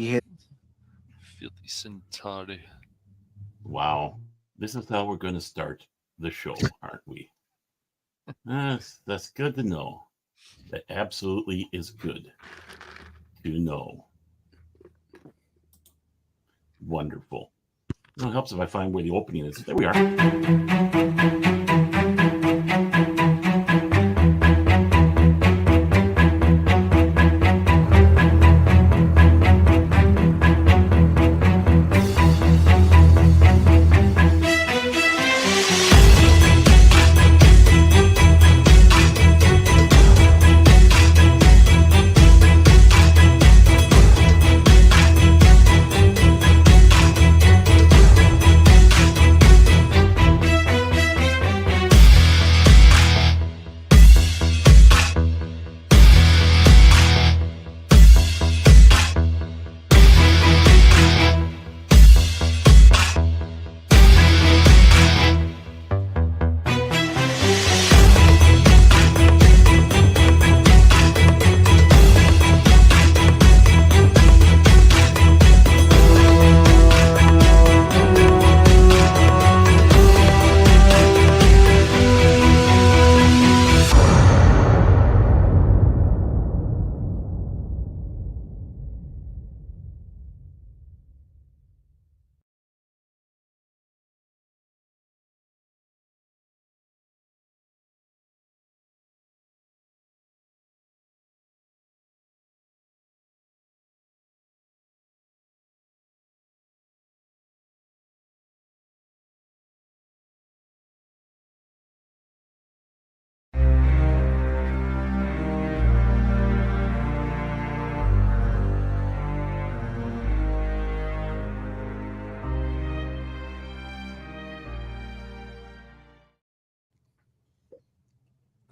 Filthy Centauri. Wow. This is how we're going to start the show, aren't we? That's good to know. That absolutely is good to know. Wonderful. Well, it helps if I find where the opening is. There we are.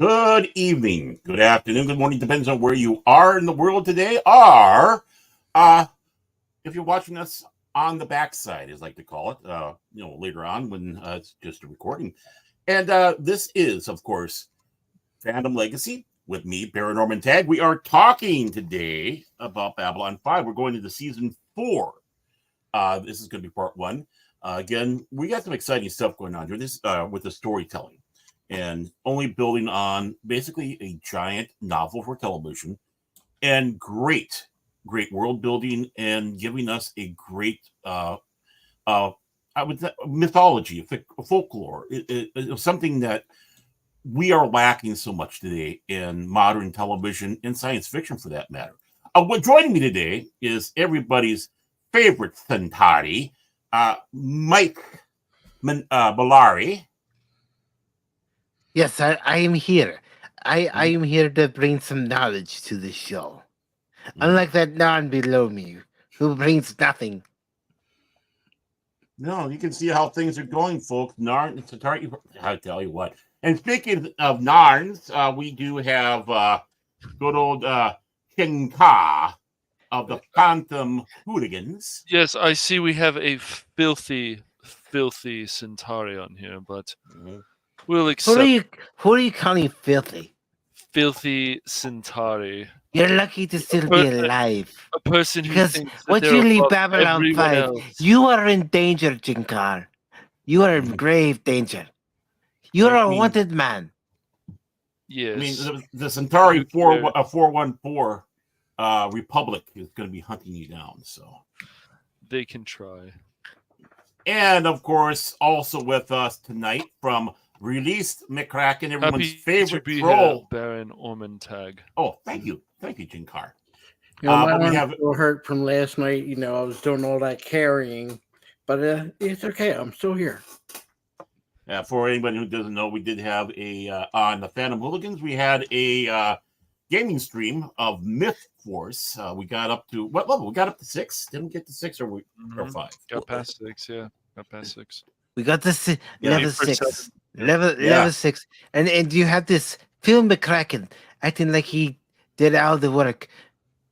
Good evening, good afternoon, good morning, depends on where you are in the world today. If you're watching us on the backside, as I like to call it, later on when it's just a recording. And this is, of course, Fandom Legacy with me, Paranorman Tag. We are talking today about Babylon 5. We're going into season 4. This is going to be part 1. Again, we got some exciting stuff going on here. This with the storytelling. And only building on basically a giant novel for television and great world building and giving us a great mythology, folklore. It something that we are lacking so much today in modern television and science fiction for that matter. What joining me today is everybody's favorite Centauri, Mike Bellari. Yes, I am here. I am here to bring some knowledge to the show. Unlike that non below me, who brings nothing. No, you can see how things are going, folks. Narn, Centauri, I'll tell you what. And speaking of Narns, we do have good old King Ka of the Phantom Hooligans. Yes, I see we have a filthy Centauri on here, but we'll accept. Who are you calling filthy? Filthy Centauri. You're lucky to still be alive. A person who Because thinks that once they're you leave above Babylon everyone 5, else. you are in danger, Jinkar. You are in grave danger. You're a wanted man. Yes. I mean, the Centauri 414 Republic is going to be hunting you down, so they can try. And of course, also with us tonight from Released McCracken, everyone's favorite troll, Baron Ormantag. Oh, thank you, Jinkar. My arm's still hurt from last night. I was doing all that carrying, but it's okay. I'm still here. For anybody who doesn't know, we did have on the Phantom Hooligans, we had a gaming stream of Myth Force. We got up to what level? We got up to 6. Didn't we get to 6 or 5? Got past 6, yeah. Got past 6. We got to level 6. Level 6. And you have this Phil McCracken acting like he did all the work.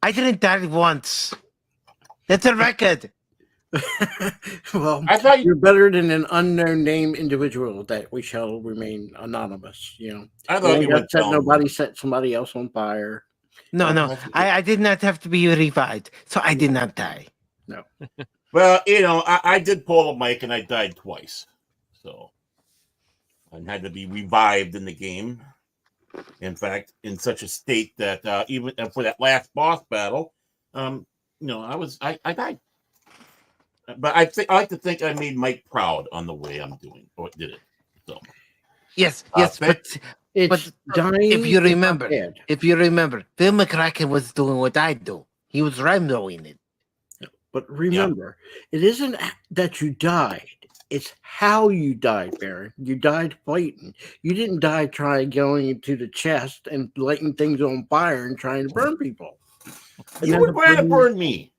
I didn't die once. That's a record. Well, I thought you're better than an unknown name individual that we shall remain anonymous. I thought you would nobody set somebody else on fire. No, no, I did not have to be revived, so I did not die. No. Well, I did pull a mic and I died twice. So I had to be revived in the game. In fact, in such a state that even for that last boss battle, I died. But I like to think I made Mike proud on the way I'm doing or did it. So yes, but dying. If you remember, Phil McCracken was doing what I do. He was Ramboing it. But remember, it isn't that you died. It's how you died, Baron. You died fighting. You didn't die trying going into the chest and lighting things on fire and trying to burn people. You were trying to burn me.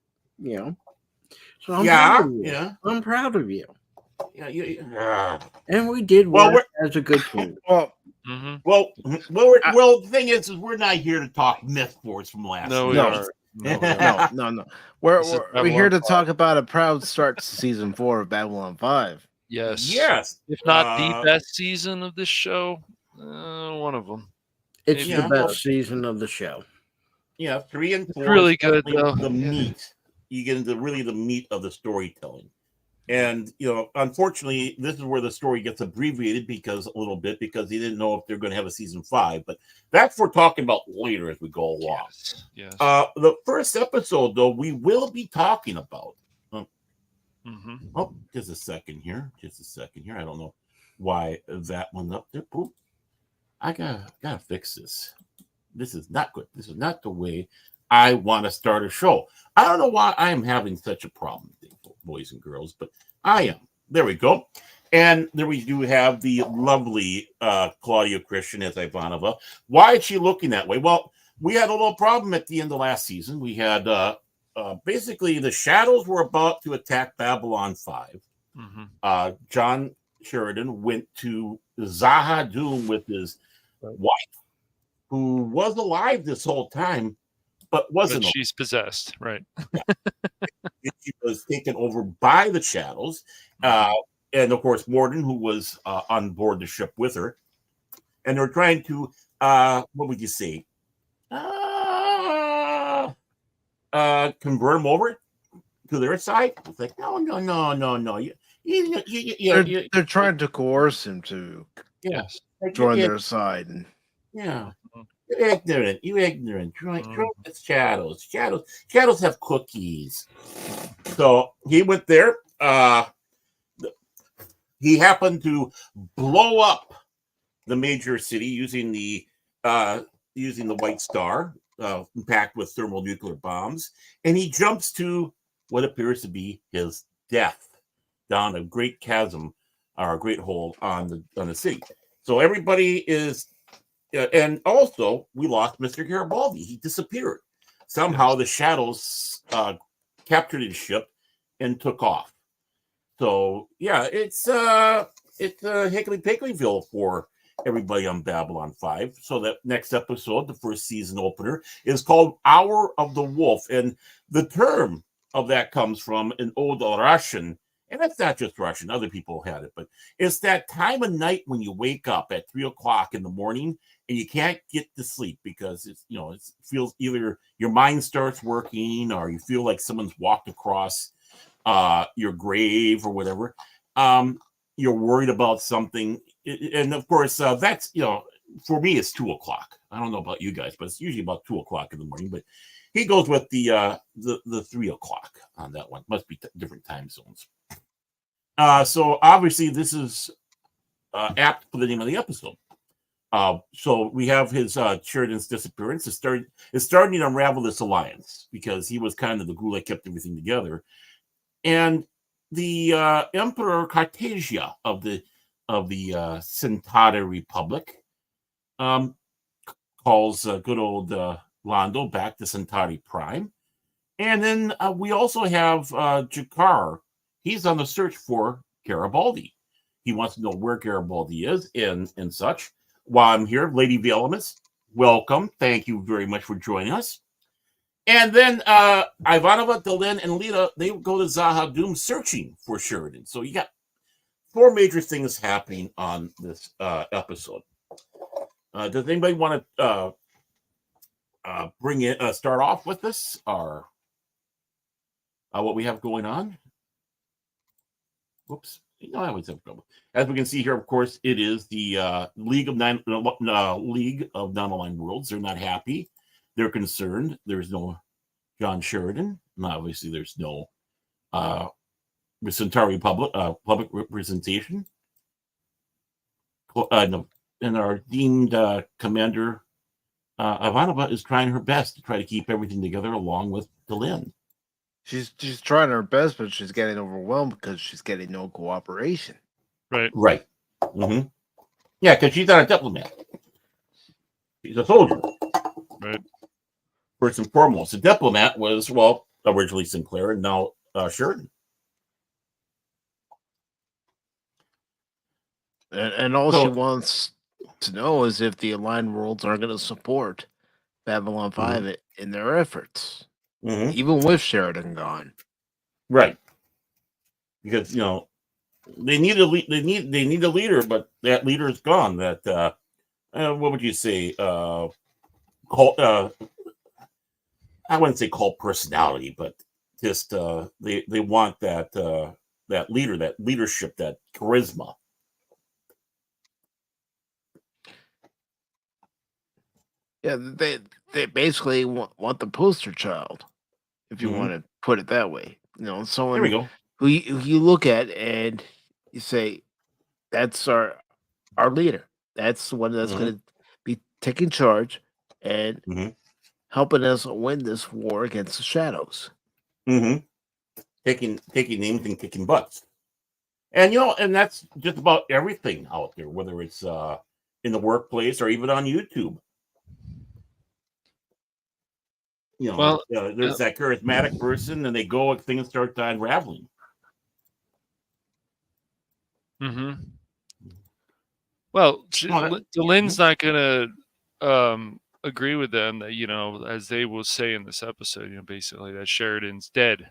So I'm proud of you. I'm proud of you. And we did work as a good team. Well, the thing is we're not here to talk myth force from last No, week. we are. No. We're here to talk about a proud start to season 4 of Babylon 5. Yes. If not the best season of this show, one of them. It's the best season of the show. Yeah, 3 and 4. It's really good, though. The meat. You get into really the meat of the storytelling. And, unfortunately, this is where the story gets abbreviated because they didn't know if they're going to have a season 5. But that's what we're talking about later as we go along. Yes. The first episode, though, we will be talking about. Oh, just a second here. I don't know why that one up there. Boom. I gotta fix this. This is not good. This is not the way I want to start a show. I don't know why I am having such a problem, boys and girls, but I am. There we go. And there we do have the lovely Claudia Christian as Ivanova. Why is she looking that way? Well, we had a little problem at the end of last season. We had basically the Shadows were about to attack Babylon 5. John Sheridan went to Zaha Doom with his wife, who was alive this whole time, but wasn't. But she's possessed, right? She was taken over by the Shadows. And, of course, Morden, who was on board the ship with her. And they're trying to, what would you say? Convert them over to their side. It's like, no. They're trying to coerce him to join their side. Yeah. You're ignorant. It's Shadows. Shadows have cookies. So he went there. He happened to blow up the major city using the White Star, packed with thermonuclear bombs, and he jumps to what appears to be his death down a great chasm or a great hole on the city. So everybody is. And also, we lost Mr. Garibaldi. He disappeared. Somehow the Shadows captured his ship and took off. So, it's Hickory-Pickoryville for everybody on Babylon 5. So that next episode, the first season opener, is called Hour of the Wolf. And the term of that comes from an old Russian, and that's not just Russian, other people had it, but it's that time of night when you wake up at 3 o'clock in the morning and you can't get to sleep because it feels either your mind starts working or you feel like someone's walked across your grave or whatever. You're worried about something. And of course, that's, for me, it's 2 o'clock. I don't know about you guys, but it's usually about 2 o'clock in the morning. But he goes with the 3 o'clock on that one. Must be different time zones. So obviously this is apt for the name of the episode. So we have his Sheridan's disappearance. It's starting to unravel this alliance because he was kind of the glue that kept everything together. And the Emperor Cartesia of the Centauri Republic calls good old Londo back to Centauri Prime. And then we also have Jakar. He's on the search for Garibaldi. He wants to know where Garibaldi is and such. While I'm here, Lady Violamus, welcome. Thank you very much for joining us. And then Ivanova, Delin, and Lita, they go to Zaha Doom searching for Sheridan. So you got 4 major things happening on this episode. Does anybody want to start off with this, our what we have going on. Whoops. I always have trouble. As we can see here, of course, it is the League of Non-Aligned Worlds. They're not happy. They're concerned. There's no John Sheridan. And obviously, there's no Centauri public representation. And our deemed commander, Ivanova, is trying her best to try to keep everything together along with Delenn. She's trying her best, but she's getting overwhelmed because she's getting no cooperation. Right. Mm-hmm. Yeah, because she's not a diplomat. She's a soldier. Right. First and foremost, the diplomat was, originally Sinclair and now Sheridan. And all she wants to know is if the aligned worlds are going to support Babylon 5 in their efforts, even with Sheridan gone. Right. Because they need a leader, but that leader is gone. That what would you say? I wouldn't say cult personality, but just they want that leader, that leadership, that charisma. Yeah, they basically want the poster child, if you want to put it that way. Someone there we go. who you look at and you say, that's our leader. That's the one that's going to be taking charge and helping us win this war against the shadows. Taking names and kicking butts. And and that's just about everything out there, whether it's in the workplace or even on YouTube. There's that charismatic person, and they go and things start unraveling. Well, Delenn's not going to agree with them that, as they will say in this episode, basically that Sheridan's dead.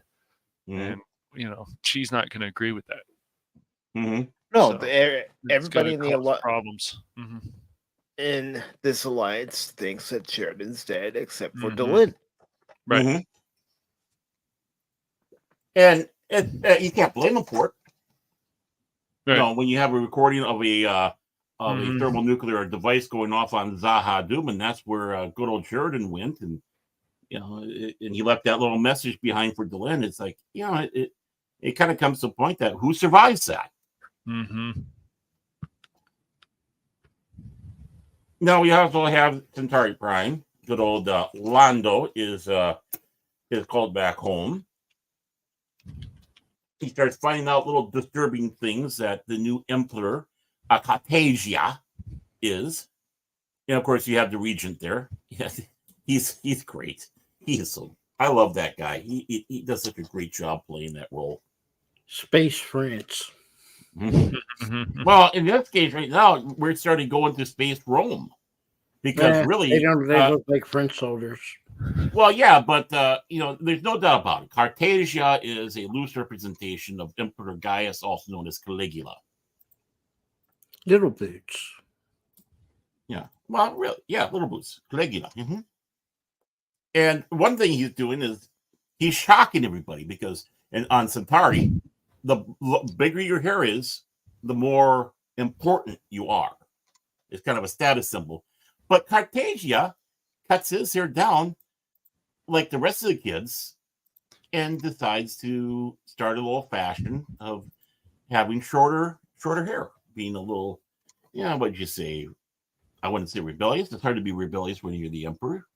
And, she's not going to agree with that. No, so everybody in the problems. In this alliance thinks that Sheridan's dead, except for Delenn. Right. And you can't blame them for it. Right. When you have a recording of a thermonuclear device going off on Zaha Duman, that's where good old Sheridan went, and and he left that little message behind for Delenn. It's like it kind of comes to the point that who survives that. Now we also have Centauri Prime. Good old Londo is called back home. He starts finding out little disturbing things that the new Emperor, Cartagia, is. And of course, you have the Regent there. He's great. I love that guy. He does such a great job playing that role. Space France. Well, in this case, right now, we're starting to go into space Rome. Because really, they look like French soldiers. Well, yeah, but there's no doubt about it. Cartagia is a loose representation of Emperor Gaius, also known as Caligula. Little boots. Yeah, well, really, yeah, little boots, Caligula. And one thing he's doing is he's shocking everybody because, on Centauri, the bigger your hair is, the more important you are. It's kind of a status symbol. But Cartagia cuts his hair down like the rest of the kids and decides to start a little fashion of having shorter hair, being a little, what'd you say? I wouldn't say rebellious. It's hard to be rebellious when you're the emperor.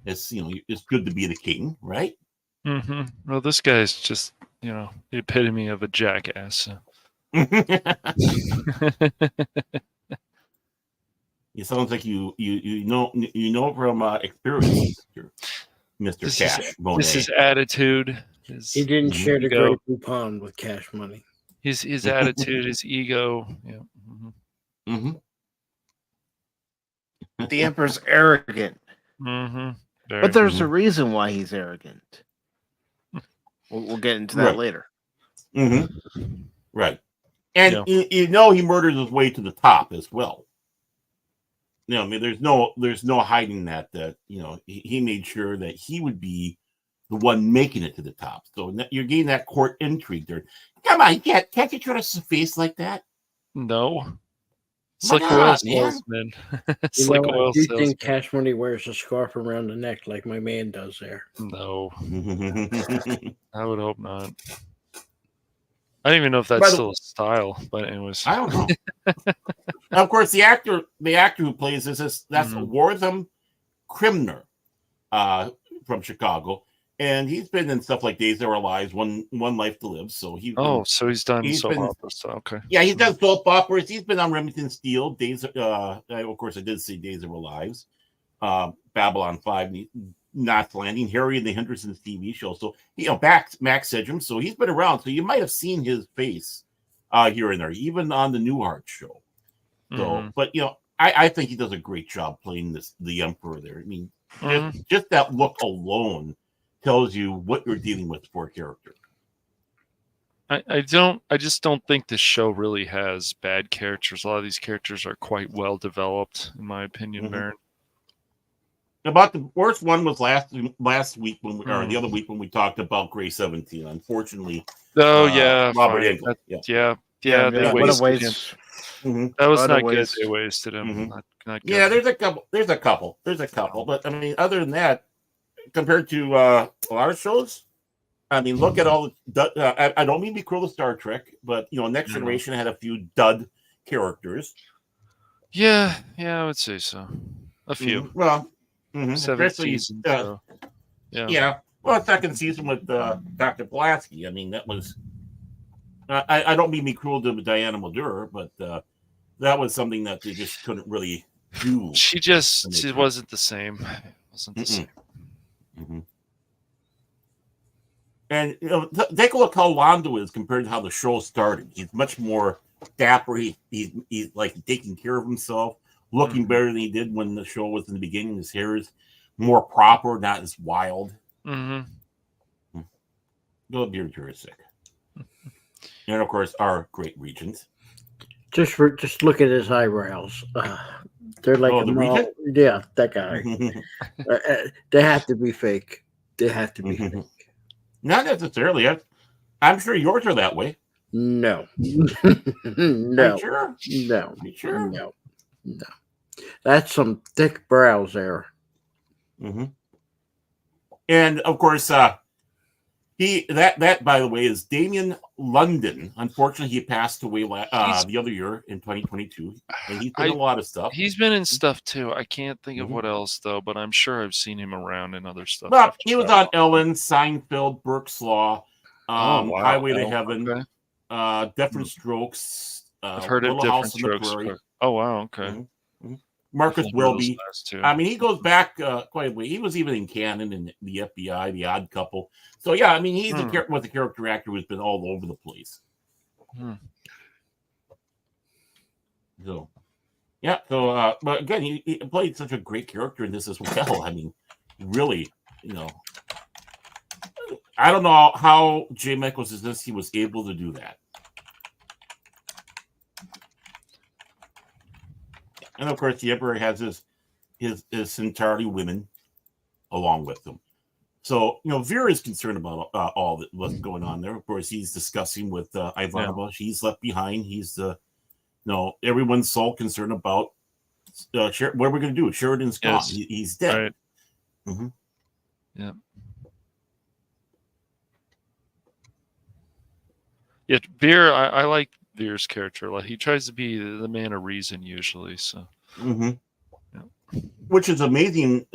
It's, it's good to be the king, right? Well, this guy's just, the epitome of a jackass. So. It sounds like you know from experience, Mr. Cash. This is attitude. He didn't share the great coupon with Cash Money. His attitude, his ego. Yeah. The Emperor's arrogant. But there's a reason why he's arrogant. We'll get into that later. Right. And he murders his way to the top as well. I mean, there's no hiding that he made sure that he would be the one making it to the top. So you're getting that court intrigue there. Come on, can't you turn us a face like that? No. It's Why like oil not, man? salesman. It's You like know, I oil do salesman. think Cash Money wears a scarf around the neck like my man does there. No. I would hope not. I don't even know if that's still a style, but anyways. I don't know. Of course, the actor who plays that's Wortham Crimner from Chicago, and he's been in stuff like Days of Our Lives, One Life to Live. So so he's done soap operas. So okay. Yeah, he's done soap operas. He's been on Remington Steele. Of course, I did see Days of Our Lives, Babylon 5, Knots Landing, Harry and the Hendersons TV show. So Max Sedgum. So he's been around. So you might have seen his face here and there, even on the Newhart show. So, but I think he does a great job playing the Emperor there. I mean, just that look alone tells you what you're dealing with for a character. I just don't think this show really has bad characters. A lot of these characters are quite well developed, in my opinion, Baron. About the worst one was last week or the other week when we talked about Grey 17. Unfortunately, Robert Englund. Yeah, they wasted him. That was not good. They wasted him. Not good. Yeah, there's a couple. But I mean, other than that, compared to a lot of shows, I mean, look at all the. I don't mean to be cruel to Star Trek, but Next Generation had a few dud characters. Yeah, I would say so. A few. Well, 7 seasons. Yeah. Well, second season with Dr. Pulaski. I mean, that was. I don't mean to be cruel to Diana Muldaur, but that was something that they just couldn't really do. She wasn't the same. And take a look how Londo is compared to how the show started. He's much more dapper. He's like taking care of himself, looking better than he did when the show was in the beginning. His hair is more proper, not as wild. Go Beard Jurassic. And of course, our great Regent. Just look at his eyebrows. They're like that guy. They have to be fake. Fake. Not necessarily. I'm sure yours are that way. No. No. Sure? No. You sure? No. That's some thick brows there. And of course, that by the way is Damien London. Unfortunately, he passed away the other year in 2022, and he's been in a lot of stuff. He's been in stuff too. I can't think of what else though, but I'm sure I've seen him around in other stuff. Well, he was on Ellen, Seinfeld, Burke's Law, Highway to Heaven, Different Strokes. I've heard of Different Strokes. Oh wow, okay. Marcus Welby. I mean, he goes back quite a way. He was even in Canon and the FBI, The Odd Couple. So yeah, I mean, he's a character actor who's been all over the place. So yeah, but again, he played such a great character in this as well. I mean, really, I don't know how J. Michael Straczynski was able to do that. And of course, the Emperor has his Centauri women along with them. So, Vera is concerned about all that what's going on there. Of course, he's discussing with Ivanova. She's left behind. He's everyone's so concerned about what are we going to do? Sheridan's gone. He's dead. Right. Yeah. Yeah, Vera, I like Vera's character. Like he tries to be the man of reason usually. So, which is amazing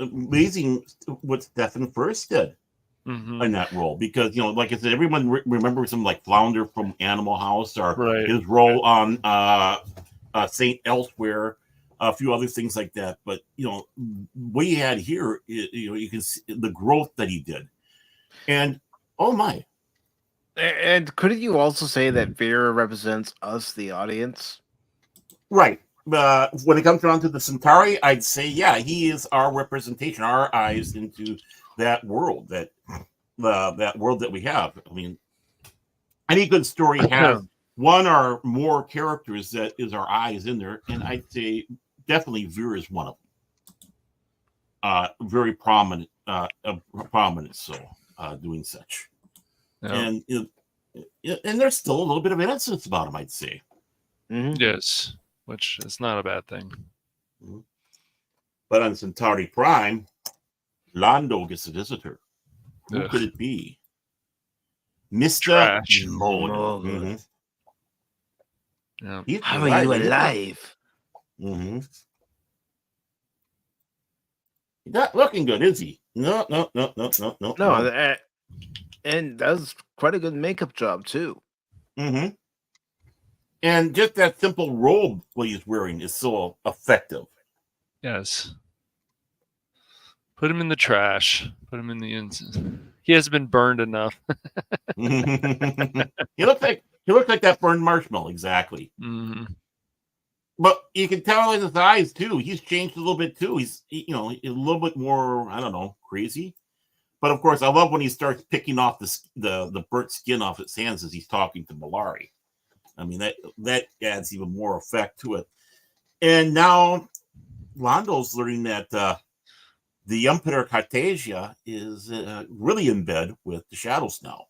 what Stefan first did in that role, because like I said, everyone remembers him like Flounder from Animal House or his role on Saint Elsewhere, a few other things like that. But what he had here, you can see the growth that he did, and oh my. And couldn't you also say that Vera represents us, the audience? Right. When it comes down to the Centauri, I'd say, he is our representation, our eyes into that world, that world that we have. I mean, any good story has one or more characters that is our eyes in there, and I'd say definitely Veer is one of them. Very prominent, so doing such, and and there's still a little bit of innocence about him, I'd say. Yes, which is not a bad thing. But on Centauri Prime, Londo gets a visitor. Who could it be? Mr. Mogul. Yeah. How are you alive? Not looking good, is he? No. And that's quite a good makeup job too. And just that simple robe what he's wearing is so effective. Yes. Put him in the trash. Put him in the He hasn't been burned enough. He looks like that burned marshmallow, exactly. But you can tell in his eyes too. He's changed a little bit too. He's a little bit more, I don't know, crazy. But of course, I love when he starts picking off the burnt skin off his hands as he's talking to Malari. I mean, that adds even more effect to it. And now Londo's learning that the Emperor Cartesia is really in bed with the Shadows now.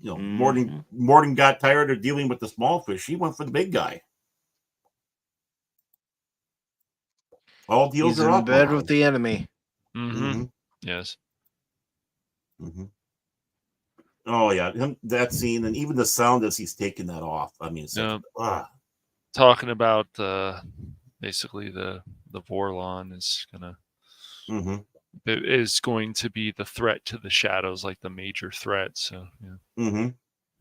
Morden got tired of dealing with the small fish. He went for the big guy. All deals are up. He's in bed with the enemy. Yes. Oh yeah, that scene and even the sound as he's taking that off. I mean, it's talking about basically the Vorlon is going to be the threat to the Shadows, like the major threat. So yeah.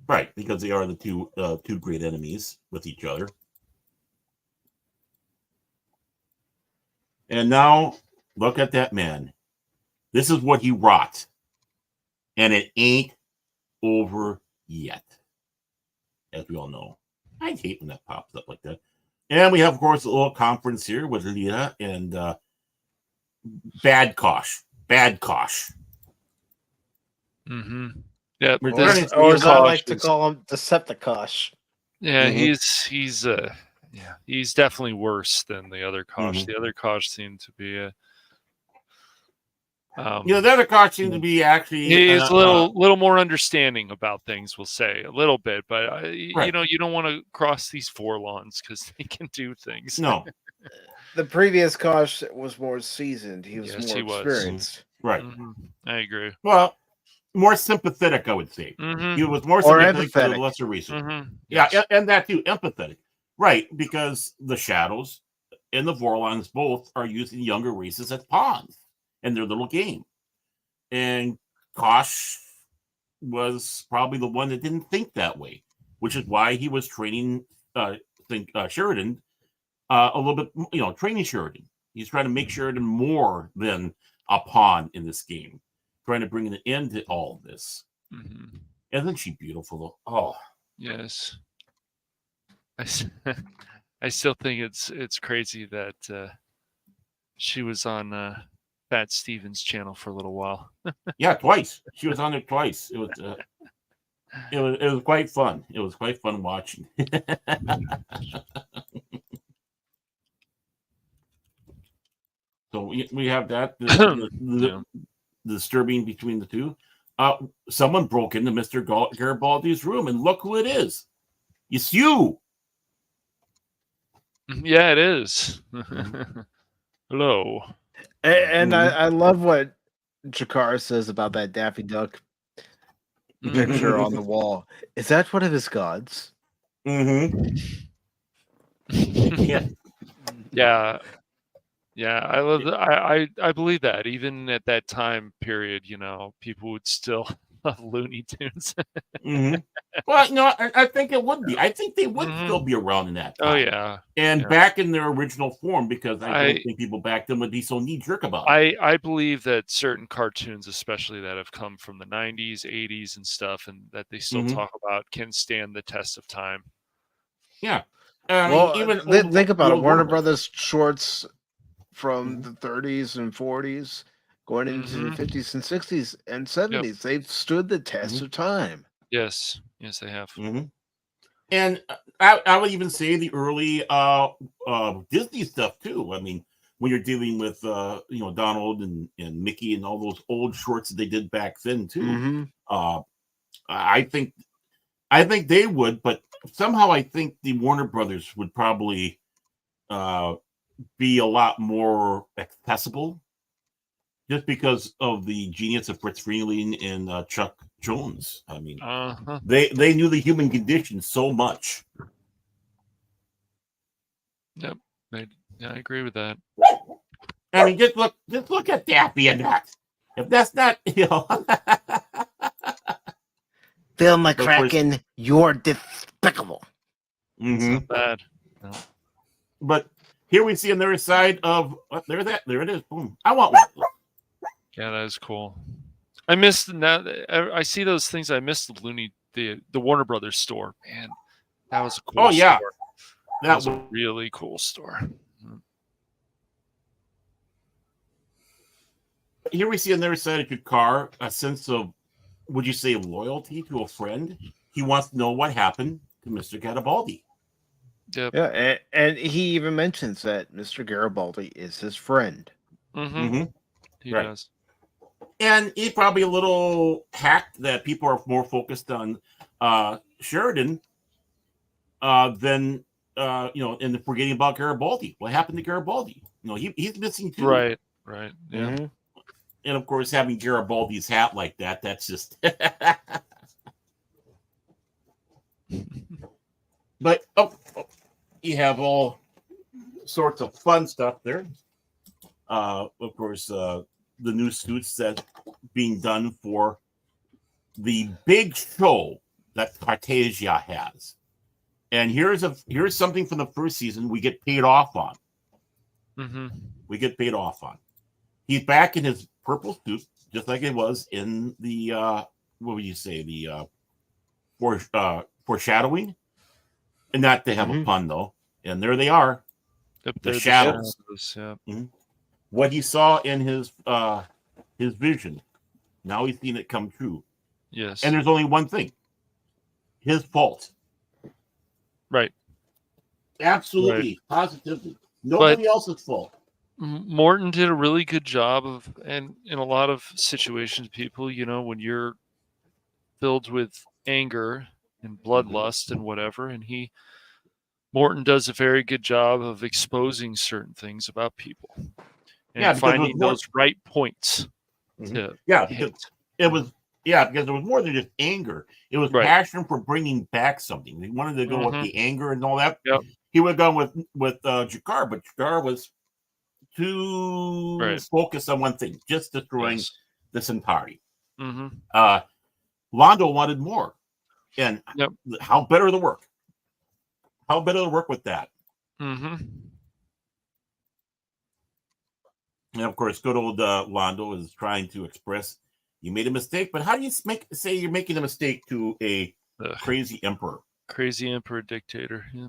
Right, because they are the two great enemies with each other. And now look at that man. This is what he wrought, and it ain't over yet, as we all know. I hate when that pops up like that. And we have, of course, a little conference here with Lyra and Bad Kosh. Yeah, or as I like to call him, Decepticosh. Yeah, he's definitely worse than the other Kosh. The other Kosh seem to be the other Kosh seems to be actually he's a little more understanding about things, we'll say a little bit, but you don't want to cross these Vorlons because they can do things. No. The previous Kosh was more seasoned. He was more experienced. Right. I agree. Well, more sympathetic, I would say. He was more sympathetic for the lesser reason. Yes. Yeah, and that too, empathetic. Right, because the Shadows and the Vorlons both are using younger races as pawns in their little game. And Kosh was probably the one that didn't think that way, which is why he was training Sheridan a little bit, training Sheridan. He's trying to make Sheridan more than a pawn in this game, trying to bring an end to all of this. Isn't she beautiful, though? Oh, yes. I still think it's crazy that she was on Pat Stevens' channel for a little while. Yeah, twice. She was on there twice. It was quite fun. It was quite fun watching. So we have that the disturbing between the two. Someone broke into Mr. Garibaldi's room, and look who it is. It's you. Yeah, it is. Hello. And I love what Jakar says about that Daffy Duck picture on the wall. Is that one of his gods? Yeah. Yeah, I love that. I believe that even at that time period, people would still love Looney Tunes. Well, I think it would be. I think they would still be around in that time. Oh yeah, and back in their original form, because I don't think people back then would be so knee jerk about it. I believe that certain cartoons, especially that have come from the 90s, 80s, and stuff, and that they still talk about, can stand the test of time. Yeah. Well, even think about it. Warner Brothers shorts from the 30s and 40s going into the 50s and 60s and 70s. They've stood the test of time. Yes, they have. And I would even say the early Disney stuff too. I mean, when you're dealing with Donald and Mickey and all those old shorts that they did back then too. I think they would, but somehow I think the Warner Brothers would probably be a lot more accessible, just because of the genius of Fritz Freleng and Chuck Jones. I mean, they knew the human condition so much. Yep, I agree with that. I mean, just look at Daffy and that. If that's not, Phil McCracken, you're despicable. It's not bad. No. But here we see another side of there it is. Boom! I want one. Yeah, that is cool. I missed now. I see those things. I missed the Warner Brothers store. Man, that was a cool. Yeah, store. That was a really cool store. Here we see another side of your car, a sense of, would you say, loyalty to a friend? He wants to know what happened to Mr. Garibaldi. Yep. Yeah, and he even mentions that Mr. Garibaldi is his friend. He does. And he's probably a little hacked that people are more focused on Sheridan than and forgetting about Garibaldi. What happened to Garibaldi? He's missing too. Right. Yeah. And of course, having Garibaldi's hat like that's just. But you have all sorts of fun stuff there. Of course, the new suits that being done for the big show that Cartasia has. And here's something from the first season we get paid off on. We get paid off on. He's back in his purple suit, just like it was in the what would you say, the foreshadowing. And not to have a pun though. And there they are. The shadows. What he saw in his vision. Now he's seen it come true. Yes. And there's only one thing. His fault. Right. Absolutely. Right. Positively. Nobody else's fault. Morton did a really good job of, and in a lot of situations, people, when you're filled with anger and bloodlust and whatever, and Morton does a very good job of exposing certain things about people and finding those right points. Because it was more than just anger. It was passion for bringing back something. He wanted to go with the anger and all that. Yep. He would have gone with Jakar, but Jakar was too focused on one thing, just destroying the Centauri. Londo wanted more. And how better the work? How better the work with that? And of course, good old Londo is trying to express you made a mistake, but how do you say you're making a mistake to a crazy emperor? Crazy emperor dictator. Yeah.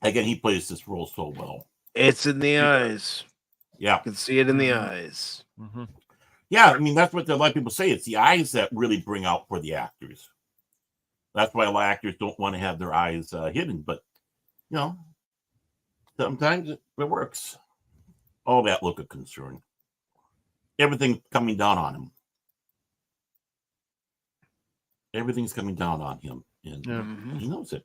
Again, he plays this role so well. It's in the eyes. Yeah. You can see it in the eyes. Yeah, I mean, that's what a lot of people say. It's the eyes that really bring out for the actors. That's why a lot of actors don't want to have their eyes hidden. But, sometimes it works. All that look of concern. Everything coming down on him. Everything's coming down on him. And he knows it.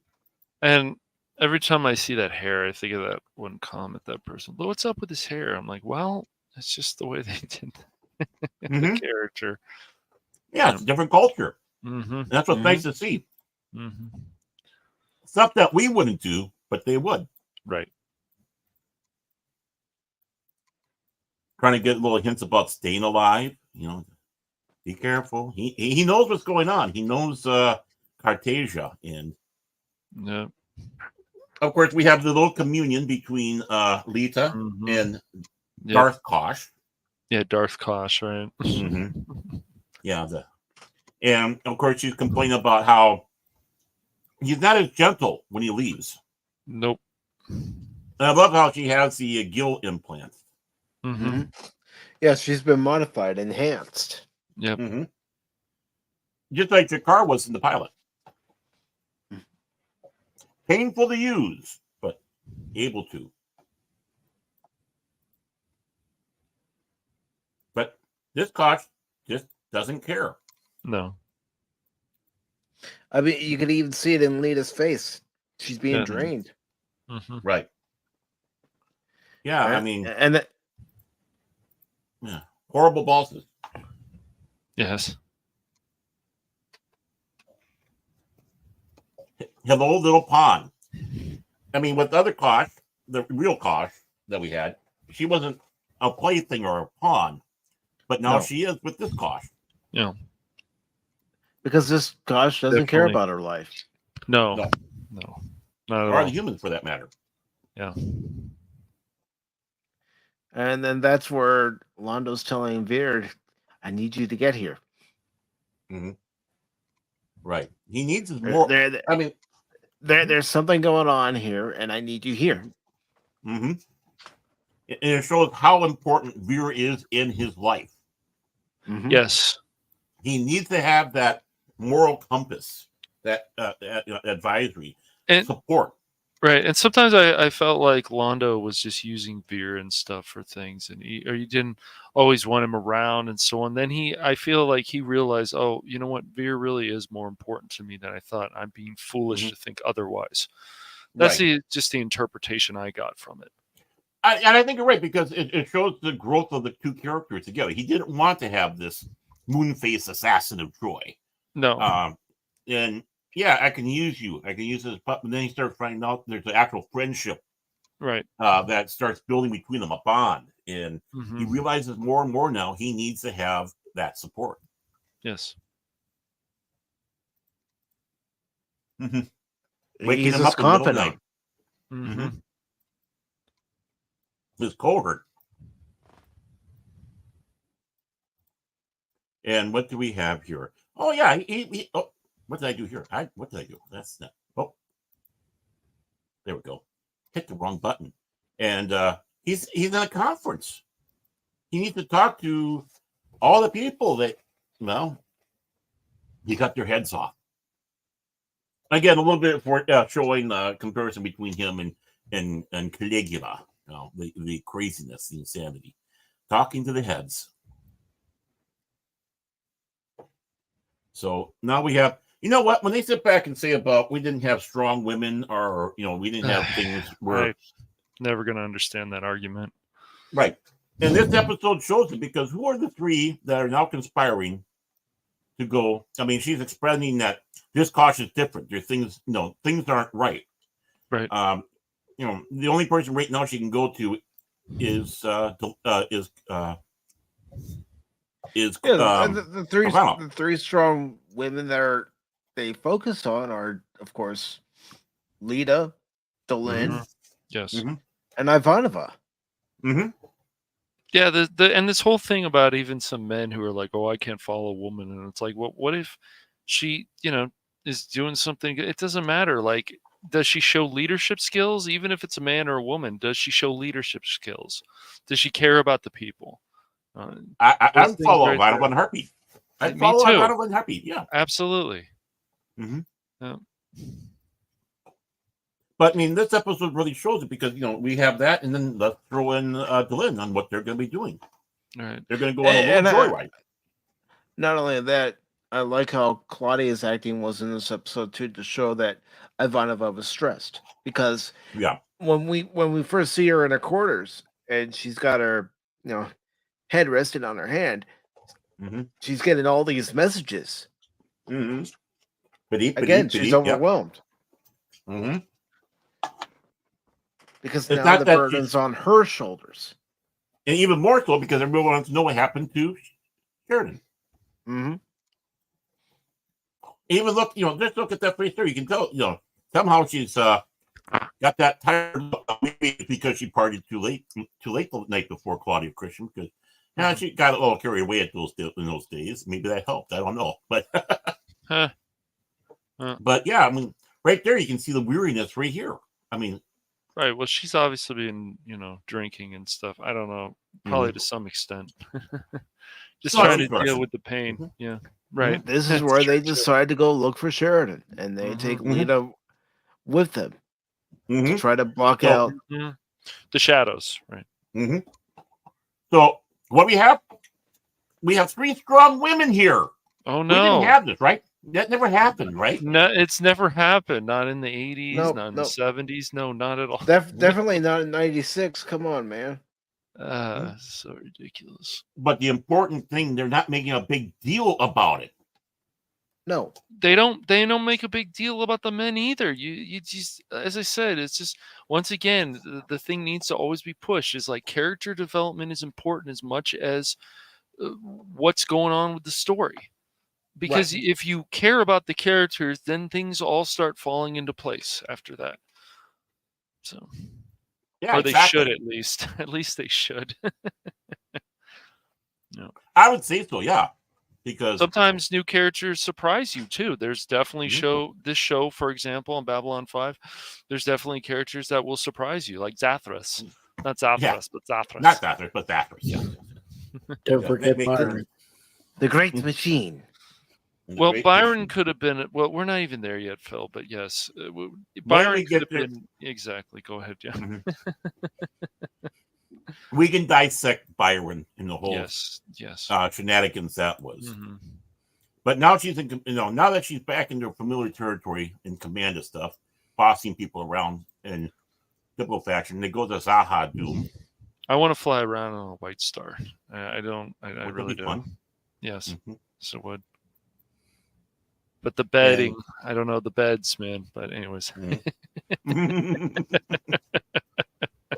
And every time I see that hair, I think of that one comment, that person, what's up with his hair? I'm like, well, it's just the way they did the character. Yeah, it's a different culture. That's what's nice to see. Stuff that we wouldn't do, but they would. Right. Trying to get little hints about staying alive. Be careful. He knows what's going on. He knows Cartasia. And of course, we have the little communion between Lita and Darth Kosh. Yeah, Darth Kosh, right? Yeah. And of course, she's complaining about how he's not as gentle when he leaves. Nope. And I love how she has the gill implant. Yeah, she's been modified, enhanced. Yep. just like your car was in the pilot. Painful to use, but able to. But this Kosh just doesn't care. No. I mean, you could even see it in Lita's face. She's being drained. Mm-hmm. Right. Yeah, I mean, yeah, horrible bosses. Yes. Hello, little pawn. I mean, with the other Kosh, the real Kosh that we had, she wasn't a plaything or a pawn, but now she is with this Kosh. Yeah. Because this Kosh doesn't care about her life. No. Not at all. Or the humans, for that matter. Yeah. And then that's where Londo's telling Veer, I need you to get here. Mm-hmm. Right. He needs more. I mean, there's something going on here, and I need you here. Mm-hmm. And it shows how important Veer is in his life. Mm-hmm. Yes. He needs to have that moral compass, that advisory and support. Right, and sometimes I felt like Londo was just using Veer and stuff for things, and he didn't always want him around and so on. Then I feel like he realized, oh, you know what, Veer really is more important to me than I thought. I'm being foolish to think otherwise. That's just the interpretation I got from it. And I think you're right, because it shows the growth of the two characters together. He didn't want to have this moon-face assassin of Troy. No. And yeah, I can use you. I can use this pup. And then he starts finding out there's an actual friendship, right? That starts building between them, a bond. And he realizes more and more now he needs to have that support. Yes. Mm-hmm. Waking him up in the middle of the night. Mm-hmm. His cohort. And what do we have here? Oh yeah, oh, what did I do here? What did I do? That's not. Oh, there we go. Hit the wrong button. And he's in a conference. He needs to talk to all the people that, well, he cut their heads off. Again, a little bit for showing the comparison between him and Caligula. You know, the craziness, the insanity. Talking to the heads. So now we have, you know what, when they sit back and say about we didn't have strong women, or, you know, we didn't have things where... I'm never going to understand that argument. Right. And this episode shows it, because who are the three that are now conspiring to go? I mean, she's explaining that this Kosh is different. There's things, you know, things aren't right. Right. You know, the only person right now she can go to is the three strong women that they focus on are, of course, Lita, Delenn, yes, and Ivanova. Mm-hmm. Yeah, and this whole thing about even some men who are like, oh, I can't follow a woman, and it's like, well, what if she, you know, is doing something? It doesn't matter. Like, does she show leadership skills? Even if it's a man or a woman, does she show leadership skills? Does she care about the people? I'd follow Ivanova in a heartbeat. I'd follow Ivanova in a heartbeat. Yeah, absolutely. Mm-hmm. Yeah. But I mean, this episode really shows it, because, you know, we have that, and then let's throw in Delenn on what they're going to be doing. All right. They're going to go on a little joyride. Not only that, I like how Claudia's acting was in this episode too, to show that Ivanova was stressed, because when we first see her in her quarters and she's got her, you know, head resting on her hand, she's getting all these messages. Again, she's overwhelmed. Because it's now the burden's on her shoulders. And even more so because everyone wants to know what happened to Sheridan. Even look, you know, just look at that face there. You can tell, you know, somehow she's got that tired look. Maybe it's because she partied too late the night before Claudia Christian, because she got a little carried away in those days. Maybe that helped. I don't know. But but yeah, I mean, right there you can see the weariness right here. I mean, right. Well, she's obviously been, you know, drinking and stuff. I don't know, probably to some extent. Just trying to deal with the pain. Yeah. Right. This is That's where they true, too. decide to go look for Sheridan, and they take Lita with them to try to block out the shadows. Right. So what we have? We have 3 strong women here. Oh no, we didn't have this, right? That never happened, right? No, it's never happened. Not in the 80s, Nope, not in the 70s. No, not at all. Definitely not in '96. Come on, man. So ridiculous. But the important thing, they're not making a big deal about it. No, they don't make a big deal about the men either. You just, as I said, it's just, once again, the thing needs to always be pushed is like character development is important as much as what's going on with the story. Because if you care about the characters, then things all start falling into place after that. So, yeah, or they should at least. At least they should. No, I would say so. Yeah, because sometimes new characters surprise you too. There's definitely this show, for example, on Babylon 5. There's definitely characters that will surprise you, like Zathras. Not Zathras, but Zathras. Not Zathras, but Zathras. Yeah. Don't forget Byron, the Great Machine. Well, Byron could have been. Well, we're not even there yet, Phil. But yes, Byron could have been. Exactly. Go ahead, John. We can dissect Byron in the whole shenanigans that was. But now she's in. Now that she's back into familiar territory in command of stuff, bossing people around in typical fashion, they go to Zaha Doom. I want to fly around on a white star. I don't. I really do. Fun. Yes, so it would. But the bedding, I don't know the beds, man. But anyways.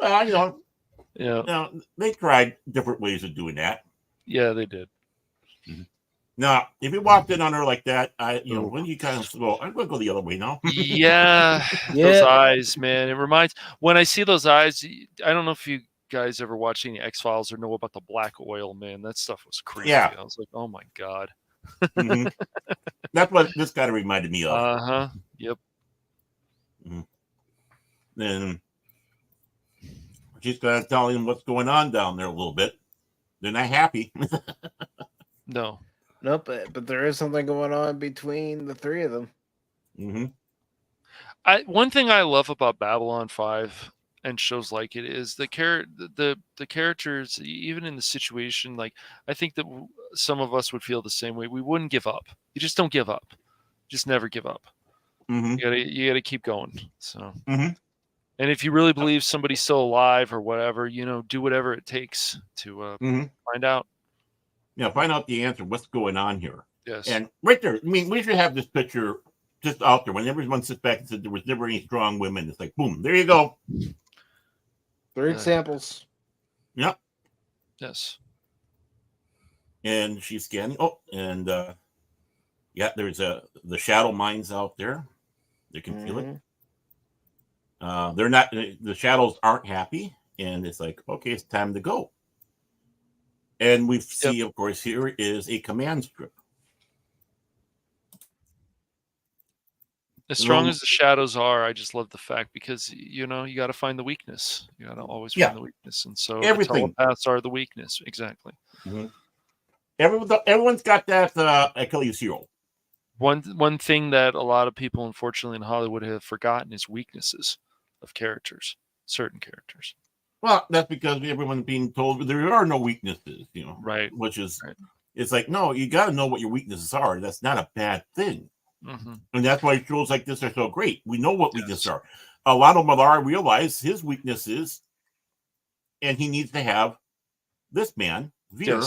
Well, they tried different ways of doing that. Yeah, they did. Now, if you walked in on her like that, when you kind of go, I'm going to go the other way now. Yeah, those eyes, man. It reminds, when I see those eyes, I don't know if you guys ever watched any X-Files or know about the black oil, man. That stuff was creepy. Yeah. I was like, oh my God. That's what this kind of reminded me of. Yep. Then she's kind of telling them what's going on down there a little bit. They're not happy. No. Nope, but there is something going on between the 3 of them. One thing I love about Babylon 5 and shows like it is the characters, even in the situation, like I think that some of us would feel the same way. We wouldn't give up. You just don't give up. Just never give up. You gotta keep going. So, and if you really believe somebody's still alive or whatever, do whatever it takes to find out. Find out the answer. What's going on here? Yes. And right there, I mean, we should have this picture just out there when everyone sits back and said there was never any strong women. It's like, boom, there you go. 3 examples. Yep. Yes. And she's scanning. Oh, and there's the shadow mines out there. They can feel it. They're not. The shadows aren't happy, and it's like, okay, it's time to go. And we see, of course, here is a command strip. As strong as the shadows are, I just love the fact because you got to find the weakness. You got to always find the weakness, and so everything. The telepaths are the weakness. Exactly. Everyone's got that Achilles heel. One thing that a lot of people, unfortunately, in Hollywood have forgotten is weaknesses of characters, certain characters. Well, that's because everyone's being told there are no weaknesses, right? Which is, it's like, no, you got to know what your weaknesses are. That's not a bad thing. And that's why shows like this are so great. We know what weaknesses are. A lot of Malar realize his weaknesses, and he needs to have this man, Veer,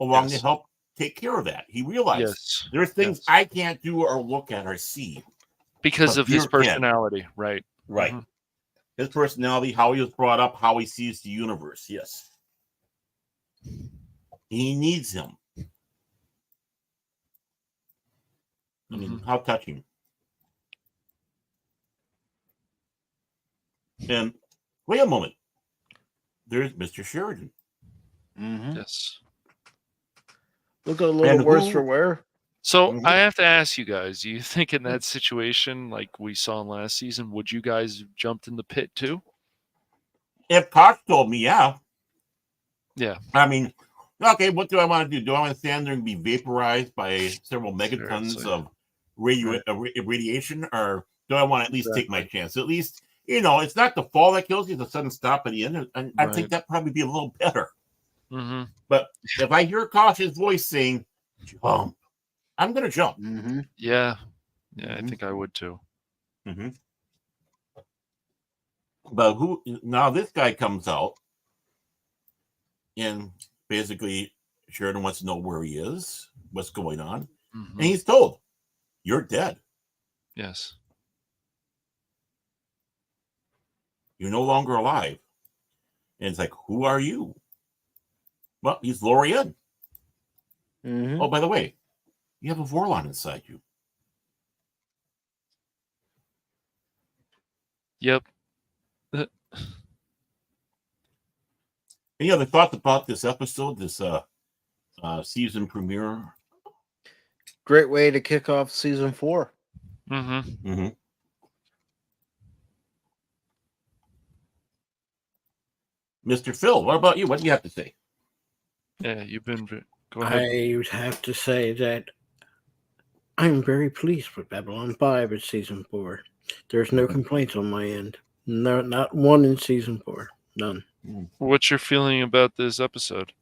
along to help take care of that. He realized there's things I can't do or look at or see. Because of his personality, right? Right. His personality, how he was brought up, how he sees the universe. Yes. He needs him. I mean, how touching. And wait a moment. There's Mr. Sheridan. Yes. Look a little worse for wear. So I have to ask you guys, do you think in that situation, like we saw in last season, would you guys have jumped in the pit too? If Koch told me, yeah. Yeah. I mean, Okay, what do I want to do? Do I want to stand there and be vaporized by several megatons of radiation, or do I want to at least take my chance? At least, it's not the fall that kills you; it's the sudden stop at the end. And I think that probably be a little better. Mm-hmm. But if I hear a cautious voice saying, "Jump," I'm going to jump. Mm-hmm. Yeah, I think I would too. Mm-hmm. But now this guy comes out, and basically Sheridan wants to know where he is, what's going on, and he's told, "You're dead. Yes. You're no longer alive." And it's like, "Who are you?" Well, he's Lorian. Mm-hmm. Oh, by the way, you have a Vorlon inside you. Yep. Any other thoughts about this episode, this season premiere? Great way to kick off season 4. Mm-hmm. Mm-hmm. Mr. Phil, what about you? What do you have to say? Yeah, you've been. Go ahead. I would have to say that I'm very pleased with Babylon 5 at season 4. There's no complaints on my end. No, not one in season 4. None. What's your feeling about this episode?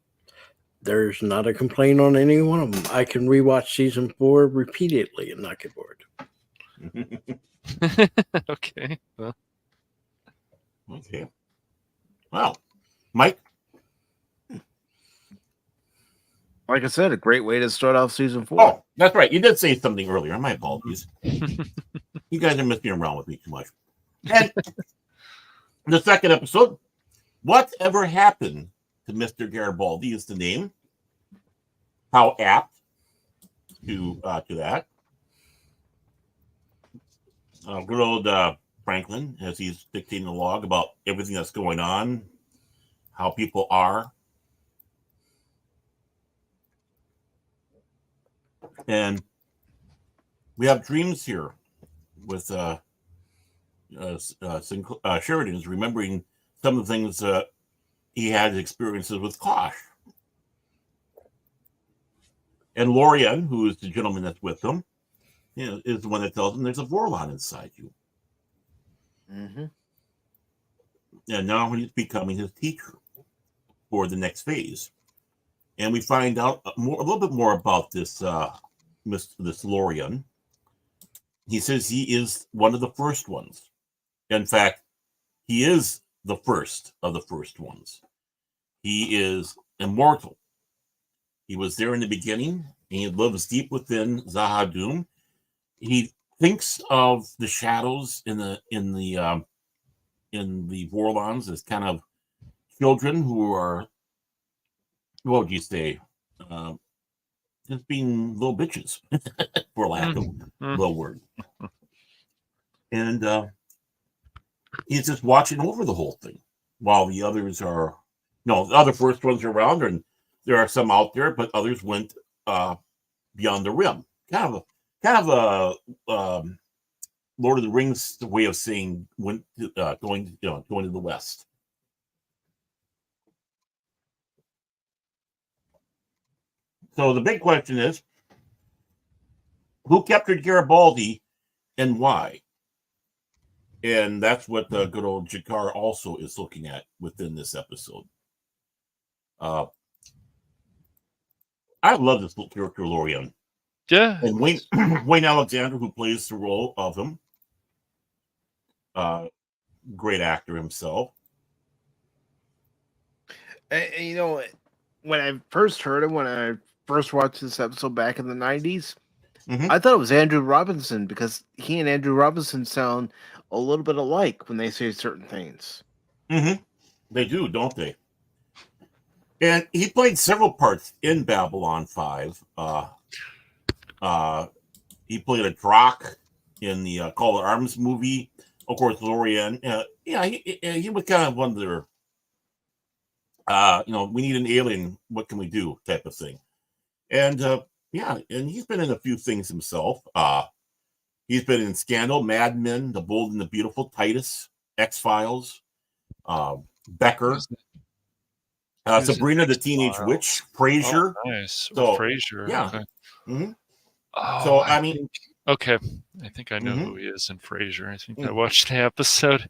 There's not a complaint on any one of them. I can rewatch season 4 repeatedly and not get bored. Okay. Well. Okay. Wow. Mike? Like I said, a great way to start off season 4. Oh, that's right. You did say something earlier. My apologies. You guys are messing around with me too much. And the second episode, Whatever Happened to Mr. Garibaldi is the name. How apt to that. Good old Franklin, as he's dictating the log about everything that's going on, how people are. And we have dreams here with Sheridan's remembering some of the things he had experiences with Kosh. And Lorian, who is the gentleman that's with him, is the one that tells him there's a Vorlon inside you. Mm-hmm. And now he's becoming his teacher for the next phase. And we find out a little bit more about this this Lorian. He says he is one of the first ones. In fact, he is the first of the first ones. He is immortal. He was there in the beginning, and he lives deep within Zahadum. He thinks of the shadows in the Vorlons as kind of children who are, what would you say, just being little bitches, for lack of a little word. And he's just watching over the whole thing while the others are, the other first ones are around, and there are some out there, but others went beyond the rim. Kind of a Lord of the Rings way of saying going to the west. So the big question is, who captured Garibaldi and why? And that's what the good old Jakar also is looking at within this episode. I love this little character, Lorian. Yeah. And Wayne Alexander, who plays the role of him, great actor himself. And, when I first heard him, when I first watched this episode back in the 90s, I thought it was Andrew Robinson, because he and Andrew Robinson sound a little bit alike when they say certain things. Mm-hmm. They do, don't they? And he played several parts in Babylon 5. He played a Drock in the Call to Arms movie. Of course, Lorian. He was kind of one of their, we need an alien, what can we do type of thing. And and he's been in a few things himself. He's been in Scandal, Mad Men, The Bold and the Beautiful, Titus, X-Files, Becker. Sabrina the Teenage Witch, Frasier. Oh, nice. So, Frasier. yeah. Okay. Mm-hmm. Oh, So I mean, okay. I think I know who he is in Frasier. I think I watched the episode.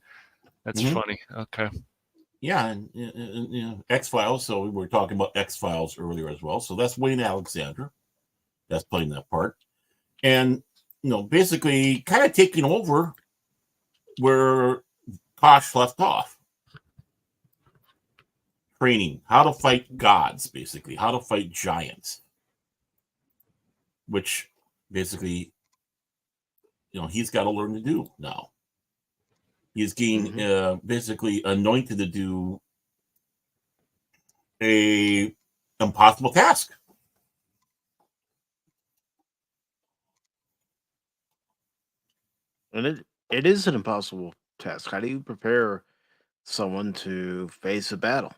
That's funny. Okay. Yeah, and X-Files. So we were talking about X-Files earlier as well. So that's Wayne Alexander. That's playing that part, and basically kind of taking over where Kosh left off. Training how to fight gods, basically how to fight giants, which basically he's got to learn to do now. He's getting basically anointed to do a impossible task. And it is an impossible task. How do you prepare someone to face a battle,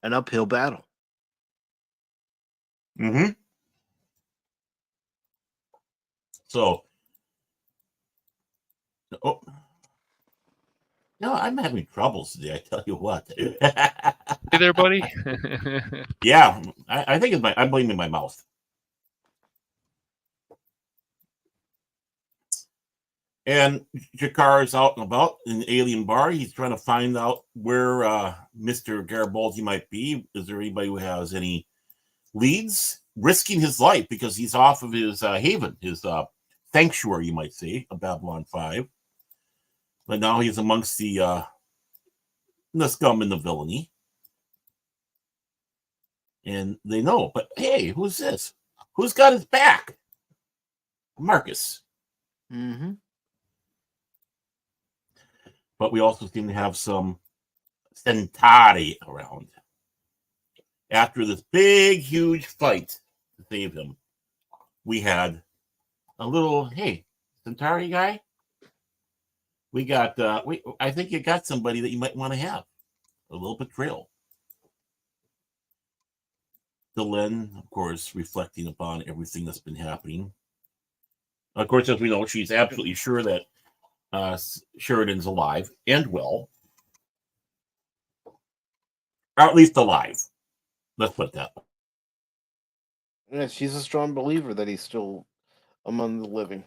an uphill battle? So, no, I'm having troubles today. I tell you what. Hey there, buddy. Yeah, I think I'm blaming my mouth. And Jakar is out and about in the alien bar. He's trying to find out where Mr. Garibaldi might be. Is there anybody who has any leads? Risking his life because he's off of his haven, his sanctuary, you might say, of Babylon 5. But now he's amongst the scum and the villainy. And they know. But hey, who's this? Who's got his back? Marcus. But we also seem to have some Centauri around. After this big, huge fight to save him, we had a little, hey, Centauri guy, we got, I think you got somebody that you might want to have. A little betrayal. Delenn, of course, reflecting upon everything that's been happening. Of course, as we know, she's absolutely sure that Sheridan's alive and well. Or at least alive. Let's put it that way. Yeah, she's a strong believer that he's still among the living.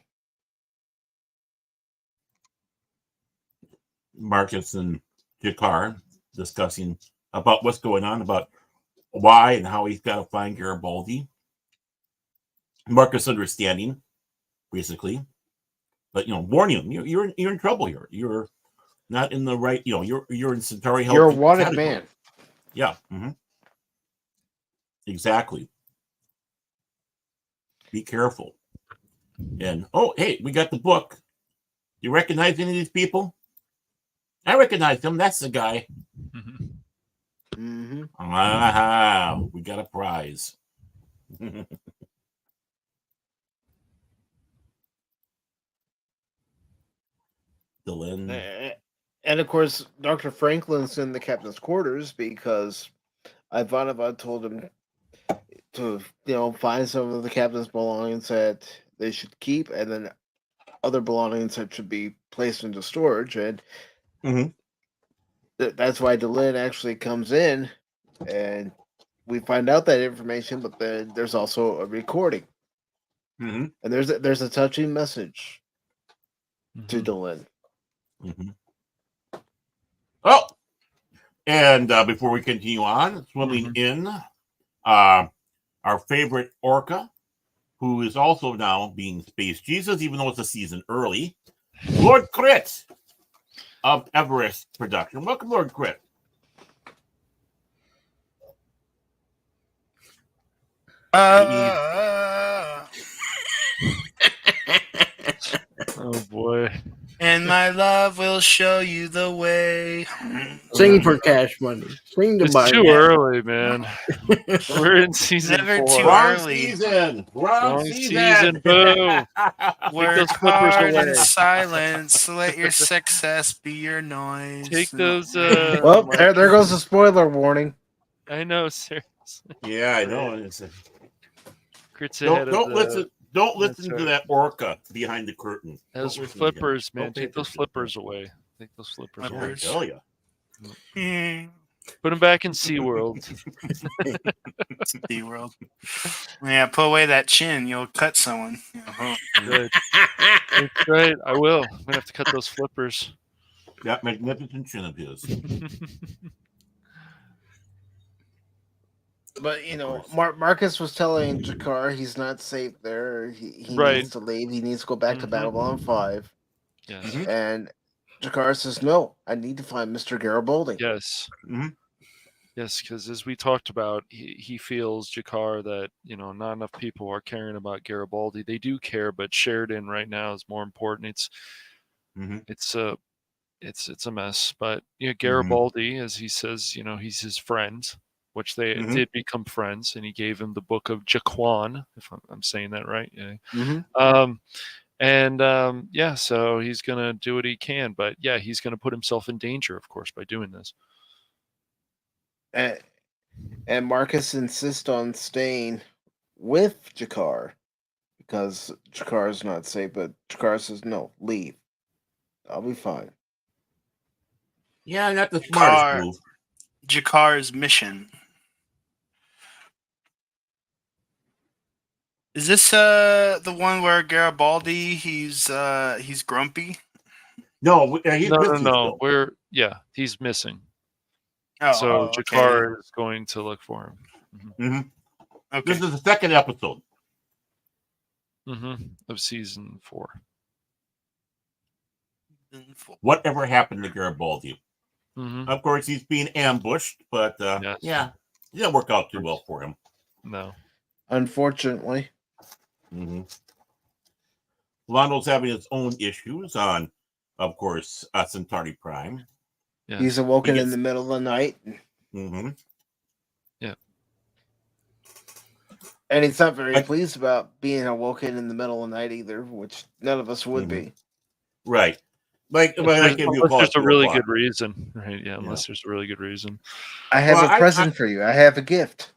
Marcus and Jakar discussing about what's going on, about why and how he's got to find Garibaldi. Marcus understanding, basically. But warning him, you're in trouble here. You're not in the right, you're in Centauri health. You're a wanted man. Yeah. Exactly. Be careful. And hey, we got the book. You recognize any of these people? I recognize them. That's the guy. Ah, we got a prize. Delenn. And of course, Dr. Franklin's in the captain's quarters because Ivanova told him to, find some of the captain's belongings that they should keep, and then other belongings that should be placed into storage. And that's why Delenn actually comes in, and we find out that information. But then there's also a recording, and there's a touching message to Delenn. Oh, and before we continue on, swimming in, our favorite orca, who is also now being Space Jesus, even though it's a season early, Lord Krit of Everest Production. Welcome, Lord Krit. Oh boy. And my love will show you the way. Sing for cash money. Sing to It's buy. too early, man. We're in season Never 4. too Wrong early. season. Wrong season. Boo. Work hard in silence. Let your success be your noise. Take those. Well, there goes the spoiler warning. I know, seriously. Yeah, I know. Krit's ahead Don't of listen. Don't listen to that orca behind the curtain. Those flippers, man. Take those flippers away. Take those flippers away. I tell you. Put him back in SeaWorld. SeaWorld. Yeah, put away that chin. You'll cut someone. Right. That's right. I will. I'm gonna have to cut those flippers. That magnificent chin of his. But Marcus was telling Jakar he's not safe there. He Right. needs to leave. He needs to go back to Babylon 5. Yes. And Jakar says, "No, I need to find Mr. Garibaldi." Yes. Yes, because as we talked about, he feels, Jakar, that not enough people are caring about Garibaldi. They do care, but Sheridan right now is more important. It's a mess. But Garibaldi, as he says, he's his friend, which they did become friends, and he gave him the book of Jaquan, if I'm saying that right. Yeah. So he's gonna do what he can, but yeah, he's gonna put himself in danger, of course, by doing this. And Marcus insists on staying with Jakar because Jakar is not safe, but Jakar says, "No, leave. I'll be fine." Yeah, not the smartest move. Jakar's mission. Is this the one where Garibaldi he's grumpy? No, he's missing. No. He's missing. So Jakar is going to look for him. Okay. This is the second episode of season 4. Whatever happened to Garibaldi? Of course, he's being ambushed, but it didn't work out too well for him. No, unfortunately. Londo's having his own issues on, of course, Centauri Prime. Yes. He's awoken in the middle of the night. Yeah. And he's not very pleased about being awoken in the middle of the night either, which none of us would be. Right. Unless there's a really good reason. Right? Yeah, unless there's a really good reason. I have a present for you. I have a gift.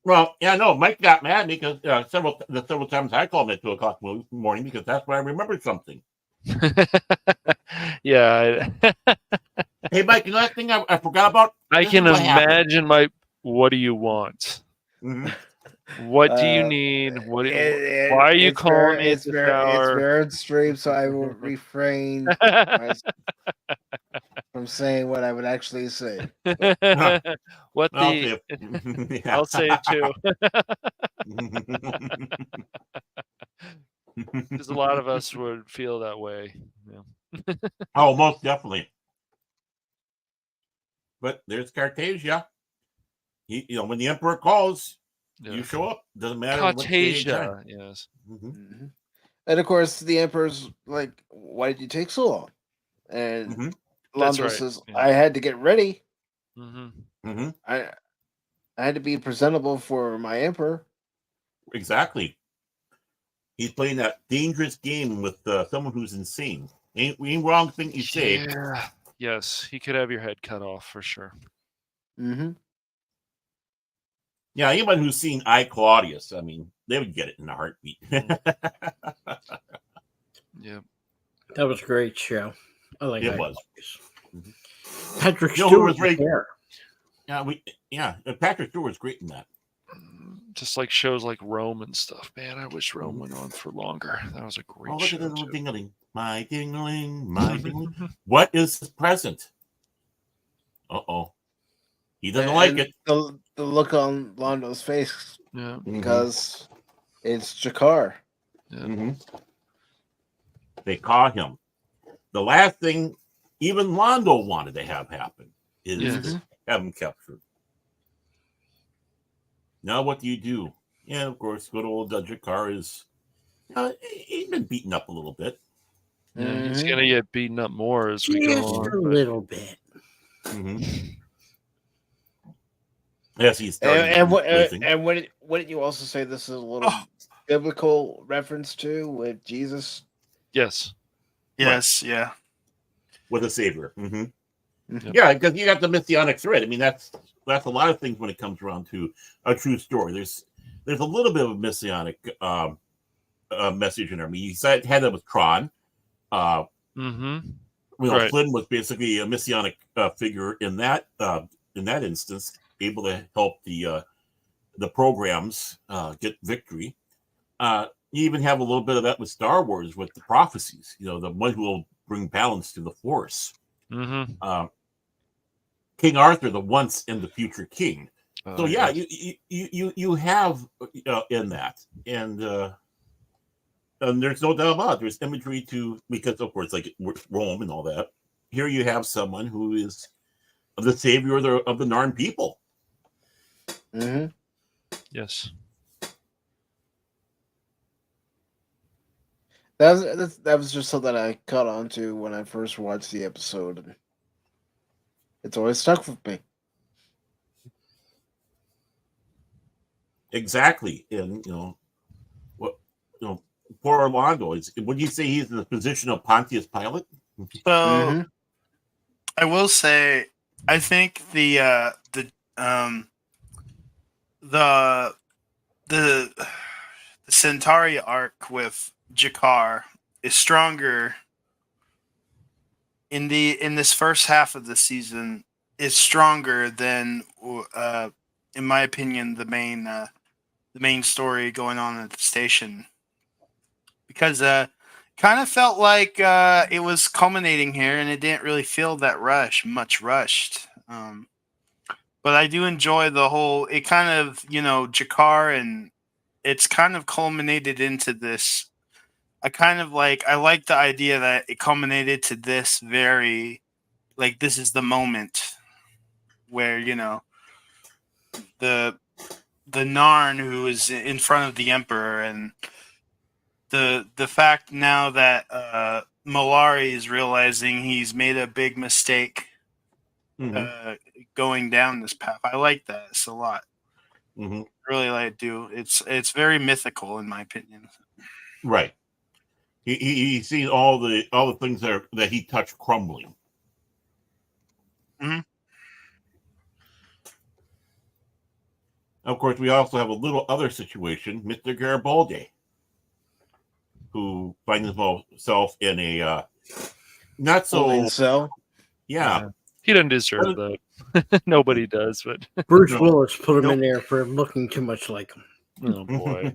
Well, no, Mike got mad because several times I called him at 2:00 in the morning because that's when I remembered something. Yeah. Hey, Mike, you know that thing I forgot about? I can imagine what do you want? What do you need? Why are you calling me? It's very stream, so I will refrain from saying what I would actually say. What the? I'll say it too. Because a lot of us would feel that way. Yeah. Oh, most definitely. But there's Cartasia. When the Emperor calls, you show up. Doesn't matter. Cartasia, yes. And of course, the Emperor's like, "Why did you take so long?" And Londo says, "I had to get ready. I had to be presentable for my Emperor." Exactly. He's playing that dangerous game with someone who's insane. Ain't wrong thing you say. Yeah. Yes, he could have your head cut off for sure. Yeah, anyone who's seen I, Claudius, I mean, they would get it in a heartbeat. Yeah. That was a great show. I like it. Was. Patrick Stewart was great. Patrick Stewart was great in that. Just like shows like Rome and stuff. Man, I wish Rome went on for longer. That was a great show. Look at the little ding-a-ling. My ding-a-ling, my ding-a-ling. What is his present? Uh-oh. He doesn't like it. The look on Londo's face. Yeah. Because it's Jakar. Yeah. They caught him. The last thing even Londo wanted to have happen is to have him captured. Now what do? Yeah, of course, good old Jakar is he's been beaten up a little bit. Yeah, he's gonna get beaten up more as we go on. A little bit. Yes, he's starting. And wouldn't you also say this is a little biblical reference to with Jesus? Yes. Yes. Right. Yeah. With a savior. Yeah, because you got the messianic thread. I mean, that's a lot of things when it comes around to a true story. There's a little bit of a messianic message in there. I mean, you had that with Tron. Right. Flynn was basically a messianic figure in that instance, able to help the programs get victory. You even have a little bit of that with Star Wars with the prophecies. The one who will bring balance to the Force. Mm-hmm. King Arthur, the once and the future king. So yeah, yes. you have in that, and there's no doubt about it. There's imagery because of course, like Rome and all that. Here you have someone who is the savior of the Narn people. Mm-hmm. Yes. That was just something I caught on to when I first watched the episode, and it's always stuck with me. Exactly, and what poor Orlando is. Would you say he's in the position of Pontius Pilate? So Mm-hmm. I will say, I think um the the Centauri arc with Jakar is stronger in this first half of the season. Is stronger than, in my opinion, the main story going on at the station, because kind of felt like it was culminating here, and it didn't really feel that much rushed. But I do enjoy the whole. It kind of Jakar, and it's kind of culminated into this. I like the idea that it culminated to this very, like, this is the moment where the Narn who is in front of the Emperor, and the fact now that Malari is realizing he's made a big mistake going down this path. I like that. It's a lot. Mm-hmm. Really like do. It's very mythical in my opinion. Right. He sees all the things that he touched crumbling. Mm-hmm. Of course, we also have a little other situation, Mr. Garibaldi, who finds himself in a not so cell. Yeah. He doesn't deserve that. Nobody does, but Bruce Willis put him in there for looking too much like him. oh boy.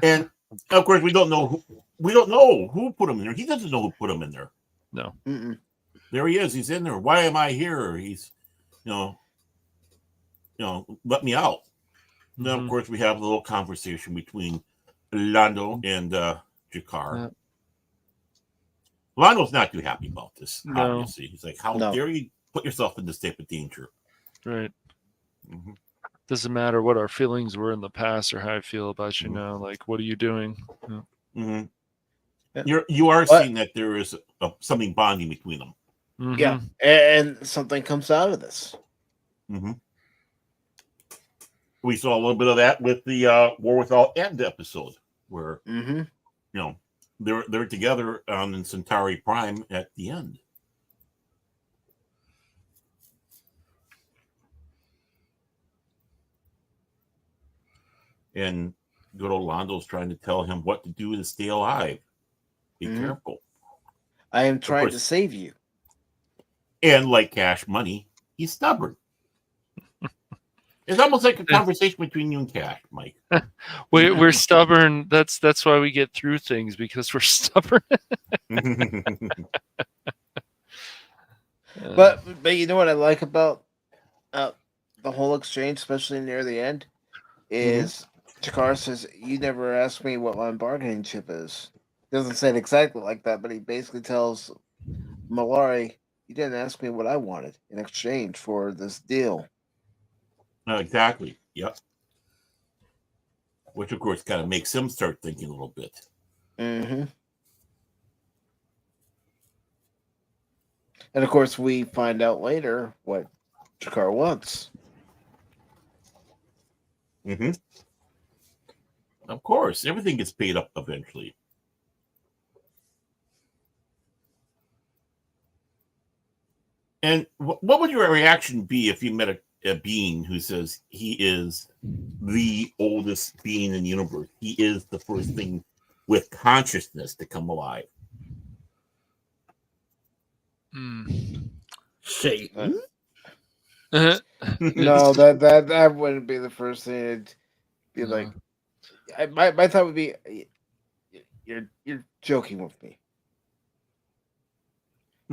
And of course, we don't know who put him in there. He doesn't know who put him in there. No. Mm-mm. There he is. He's in there. Why am I here? He's, let me out. Mm-hmm. Then, of course, we have a little conversation between Lando and Jakar. Yeah. Lando's not too happy about this, No. obviously. He's like, how dare you put yourself in this type of danger? Right. Mm-hmm. Doesn't matter what our feelings were in the past or how I feel about you now. Like, what are you doing? Yeah. Mm-hmm. You are seeing that there is something bonding between them. Mm-hmm. Yeah, and something comes out of this. Mm-hmm. We saw a little bit of that with the War Without End episode, where they're together on Centauri Prime at the end. And good old Lando's trying to tell him what to do to stay alive. Be careful. I am trying to save you. And like Cash Money, he's stubborn. It's almost like a conversation between you and Cash, Mike. We're stubborn. That's why we get through things, because we're stubborn. But you know what I like about the whole exchange, especially near the end, is Jakar says, "You never asked me what my bargaining chip is." He doesn't say it exactly like that, but he basically tells Malari, "You didn't ask me what I wanted in exchange for this deal." Exactly. Yep. Which, of course, kind of makes him start thinking a little bit. Mm-hmm. And of course, we find out later what Jakar wants. Mm-hmm. Of course, everything gets paid up eventually. And what would your reaction be if you met a being who says he is the oldest being in the universe? He is the first thing with consciousness to come alive. Satan? No, that wouldn't be the first thing. It'd be like, my thought would be, you're joking with me.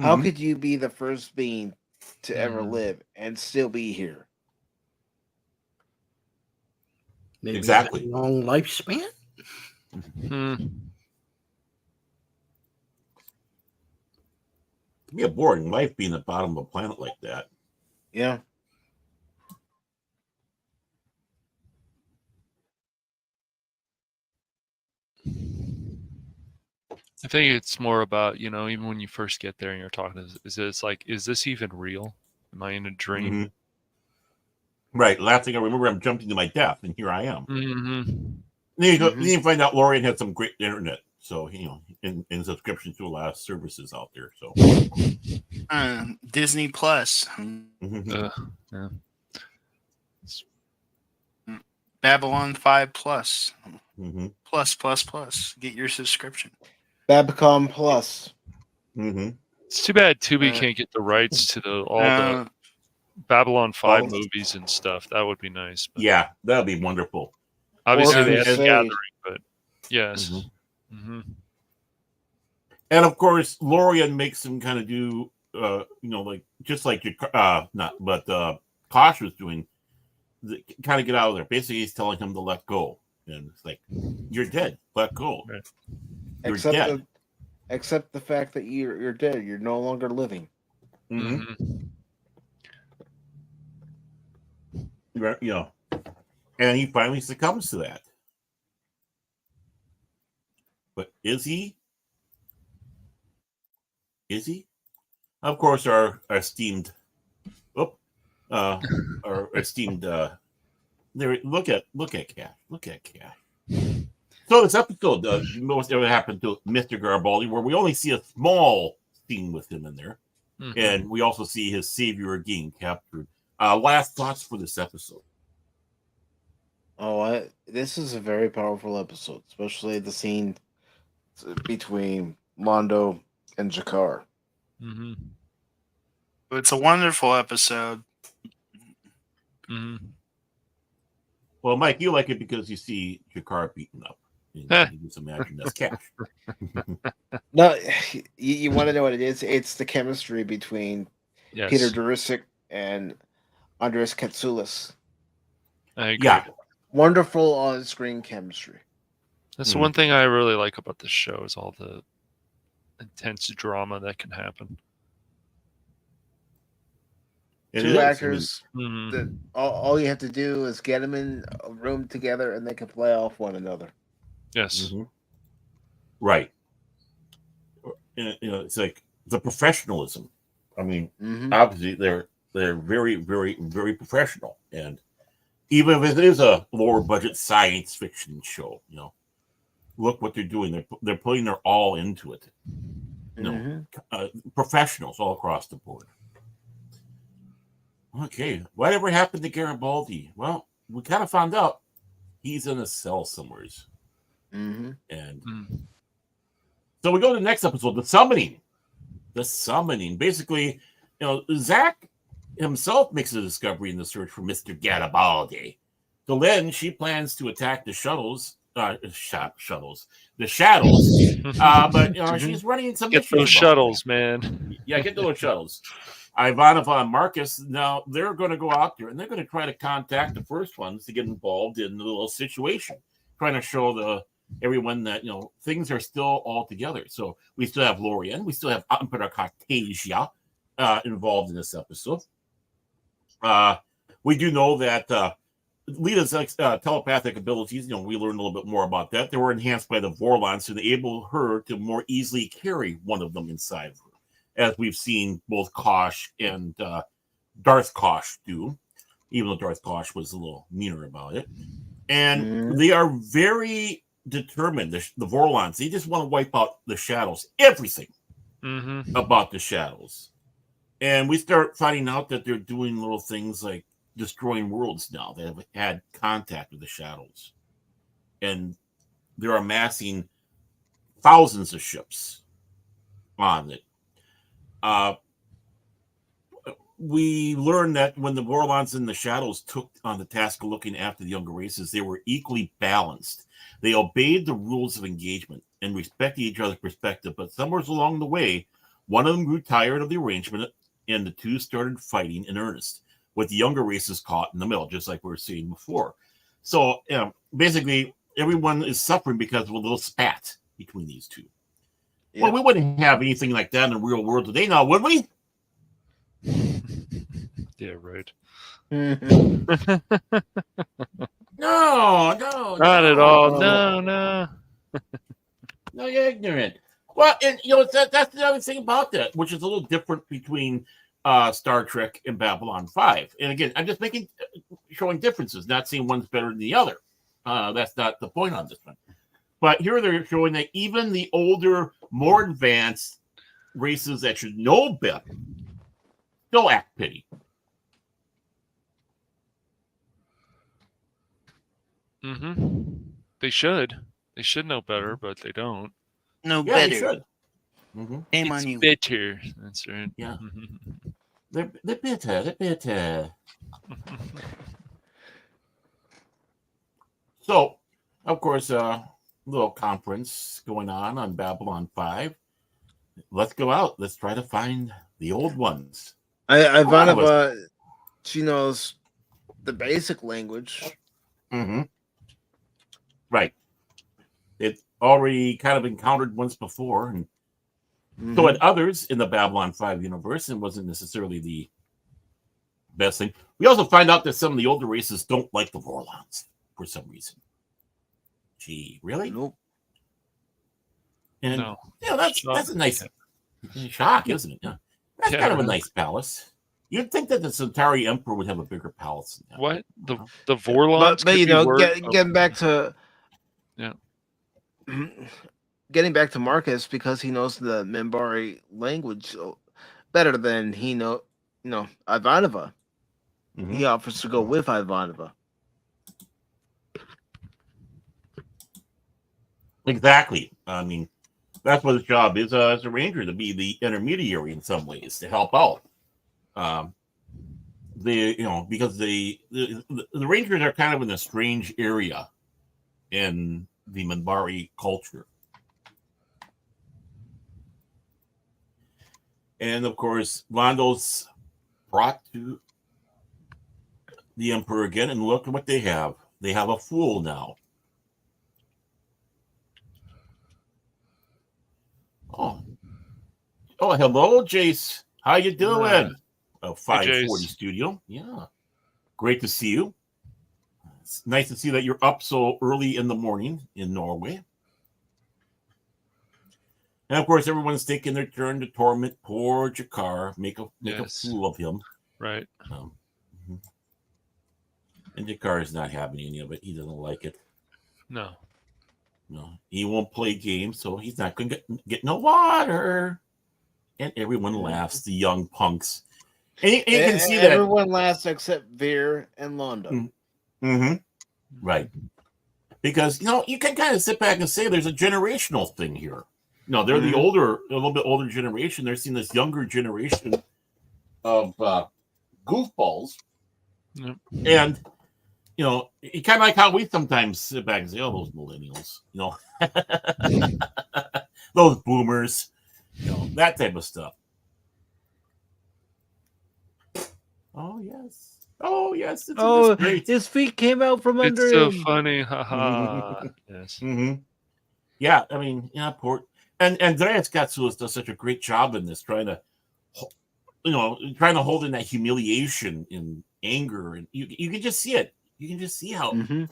How could you be the first being to ever live and still be here? Maybe Exactly. a long lifespan? It'd be a boring life being at the bottom of a planet like that. Yeah. I think it's more about, even when you first get there and you're talking, is this even real? Am I in a dream? Right. Last thing I remember, I'm jumping to my death, and here I am. Mm-hmm. Then you find out Lorian had some great internet, so in subscription to a lot of services out there. So Disney Plus, Yeah. Babylon 5 Plus, plus. Get your subscription. Babcom Plus. It's too bad Tubi can't get the rights to all the Babylon 5 movies and stuff. That would be nice. But yeah, that would be wonderful. Obviously, they have the Gathering, but yes. And of course, Lorian makes him kind of do, like just like Kosh was doing, kind of get out of there. Basically, he's telling him to let go, and it's like, you're dead. Let go. Right. You're dead. Except the fact that you're dead. You're no longer living. And he finally succumbs to that. But is he? Is he? Of course, our esteemed, there. Look at Cash. Look at Cash. So this episode, most ever happened to Mr. Garibaldi, where we only see a small scene with him in there, and we also see his savior being captured. Last thoughts for this episode. Oh, this is a very powerful episode, especially the scene between Mondo and Jakar. It's a wonderful episode. Well, Mike, you like it because you see Jakar beaten up. You just imagine that's Cash. No, you want to know what it is? It's the chemistry between Peter Durisic and Andres Katsoulis. I agree. Yeah. Wonderful on-screen chemistry. That's the one thing I really like about this show is all the intense drama that can happen. Two actors, all you have to do is get them in a room together and they can play off one another. Yes. Right. It's like the professionalism. I mean, obviously they're very, very, very professional. And even if it is a lower budget science fiction show, look what they're doing. They're putting their all into it. Professionals all across the board. Okay, whatever happened to Garibaldi? Well, we kind of found out he's in a cell somewhere. And so we go to the next episode, the summoning. The summoning. Basically, Zach himself makes a discovery in the search for Mr. Garibaldi. So then she plans to attack the shadows. But she's running some get those shuttles, man. Yeah, get those shuttles. Ivanova and Marcus, now they're going to go out there and they're going to try to contact the first ones to get involved in the little situation, trying to show everyone that things are still all together. So we still have Lorian, we still have Emperor Cartasia involved in this episode. We do know that Lita's telepathic abilities, we learned a little bit more about that. They were enhanced by the Vorlons to enable her to more easily carry one of them inside of her, as we've seen both Kosh and Darth Kosh do, even though Darth Kosh was a little meaner about it. And they are very determined, the Vorlons. They just want to wipe out the shadows, everything about the shadows. And we start finding out that they're doing little things like destroying worlds now that have had contact with the shadows. And they're amassing thousands of ships on it. we learned that when the Vorlons and the Shadows took on the task of looking after the younger races, they were equally balanced. They obeyed the rules of engagement and respected each other's perspective, but somewhere along the way, one of them grew tired of the arrangement, and the two started fighting in earnest, with the younger races caught in the middle, just like we were saying before. So basically, everyone is suffering because of a little spat between these two. Yeah. Well, we wouldn't have anything like that in the real world today now, would we? Yeah, right. No, not at all. No. No, you're ignorant. Well, and that's the other thing about that, which is a little different between Star Trek and Babylon 5. And again, I'm just showing differences, not saying one's better than the other. That's not the point on this one. But here they're showing that even the older, more advanced races that should know better still act pity. Mm-hmm. They should. They should know better, but they don't. No better. They should. Shame on you. Better. That's right. Yeah. They're better. They're better. So, of course, little conference going on Babylon 5. Let's go out. Let's try to find the old ones. Ivanova, she knows the basic language. Mm-hmm. Right. It's already kind of encountered once before, and so had others in the Babylon 5 universe, and wasn't necessarily the best thing. We also find out that some of the older races don't like the Vorlons for some reason. Gee, really? Nope. And no. That's a nice shock, isn't it? Yeah. That's kind of a nice palace. You'd think that the Centauri Emperor would have a bigger palace than that. What? The Vorlons? But getting back to yeah. Getting back to Marcus, because he knows the Minbari language better than he Ivanova. Mm-hmm. He offers to go with Ivanova. Exactly. I mean, that's what his job is as a ranger, to be the intermediary in some ways, to help out. Because the rangers are kind of in a strange area in the Minbari culture. And of course, Londo's brought to the Emperor again, and look at what they have. They have a fool now. Oh, hello, Jace. How you doing? 540 Studio. Yeah. Great to see you. It's nice to see that you're up so early in the morning in Norway. And of course, everyone's taking their turn to torment poor Jakar, make a fool of him. Right. And Jakar is not having any of it. He doesn't like it. No, he won't play games, so he's not going to get no water. And everyone laughs, the young punks. And you can see that everyone laughs except Veer and Londo. Mm-hmm. Right. Because you can kind of sit back and say there's a generational thing here. They're the a little bit older generation. They're seeing this younger generation of goofballs. Yep. And you kind of like how we sometimes sit back and say, "Oh, those millennials," those boomers, that type of stuff. Oh yes, it's great. His feet came out from under him. It's so funny, haha. Yes. Mm-hmm. Yeah, I mean, poor. And Andreas Katsulas does such a great job in this, trying to hold in that humiliation and anger, and you can just see it. You can just see how. Mm-hmm.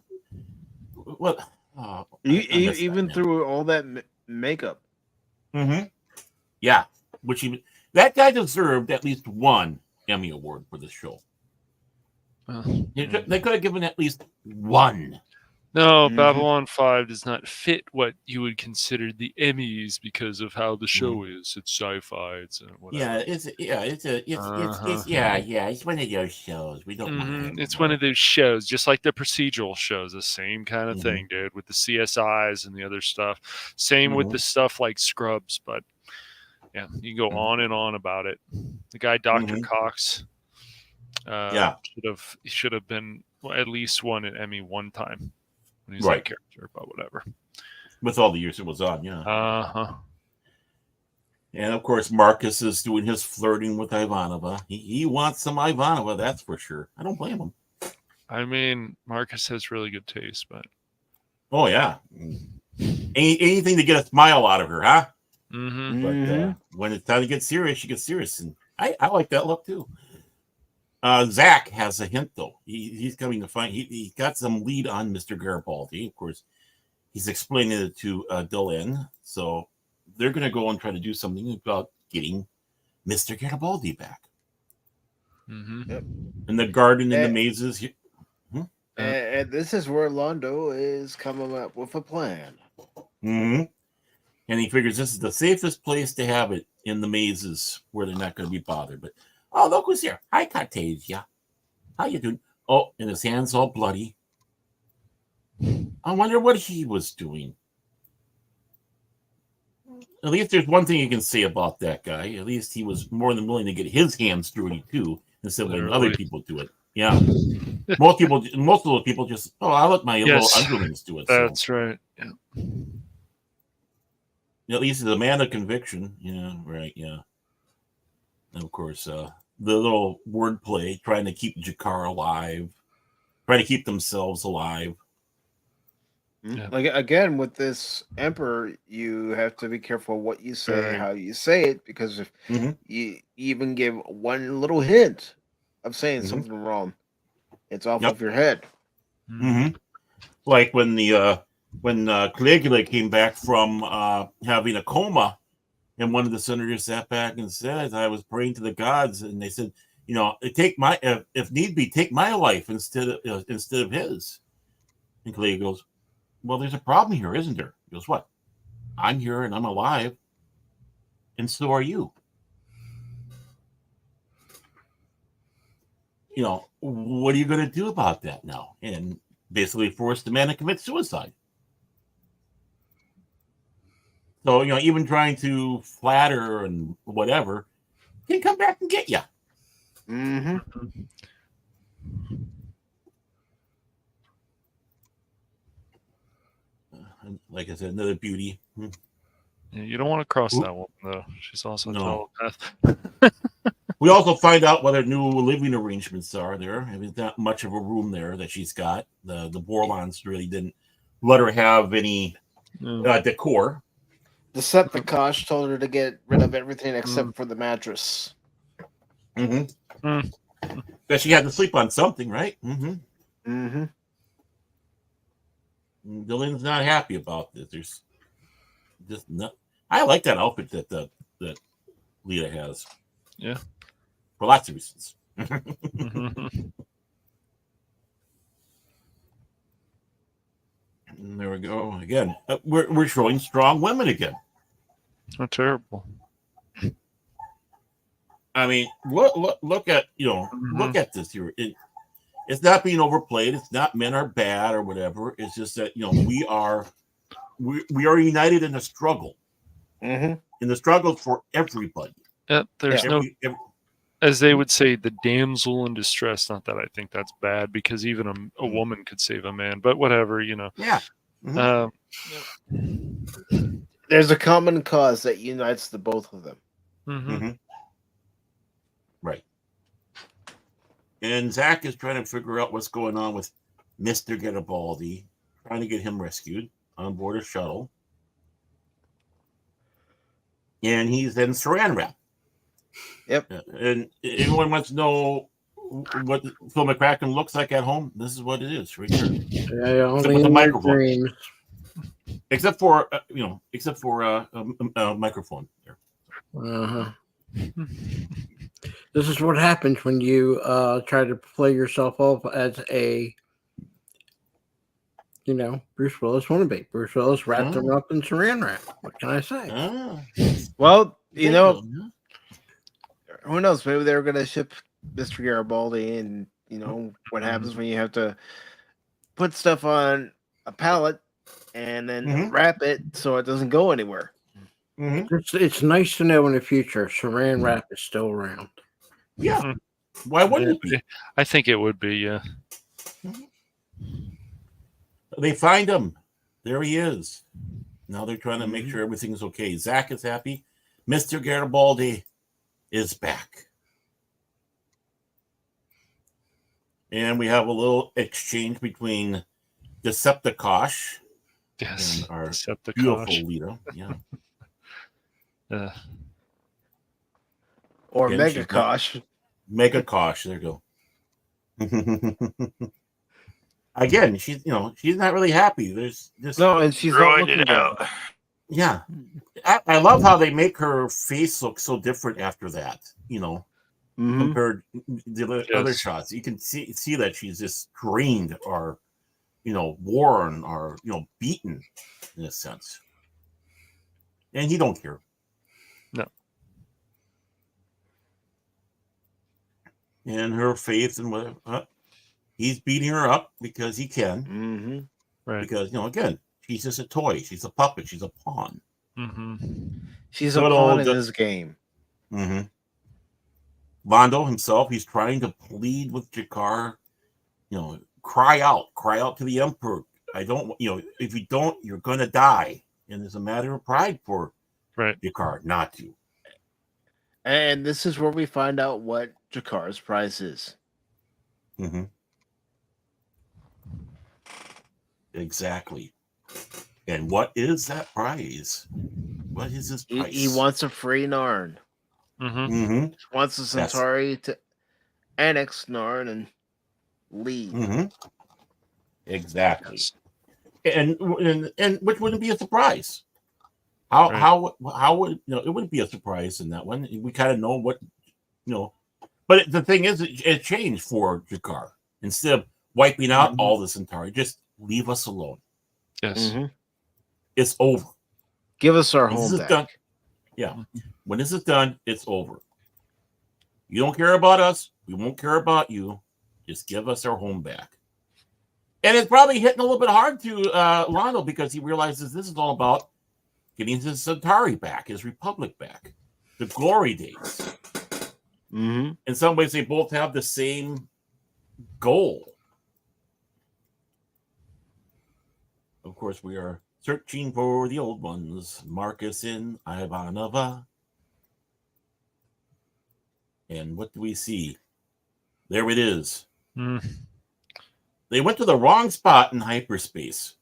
Well, even through all that makeup. Mm-hmm. Yeah, that guy deserved at least one Emmy Award for this show. They could have given at least one. No, Babylon 5 does not fit what you would consider the Emmys because of how the show is. It's sci-fi. It's whatever. It's one of those shows. We don't. It's one of those shows, just like the procedural shows, the same kind of thing, dude, with the CSIs and the other stuff. Same with the stuff like Scrubs, but yeah, you can go on and on about it. The guy, Dr. Cox, He should have been at least won an Emmy one time when he's Right. that character, but whatever. With all the years it was on, yeah. Uh-huh. And of course, Marcus is doing his flirting with Ivanova. He wants some Ivanova, that's for sure. I don't blame him. I mean, Marcus has really good taste, but oh yeah, anything to get a smile out of her, huh? Mm-hmm. But when it's time to get serious, she gets serious, and I like that look too. Zach has a hint though. He's coming to find. He got some lead on Mr. Garibaldi. Of course, he's explaining it to Dylan. So they're going to go and try to do something about getting Mr. Garibaldi back. Mm-hmm. Yep. In the garden, in the mazes. And this is where Londo is coming up with a plan. Mm-hmm. And he figures this is the safest place to have it in the mazes where they're not going to be bothered. But oh, look who's here! Hi, Cartasia. How you doing? Oh, and his hand's all bloody. I wonder what he was doing. At least there's one thing you can say about that guy. At least he was more than willing to get his hands dirty too, instead of letting other people do it. Yeah. Most of those people just, I'll let my little underlings do it. That's right. Yeah. At least he's a man of conviction. Yeah, right. Yeah. And of course, the little wordplay trying to keep Jakar alive, trying to keep themselves alive. Yeah. Like again, with this Emperor, you have to be careful what you say, how you say it, because if you even give one little hint of saying something wrong, it's off of your head. Mm-hmm. Like when Caligula came back from having a coma, and one of the senators sat back and said, "I was praying to the gods," and they said, take my if need be, take my life instead of his. And Caligula goes, "Well, there's a problem here, isn't there?" He goes, "What? I'm here and I'm alive, and so are you. What are you going to do about that now?" And basically forced the man to commit suicide. So, even trying to flatter and whatever can come back and get you. Mm-hmm. Like I said, another beauty. Yeah, you don't want to cross that one, though. She's also a telepath. We also find out what her new living arrangements are there. I mean, not much of a room there that she's got. The Borlons really didn't let her have any decor. Decepticons told her to get rid of everything except for the mattress. Mm-hmm. That she had to sleep on something, right? Mm-hmm. Mm-hmm. Dylan's not happy about this. There's just not. I like that outfit that Lita has. Yeah. For lots of reasons. And there we go. Again, we're showing strong women again. Not terrible. I mean, look at look at this here. It's not being overplayed. It's not men are bad or whatever. It's just that we are united in the struggle. Mm-hmm. In the struggle for everybody. Yeah, there's as they would say, the damsel in distress. Not that I think that's bad, because even a woman could save a man, but whatever, Yeah. Mm-hmm. There's a common cause that unites the both of them. Mm-hmm. Right. And Zach is trying to figure out what's going on with Mr. Garibaldi, trying to get him rescued on board a shuttle. And he's in saran wrap. Yep. And everyone wants to know what Phil McCracken looks like at home. This is what it is right here. Yeah, only with the microphone. Except for a microphone there. Uh-huh. This is what happens when you try to play yourself off as a Bruce Willis wannabe. Bruce Willis wrapped him up in saran wrap. What can I say? Well, who knows? Maybe they were going to ship Mr. Garibaldi, and what happens when you have to put stuff on a pallet and then wrap it so it doesn't go anywhere. It's nice to know in the future saran wrap is still around. Yeah. Why wouldn't it be? I think it would be, yeah. They find him. There he is. Now they're trying to make sure everything's okay. Zach is happy. Mr. Garibaldi is back. And we have a little exchange between Decepticosh and our beautiful leader. Yeah. Or Megakosh. Megakosh. There you go. Again, she's not really happy. There's just and she's not looking good. Yeah, I love how they make her face look so different after that. Compared to the other shots, you can see that she's just drained or worn or beaten in a sense, and he don't care. No. And her faith and whatever. He's beating her up because he can. Right. Because, again, she's just a toy. She's a puppet. She's a pawn. She's a pawn in this game. Londo himself, he's trying to plead with Jakar. Cry out to the Emperor. I don't, if you don't, you're going to die. And it's a matter of pride for Jakar not to. And this is where we find out what Jakar's prize is. Exactly. And what is that prize? What is his price? He wants a free Narn. He wants the Centauri to annex Narn and leave. Exactly. And which wouldn't be a surprise. How would it wouldn't be a surprise in that one. We kind of know what but the thing is, it changed for Jakar. Instead of wiping out all the Centauri, just leave us alone. Yes. It's over. Give us our home back. Done, when this is done, it's over. You don't care about us. We won't care about you. Just give us our home back. And it's probably hitting a little bit hard to Londo because he realizes this is all about getting his Centauri back, his Republic back, the glory days. In some ways, they both have the same goal. Of course, we are searching for the old ones, Marcus and Ivanova. And what do we see? There it is. They went to the wrong spot in hyperspace.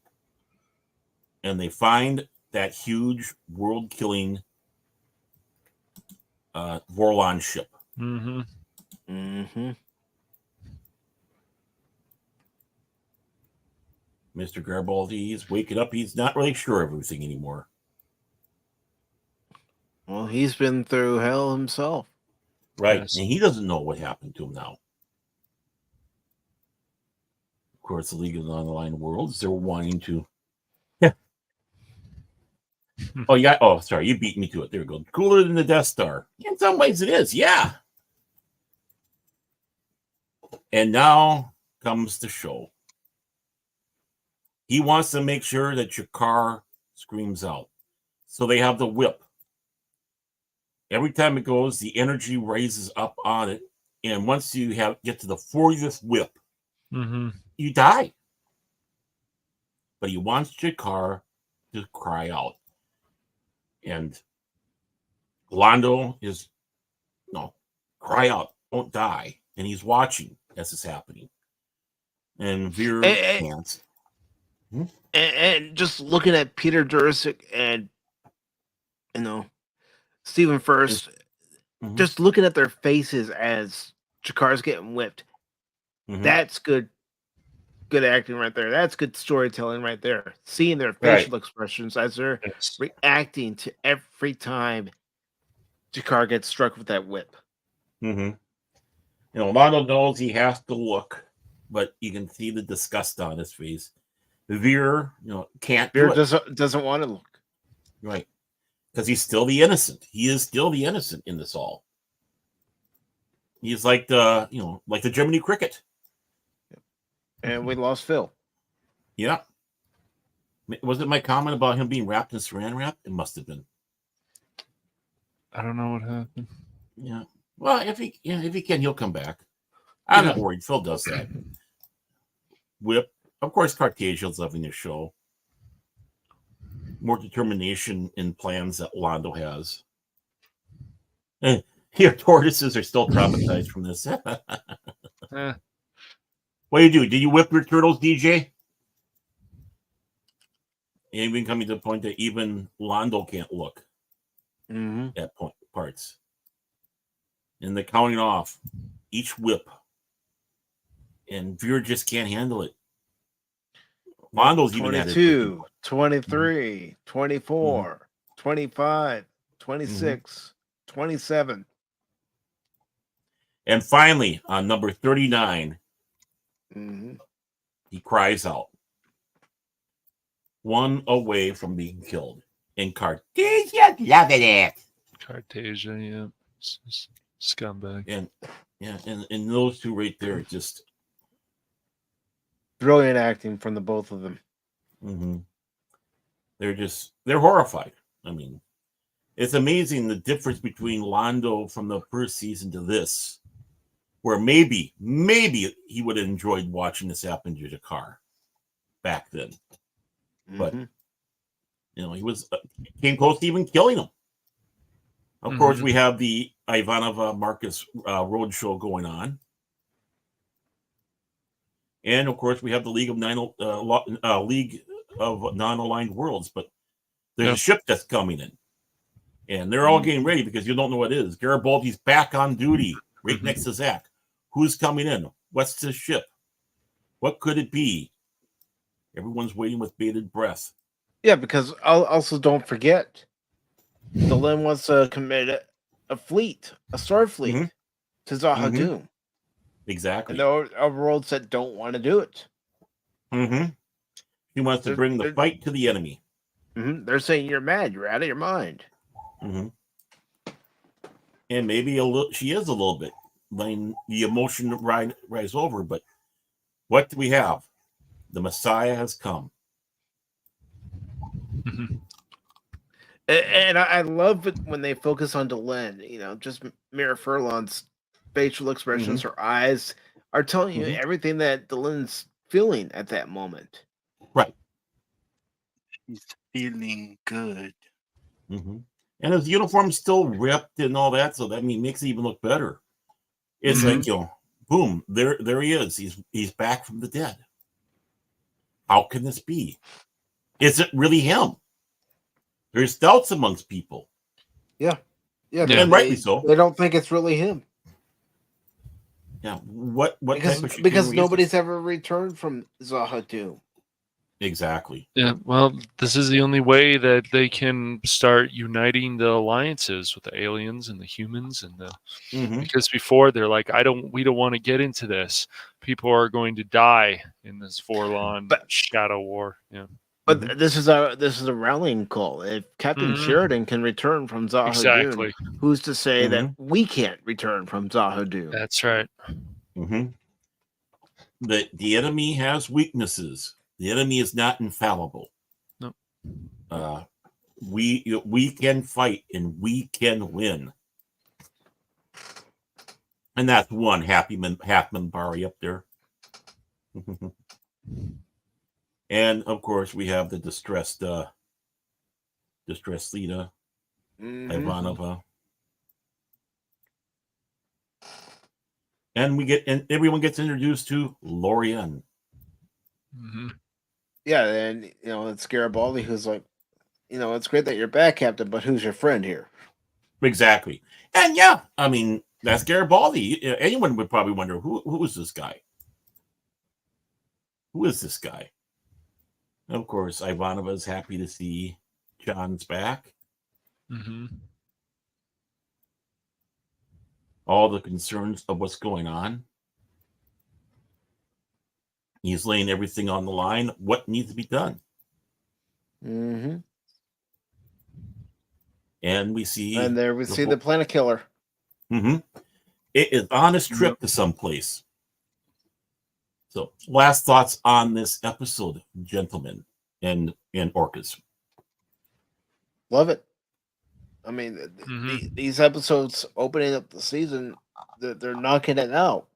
And they find that huge world-killing Vorlon ship. Mr. Garibaldi is waking up. He's not really sure of everything anymore. Well, he's been through hell himself. Right. Yes. And he doesn't know what happened to him now. Of course, the League of the Online Worlds, they're wanting to. Yeah. Oh, sorry. You beat me to it. There we go. Cooler than the Death Star. In some ways, it is. Yeah. And now comes the show. He wants to make sure that Jakar screams out. So they have the whip. Every time it goes, the energy raises up on it. And once you get to the 40th whip, you die. But he wants Jakar to cry out. And Londo is, cry out, don't die. And he's watching as it's happening. And Veer can't. And just looking at Peter Dursic and Stephen First, just looking at their faces as Jakar's getting whipped, that's good acting right there. That's good storytelling right there. Seeing their facial expressions as they're reacting to every time Jakar gets struck with that whip. Londo knows he has to look, but you can see the disgust on his face. Veer, can't. Veer doesn't want to look. Right. Because he's still the innocent. He is still the innocent in this all. He's like the Jiminy Cricket. And we lost Phil. Yeah. Was it my comment about him being wrapped in saran wrap? It must have been. I don't know what happened. Yeah. Well, if he can, he'll come back. I'm not worried. Phil does that. Whip. Of course, Cartasia's loving the show. More determination in plans that Londo has. And your tortoises are still traumatized from this. What do you do? Did you whip your turtles, DJ? Even coming to the point that even Londo can't look at parts. And they're counting off each whip. And Veer just can't handle it. Londo's even at it. 22, 23, 24, 25, 26, 27. And finally, on number 39, he cries out. One away from being killed. And Cartasia loving it. Cartasia, yeah. Scumbag. And those two right there just brilliant acting from the both of them. They're horrified. I mean, it's amazing the difference between Londo from the first season to this, where maybe he would have enjoyed watching this happen to Jakar back then. But he was came close to even killing him. Of course, we have the Ivanova Marcus road show going on, and of course, we have the League of Non-Aligned Worlds. But there's a ship that's coming in, and they're all getting ready because you don't know what it is. Garibaldi's back on duty, right next to Zach. Who's coming in? What's this ship? What could it be? Everyone's waiting with bated breath. Yeah, because also don't forget, Delenn wants to commit a fleet, a star fleet, to Zahadum. Exactly. And there are worlds that don't want to do it. He wants to bring the fight to the enemy. They're saying you're mad, you're out of your mind. And maybe she is a little bit letting the emotion rise over. But what do we have? The Messiah has come. And I love it when they focus on Delenn. Just Mira Furlon's facial expressions, her eyes are telling you everything that Delenn's feeling at that moment. Right. He's feeling good. And his uniform's still ripped and all that, so that makes it even look better. It's like, boom, there he is. He's back from the dead. How can this be? Is it really him? There's doubts amongst people. Yeah. And rightly so. They don't think it's really him. Yeah. What because nobody's ever returned from Zahadum. Exactly. Yeah, well, this is the only way that they can start uniting the alliances with the aliens and the humans and the because before they're like, we don't want to get into this. People are going to die in this Vorlon shadow war. Yeah. But this is a rallying call. If Captain Sheridan can return from Zahadum, who's to say that we can't return from Zahadum? That's right. The enemy has weaknesses. The enemy is not infallible. No. We can fight and we can win. And that's one Hackman Bari up there. And of course we have the distressed Lita, Ivanova. And everyone gets introduced to Lorian. Yeah, and it's Garibaldi who's like, it's great that you're back, Captain, but who's your friend here? Exactly. And yeah, I mean, that's Garibaldi. Anyone would probably wonder who is this guy? Who is this guy? And of course, Ivanova is happy to see John's back. All the concerns of what's going on. He's laying everything on the line. What needs to be done? And we see... And there we see the Planet Killer. It is on his trip to someplace. So, last thoughts on this episode, gentlemen and orcas. Love it. I mean, these episodes opening up the season, they're knocking it out.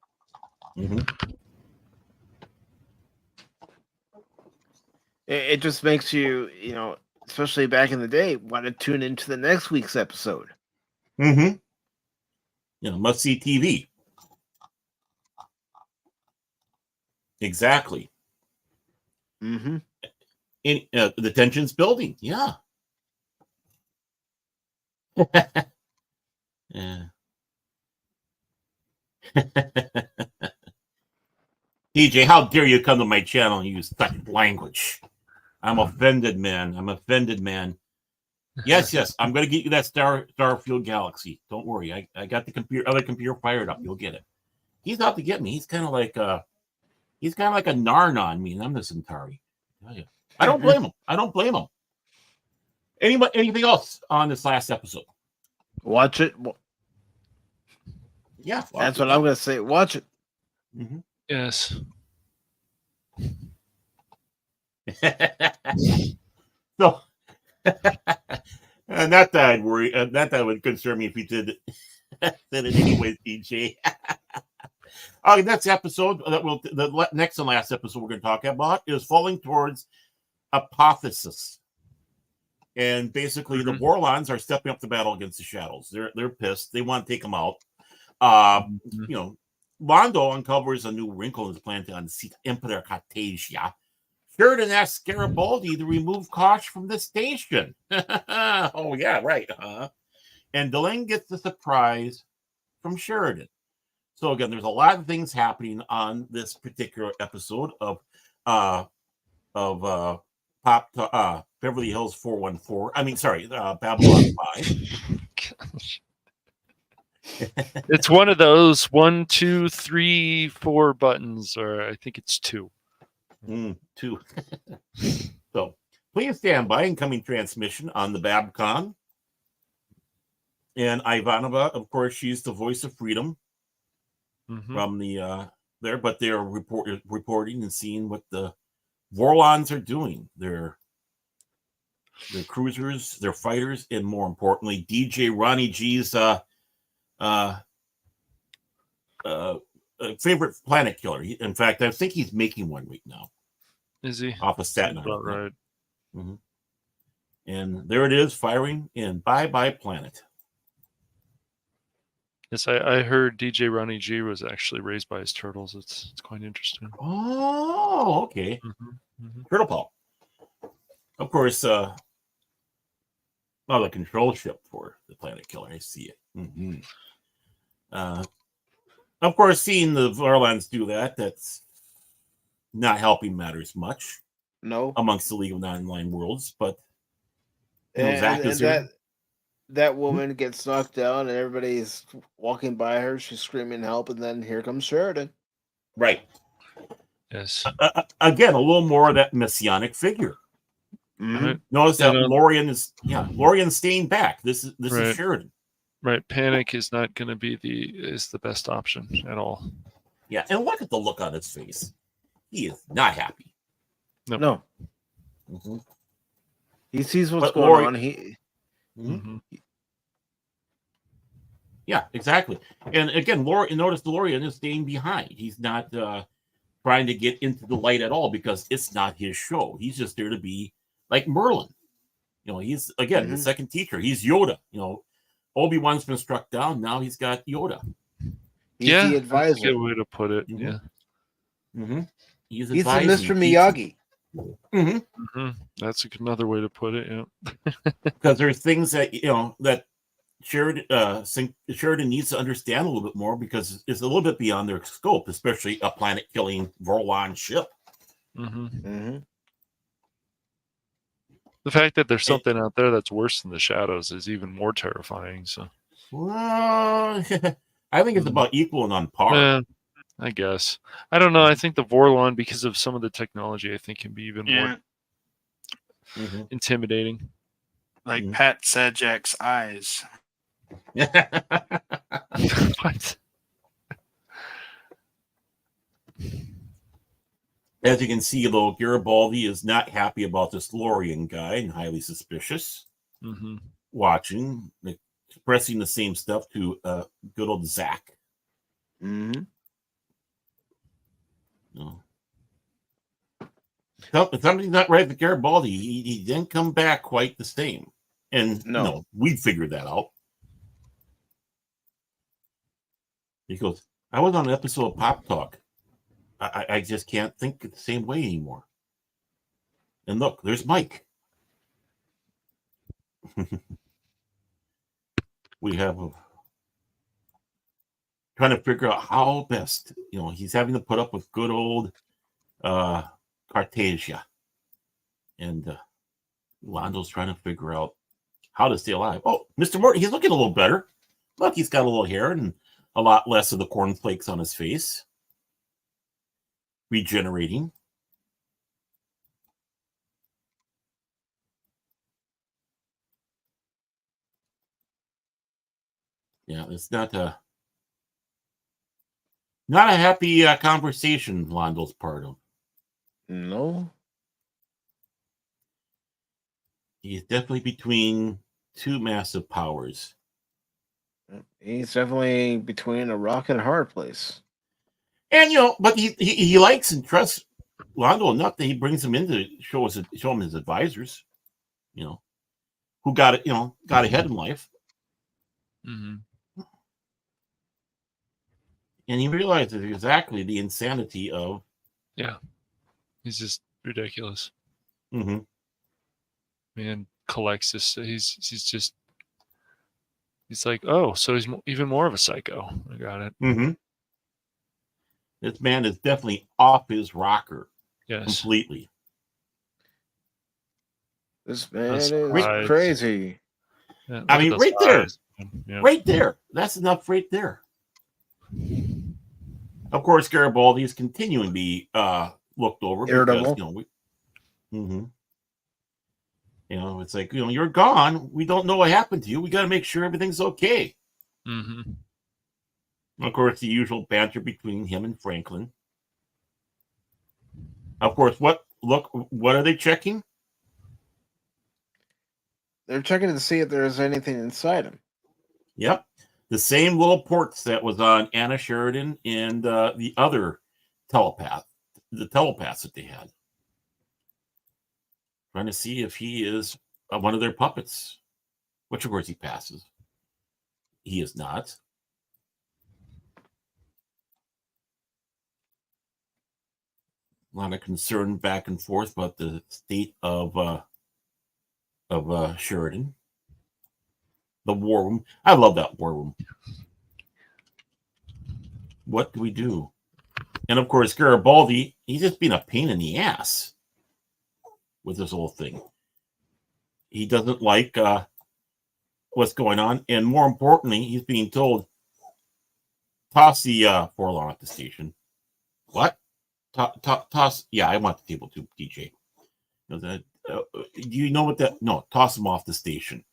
It just makes you, especially back in the day, want to tune into the next week's episode. Must see TV. Exactly. The tension's building. Yeah. Yeah. DJ, how dare you come to my channel and use such language? I'm offended, man. Yes. I'm going to get you that Starfield Galaxy. Don't worry. I got the other computer fired up. You'll get it. He's out to get me. He's kind of like a Narn on me, and I'm the Centauri. I don't blame him. Anything else on this last episode? Watch it. Yeah, that's what I'm going to say. Watch it. Yes. So, not that I'd worry. Not that would concern me if you did it anyways, DJ. Next episode the next and last episode we're going to talk about is falling towards Apotheosis. And basically, the Vorlons are stepping up the battle against the Shadows. They're pissed. They want to take them out. Londo uncovers a new wrinkle in his plan to unseat Emperor Cartagia. Sheridan asks Garibaldi to remove Kosh from the station. Oh, yeah, right. And Delenn gets the surprise from Sheridan. So, again, there's a lot of things happening on this particular episode of Beverly Hills 414. Babylon 5. Gosh. It's one of those 1, 2, 3, 4 buttons, or I think it's 2. 2. So please stand by. Incoming transmission on the Babcon. And Ivanova, of course, she's the voice of freedom from the there, but they're reporting and seeing what the Vorlons are doing. Their cruisers, their fighters, and more importantly, DJ Ronnie G's favorite planet killer. In fact, I think he's making one right now. Is he? Off of Staten Island. Right. And there it is, firing in Bye Bye Planet. Yes, I heard DJ Ronnie G was actually raised by his turtles. It's quite interesting. Oh, okay. Turtle Paw. Of course, the control ship for the planet killer. I see it. Of course, seeing the Vorlons do that's not helping matters much. No. Amongst the League of Non-Aligned Worlds, but Zach is there. That woman gets knocked down, and everybody's walking by her. She's screaming help, and then here comes Sheridan. Right. Yes. Again, a little more of that messianic figure. Notice that Lorian's staying back. This is Sheridan. Right. Panic is not going to be the best option at all. Yeah, and look at the look on his face. He is not happy. No. He sees what's going on. Yeah, exactly. And again, notice Lorian is staying behind. He's not trying to get into the light at all because it's not his show. He's just there to be like Merlin. He's again the second teacher. He's Yoda. Obi-Wan's been struck down. Now he's got Yoda. He's the advisor. That's a good way to put it. Yeah. He's the Mr. Miyagi. That's another way to put it. Yeah. Because there's things that that Sheridan needs to understand a little bit more because it's a little bit beyond their scope, especially a planet-killing Vorlon ship. The fact that there's something out there that's worse than the Shadows is even more terrifying. So, well, I think it's about equal and on par. I guess. I don't know. I think the Vorlon, because of some of the technology, I think can be even more intimidating. Like Pat Sajak's eyes. What? As you can see, though, Garibaldi is not happy about this Lorian guy and highly suspicious. Watching, expressing the same stuff to good old Zach. No. If something's not right with Garibaldi, he didn't come back quite the same. And no, we figured that out. He goes, I was on an episode of Pop Talk. I just can't think the same way anymore. And look, there's Mike. We have trying to figure out how best, he's having to put up with good old Cartasia. And Londo's trying to figure out how to stay alive. Oh, Mr. Morton, he's looking a little better. Look, he's got a little hair and a lot less of the cornflakes on his face. Regenerating. Yeah, it's not a happy conversation Londo's part of. No. He's definitely between two massive powers. He's definitely between a rock and a hard place. And but he likes and trusts Londo enough that he brings him in to show him his advisors, who got it, got ahead in life. Mm-hmm. And he realizes exactly the insanity of. Yeah, he's just ridiculous. Mm-hmm. Man collects this. He's like, oh, so he's even more of a psycho. I got it. Mm-hmm. This man is definitely off his rocker. Yes, completely. This man is crazy. Yeah, I mean, right there. Yeah. Right there. That's enough right there. Of course, Garibaldi is continuing to be looked over because, it's like, you're gone. We don't know what happened to you. We got to make sure everything's okay. Mm-hmm. Of course, the usual banter between him and Franklin. Of course, what are they checking? They're checking to see if there's anything inside him. Yep. The same little ports that was on Anna Sheridan and the other telepaths that they had. Trying to see if he is one of their puppets, which of course he passes. He is not. A lot of concern back and forth about the state of Sheridan. The war room. I love that war room. What do we do? And of course, Garibaldi, he's just being a pain in the ass with this whole thing. He doesn't like what's going on. And more importantly, he's being told, toss the Forlorn at the station. What? Toss. Yeah, I want the table too, DJ. Do you know what that? No, toss him off the station.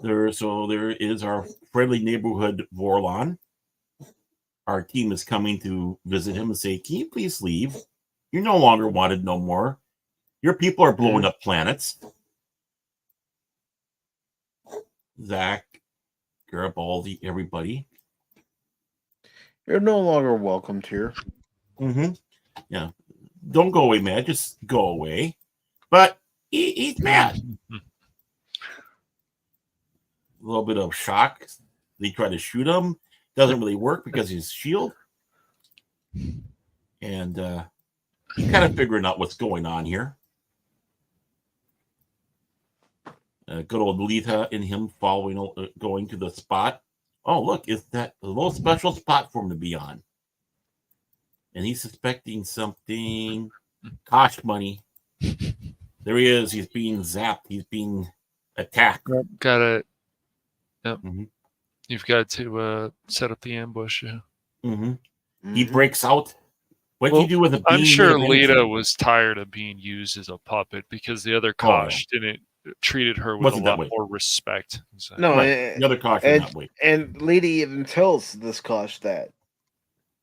There is our friendly neighborhood Vorlon. Our team is coming to visit him and say, can you please leave? You're no longer wanted no more. Your people are blowing up planets. Zach, Garibaldi, everybody. You're no longer welcomed here. Mm-hmm. Yeah. Don't go away, man. Just go away. But he's mad. A little bit of shock. They try to shoot him. Doesn't really work because he's shield. And he's kind of figuring out what's going on here. Good old Lita and him following, going to the spot. Oh, look, it's that a little special spot for him to be on. And he's suspecting something. Kosh money. There he is. He's being zapped. He's being attacked. Got it. Yep. Mm-hmm. You've got to set up the ambush. Yeah. Mm-hmm. He breaks out. What do you do with a beam? I'm sure Lita was tired of being used as a puppet because the other Kosh didn't treated her with a lot more respect. So. No, right. The other Kosh was that way. And Lita even tells this Kosh that.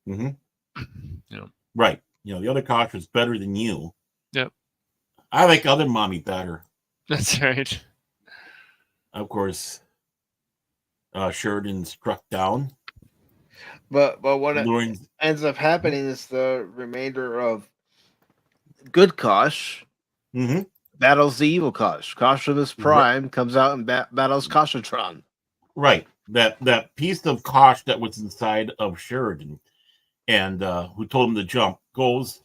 Mm-hmm. Yeah. Right. The other Kosh was better than you. Yep. I like other mommy better. That's right. Of course, Sheridan struck down. But what ends up happening is the remainder of good Kosh battles the evil Kosh. Kosh of his prime comes out and battles Koshatron. Right. That piece of Kosh that was inside of Sheridan and who told him to jump goes,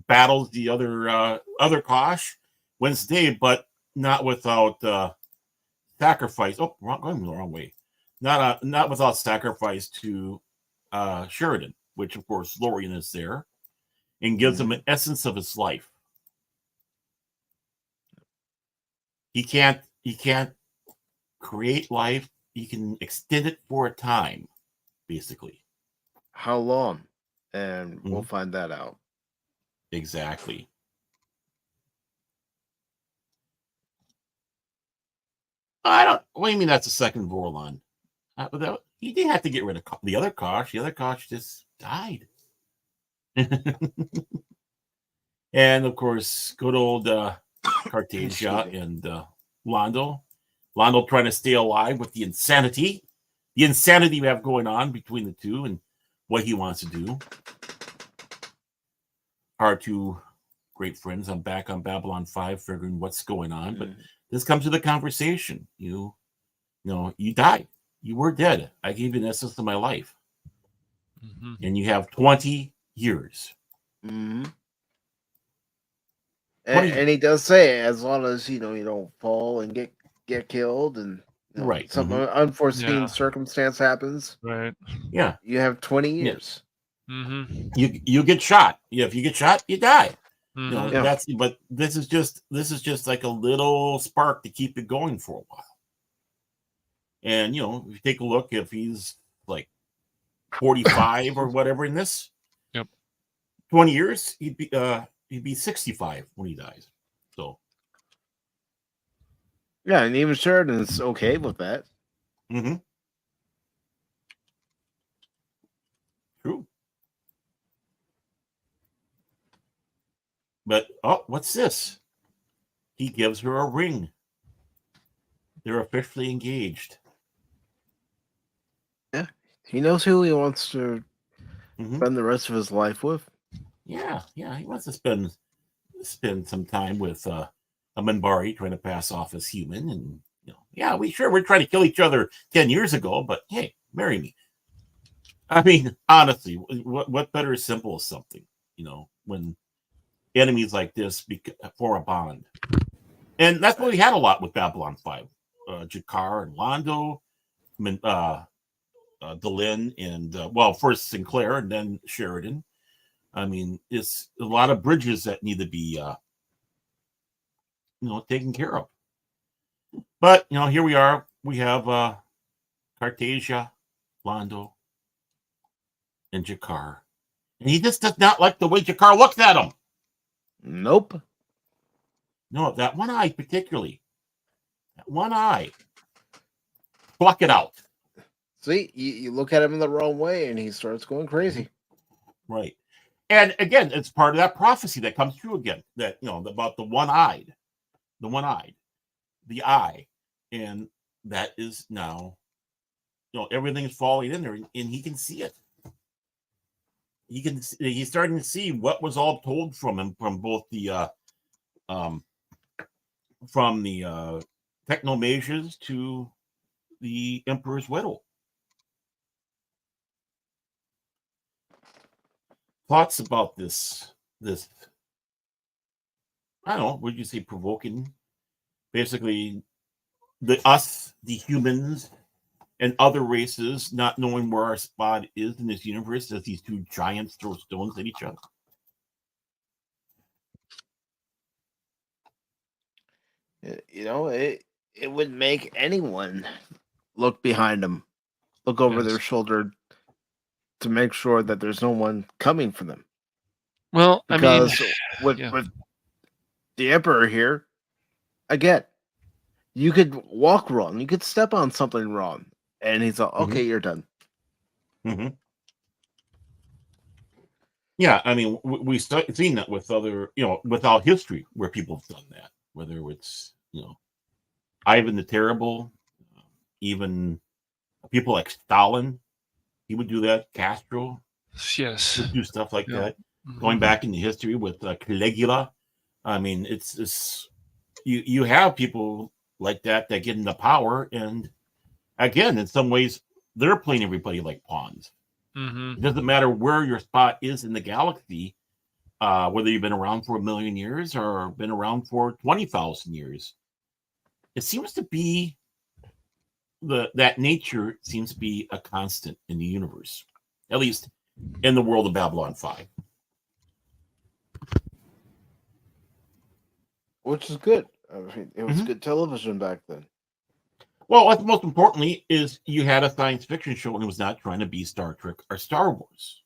battles the other Kosh, wins the day, but not without sacrifice. Oh, going the wrong way. Not without sacrifice to Sheridan, which of course Lorian is there, and gives him an essence of his life. He can't create life. He can extend it for a time, basically. How long? And we'll find that out. Exactly. What do you mean that's the second Vorlon? He did have to get rid of the other Kosh. The other Kosh just died. And of course, good old Cartasia and Londo. Londo trying to stay alive with the insanity we have going on between the two and what he wants to do. Our two great friends. I'm back on Babylon 5 figuring what's going on, but this comes to the conversation. You died. You were dead. I gave you an essence of my life. And you have 20 years. And he does say, as long as you don't fall and get killed, and some unforeseen circumstance happens. Right. Yeah. You have 20 years. You get shot. If you get shot, you die. But this is just like a little spark to keep it going for a while. And if you take a look, if he's like 45 or whatever in this, 20 years, he'd be 65 when he dies. So yeah, and even Sheridan's okay with that. True. But what's this? He gives her a ring. They're officially engaged. Yeah, he knows who he wants to spend the rest of his life with. Yeah, he wants to spend some time with a Minbari trying to pass off as human, and we're trying to kill each other 10 years ago, but hey, marry me. I mean, honestly, what better simple is something, when enemies like this for a bond. And that's what we had a lot with Babylon 5. Jakar and Londo, Delin, and first Sinclair and then Sheridan. I mean, it's a lot of bridges that need to be taken care of. But here we are. We have Cartasia, Londo, and Jakar. And he just does not like the way Jakar looks at him. Nope. No, that one eye particularly. That one eye. Pluck it out. See, you look at him in the wrong way and he starts going crazy. Right. And again, it's part of that prophecy that comes true again. That, about the one-eyed. The one-eyed. The eye. And that is now, everything's falling in there and he can see it. He's starting to see what was all told from him from both the technomages to the Emperor's widow. Thoughts about this I don't know, would you say provoking? Basically the humans and other races not knowing where our spot is in this universe as these two giants throw stones at each other. It would make anyone look behind them, look over their shoulder to make sure that there's no one coming for them. Well, because with the Emperor here, again, you could walk wrong, you could step on something wrong, and he's like, okay, you're done. Yeah, I mean, we've seen that with other, without history, where people have done that, whether it's, Ivan the Terrible, even people like Stalin, He would do that. Castro Yes. would do stuff like Yeah. that. Going back into history with Caligula. I mean, it's you have people like that get into power, and again, in some ways, they're playing everybody like pawns. It doesn't matter where your spot is in the galaxy, whether you've been around for 1 million years or been around for 20,000 years. It seems to be that nature seems to be a constant in the universe, at least in the world of Babylon 5. Which is good. I mean, it was good television back then. Well, what's most importantly is you had a science fiction show and it was not trying to be Star Trek or Star Wars.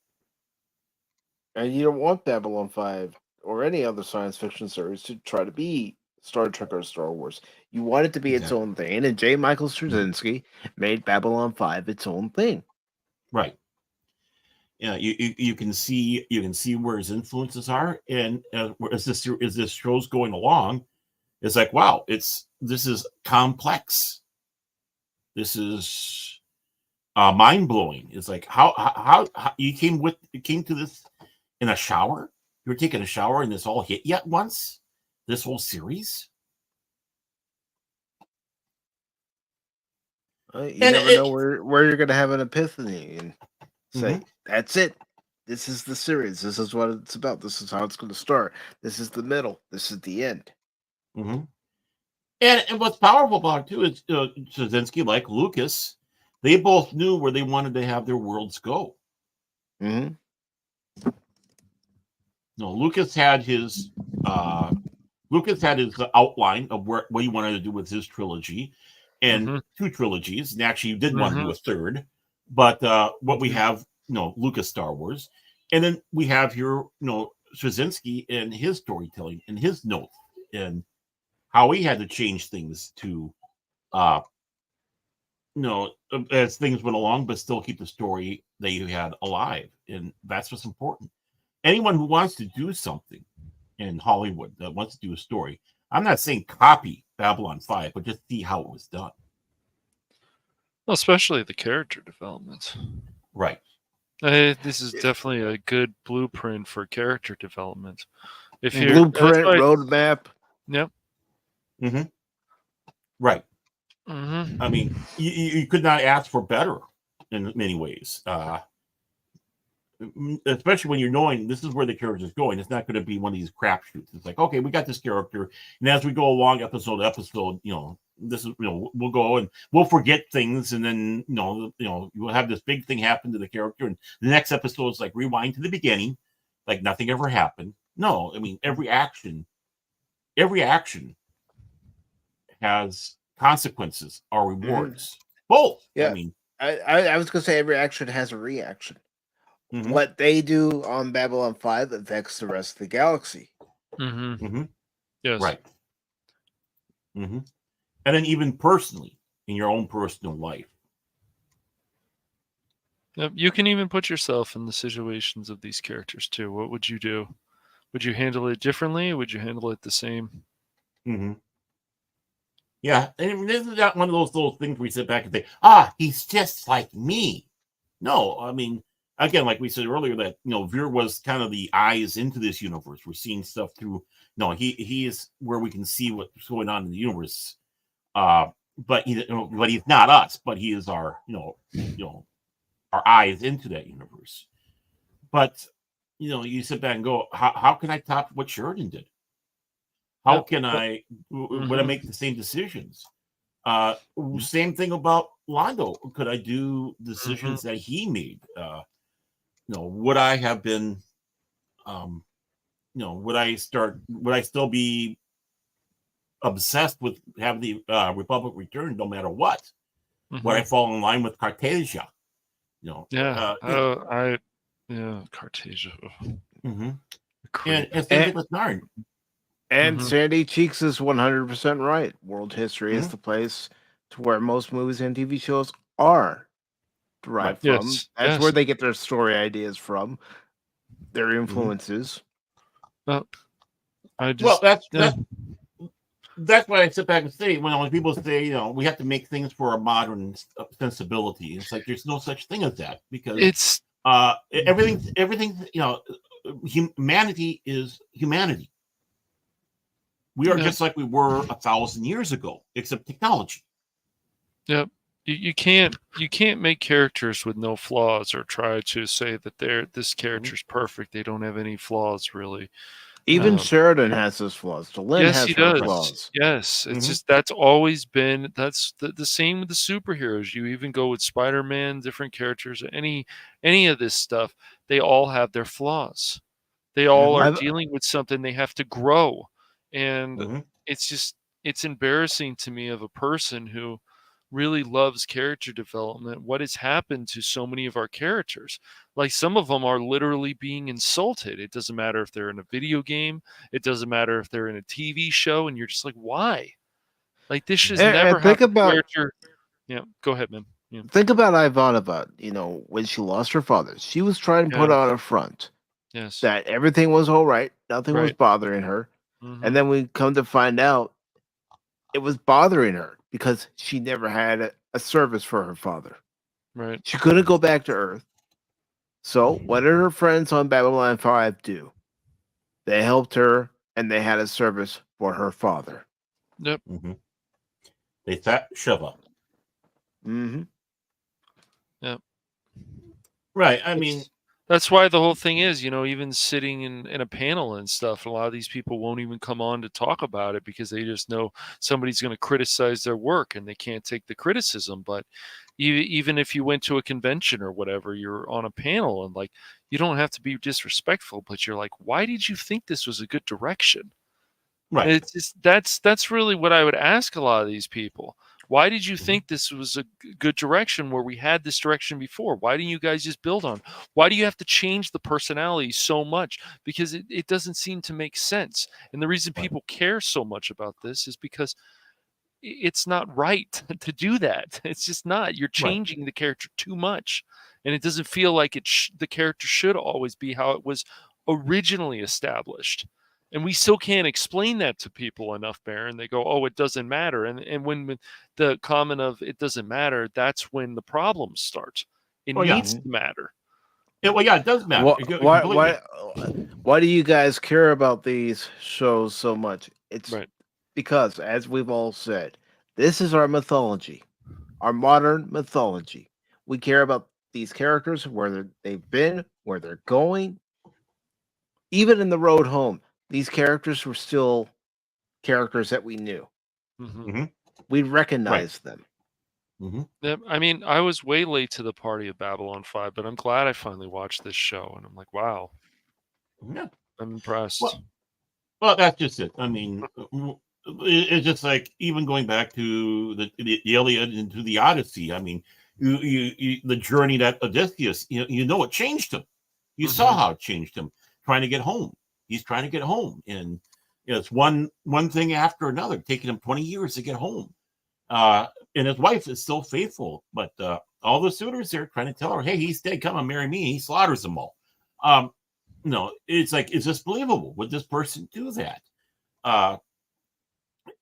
And you don't want Babylon 5 or any other science fiction series to try to be Star Trek or Star Wars. You want it to be its own thing. And J. Michael Straczynski made Babylon 5 its own thing. Right. Yeah, you can see where his influences are, and as this show's going along, it's like, wow, this is complex. This is mind blowing. It's like how you came to this in a shower. You were taking a shower and this all hit you at once. This whole series. You never know where you're going to have an epiphany and say, that's it. This is the series. This is what it's about. This is how it's going to start. This is the middle. This is the end. And what's powerful about it too is Straczynski, like Lucas, they both knew where they wanted to have their worlds go. No, Lucas had his outline of what he wanted to do with his trilogy, and 2 trilogies, and actually you did want to do a third, but what we have, Lucas Star Wars, and then we have here, Straczynski and his storytelling and his notes and how he had to change things to, as things went along, but still keep the story that you had alive, and that's what's important. Anyone who wants to do something in Hollywood that wants to do a story, I'm not saying copy Babylon 5, but just see how it was done. Well, especially the character development. Right. This is definitely a good blueprint for character development. Blueprint, roadmap. Yep. Right. I mean, you could not ask for better in many ways. Especially when you're knowing this is where the character is going. It's not going to be one of these crapshoots. It's like, okay, we got this character, and as we go along, episode to episode, this is, we'll go and we'll forget things, and then you'll have this big thing happen to the character, and the next episode is like rewind to the beginning, like nothing ever happened. No, I mean every action has consequences or rewards. Both. Yeah. I mean, I was going to say every action has a reaction. What they do on Babylon 5 affects the rest of the galaxy. Yes. Right. And then even personally, in your own personal life. Yep. You can even put yourself in the situations of these characters too. What would you do? Would you handle it differently? Would you handle it the same? Yeah. And this is not one of those little things where you sit back and say, he's just like me. No, I mean, again, like we said earlier, that Veer was kind of the eyes into this universe. We're seeing stuff through. No, he is where we can see what's going on in the universe. But he's not us. But he is our our eyes into that universe. But you sit back and go, how can I top what Sheridan did? How can I? Would I make the same decisions? Same thing about Londo. Could I do decisions that he made? Would I have been, would I still be obsessed with having the Republic return no matter what? Would I fall in line with Cartesia? Cartesia. And same thing with Narn. And Sandy Cheeks is 100% right. World history is the place to where most movies and TV shows are derived from. That's where they get their story ideas from, their influences. That's that's why I sit back and say, when people say, we have to make things for a modern sensibility, it's like there's no such thing as that, because It's everything, humanity is humanity. We are just like we were 1,000 years ago, except technology. Yep. You can't make characters with no flaws or try to say that this character's perfect. They don't have any flaws, really. Even Sheridan has his flaws. Delenn Yes, has he her does. flaws. Yes, it's just that's always been the same with the superheroes. You even go with Spider-Man, different characters, any of this stuff. They all have their flaws. They all are dealing with something. They have to grow, and it's embarrassing to me of a person who really loves character development. What has happened to so many of our characters? Like, some of them are literally being insulted. It doesn't matter if they're in a video game. It doesn't matter if they're in a TV show. And you're just like, why? Like, this should never happen. Character. Yeah, go ahead, man. Yeah. Think about Ivanova. When she lost her father, she was trying to put on a front. Yes. That everything was all right. Nothing was bothering her. And then we come to find out it was bothering her because she never had a service for her father. Right. She couldn't go back to Earth. So what did her friends on Babylon 5 do? They helped her, and they had a service for her father. Yep. They sat Shiva. Yep. Right. I mean, that's why the whole thing is, even sitting in a panel and stuff, a lot of these people won't even come on to talk about it because they just know somebody's going to criticize their work and they can't take the criticism. But even if you went to a convention or whatever, you're on a panel and like, you don't have to be disrespectful, but you're like, why did you think this was a good direction? Right. It's just, that's really what I would ask a lot of these people. Why did you think this was a good direction where we had this direction before? Why didn't you guys just build on? Why do you have to change the personality so much? Because it doesn't seem to make sense. And the reason people care so much about this is because it's not right to do that. It's just not. You're changing the character too much. And it doesn't feel like the character should always be how it was originally established. And we still can't explain that to people enough, Baron. They go, oh, it doesn't matter. And when the comment of it doesn't matter, that's when the problems start. It needs to matter. It does matter. Why do you guys care about these shows so much? It's because, as we've all said, this is our mythology, our modern mythology. We care about these characters, where they've been, where they're going. Even in the road home, these characters were still characters that we knew. We recognized them. Yeah, I mean, I was way late to the party of Babylon 5, but I'm glad I finally watched this show. And I'm like, wow. Yeah. I'm impressed. Well, that's just it. I mean, it's just like, even going back to the Iliad and to the Odyssey. I mean, you the journey that Odysseus, it changed him. You saw how it changed him, trying to get home. He's trying to get home, and it's one thing after another, taking him 20 years to get home. And his wife is still faithful, but all the suitors are trying to tell her, hey, he's dead, come and marry me. He slaughters them all. No, it's like, is this believable? Would this person do that?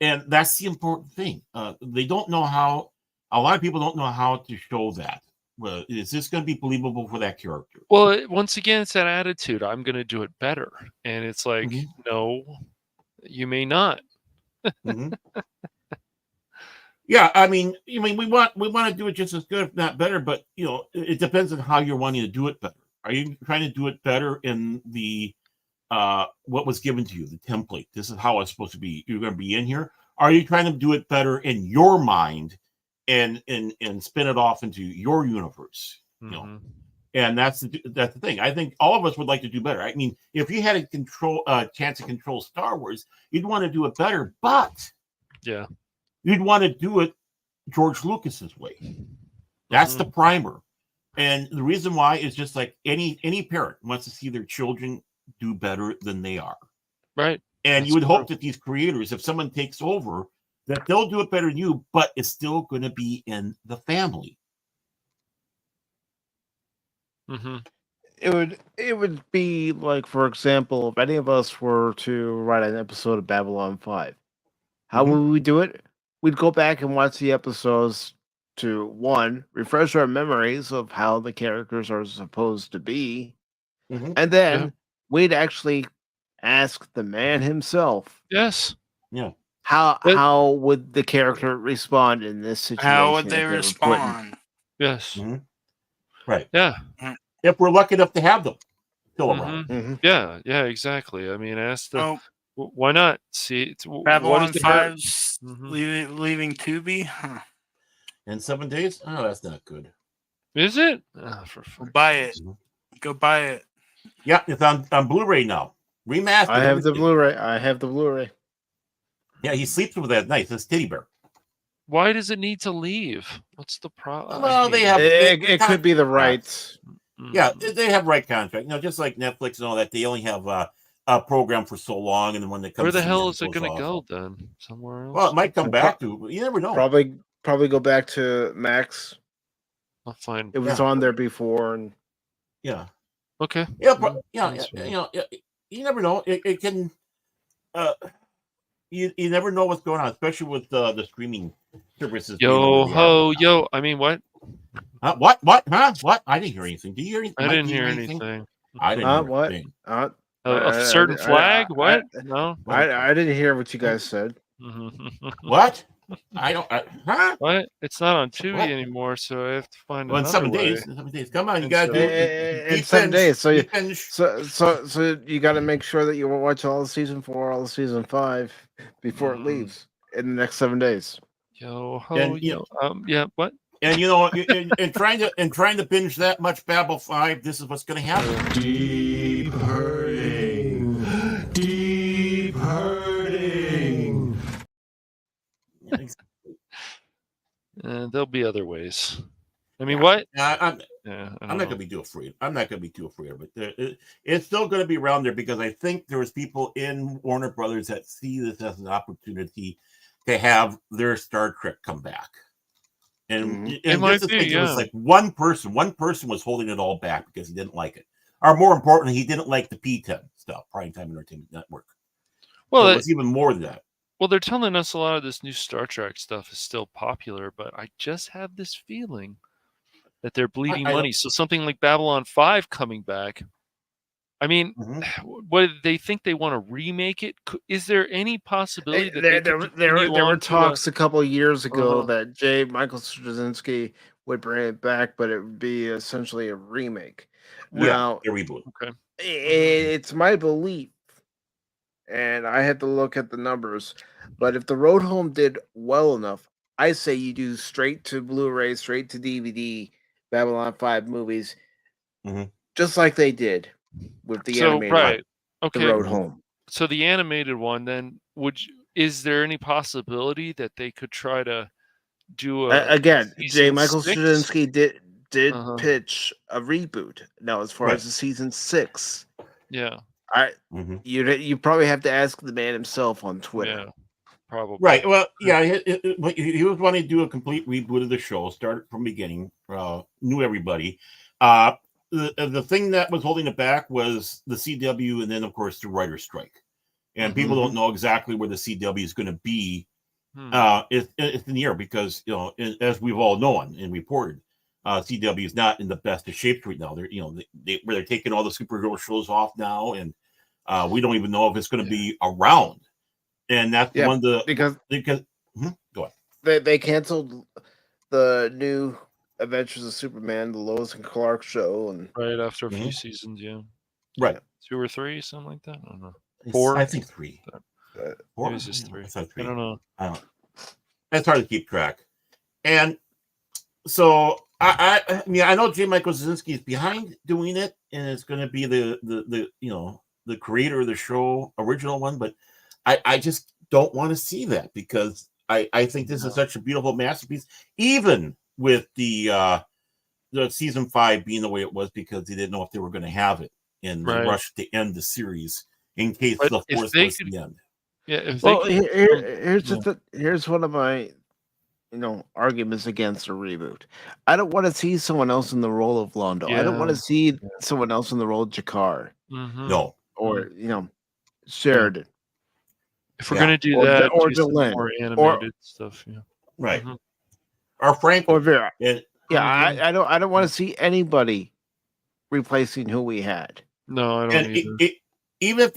And that's the important thing. They don't know how. A lot of people don't know how to show that. Well, is this going to be believable for that character? Well, once again, it's that attitude. I'm going to do it better, and it's like, no, you may not. Yeah, I mean, we want to do it just as good, if not better. But it depends on how you're wanting to do it better. Are you trying to do it better in the what was given to you, the template? This is how it's supposed to be. You're going to be in here. Are you trying to do it better in your mind and spin it off into your universe? And that's the thing. I think all of us would like to do better. I mean, if you had a chance to control Star Wars, you'd want to do it better, but you'd want to do it George Lucas's way. That's the primer. And the reason why is just like any parent wants to see their children do better than they are. Right. And you would hope that these creators, if someone takes over, that they'll do it better than you, but it's still going to be in the family. It would be like, for example, if any of us were to write an episode of Babylon 5, How would we do it? We'd go back and watch the episodes to, one, refresh our memories of how the characters are supposed to be, and then we'd actually ask the man himself. Yes. Yeah. How would the character respond in this situation? How would they respond? Yes. Right. Yeah. If we're lucky enough to have them still around. Yeah. Yeah. Exactly. I mean, ask the. Why not? See, Babylon 5's leaving Tubi. Huh. In 7 days? Oh, that's not good. Is it? Buy it. Go buy it. Yeah, it's on Blu-ray now. Remastered. I have the Blu-ray. Yeah, he sleeps with that at night. This teddy bear. Why does it need to leave? What's the problem? Well, they have. It could be the rights. Yeah, they have right contract. Just like Netflix and all that, they only have a program for so long, and then when they come, where the hell is it going to go then? Somewhere else? Well, it might come back to. You never know. Probably go back to Max. I'll find. It was on there before, and yeah. Okay. Yeah, but you never know. It can. You never know what's going on, especially with the streaming services. Yo! I mean, what? What? Huh? What? I didn't hear anything. Did you hear anything? I didn't hear anything. I didn't hear what? anything. A certain flag? What? No. I didn't hear what you guys said. What? I don't. Huh? What? It's not on Tubi anymore, so I have to find. Well, in 7 days. 7 days. Come on, you gotta do it. In 7 days. So you got to make sure that you watch all of season 4, all of season 5 before it leaves in the next 7 days. Yeah. What? And and trying to binge that much Babel 5, this is what's going to happen. Deep hurting. Exactly. There'll be other ways. I mean, what? I'm not going to be too afraid. I'm not going to be too afraid of it. It's still going to be around there because I think there's people in Warner Brothers that see this as an opportunity to have their Star Trek come back. And it was like one person was holding it all back because he didn't like it. Or more importantly, he didn't like the P10 stuff, Primetime Entertainment Network. Well, so it was even more than that. Well, they're telling us a lot of this new Star Trek stuff is still popular, but I just have this feeling that they're bleeding money. So something like Babylon 5 coming back. I mean, what they think they want to remake it? Is there any possibility that there were talks a couple of years ago that J. Michael Straczynski would bring it back, but it would be essentially a remake. Now, a reboot. Okay, it's my belief, and I had to look at the numbers, but if the Road Home did well enough, I say you do straight to Blu-ray, straight to DVD, Babylon 5 movies, just like they did with the animated one, okay. The Road Home. So the animated one, then is there any possibility that they could try to do again? J. Michael Straczynski did pitch a reboot. Now, as far as the season 6, you probably have to ask the man himself on Twitter. Yeah, probably. Right. Well, yeah, he was wanting to do a complete reboot of the show, start from the beginning, knew everybody. The thing that was holding it back was the CW, and then of course the writer's strike. And people don't know exactly where the CW is going to be. It's in the air because as we've all known and reported, CW is not in the best of shape right now. They're taking all the superhero shows off now, and we don't even know if it's going to be around. And that's one of the because go on. They canceled the new Adventures of Superman, the Lois and Clark show, and right after a few seasons, right, 2 or 3, something like that. I don't know. 4, I think 3. 4 is just 3. I don't know. It's hard to keep track, and so I mean I know J. Michael Straczynski is behind doing it, and it's going to be the creator of the show, original one, but I just don't want to see that because I think this is such a beautiful masterpiece, even with the season 5 being the way it was because they didn't know if they were going to have it in the rush to end the series in case the 4th was the end. Yeah. Here's one of my arguments against a reboot. I don't want to see someone else in the role of Londo. I don't want to see someone else in the role of Jakar. No. Or Sheridan. If we're gonna do Or that, or do some Delenn. more animated stuff. Yeah. Right. Mhm. Or Frank. Or Vera. And, Yeah, Mhm. I don't want to see anybody replacing who we had. No, I don't and either. even if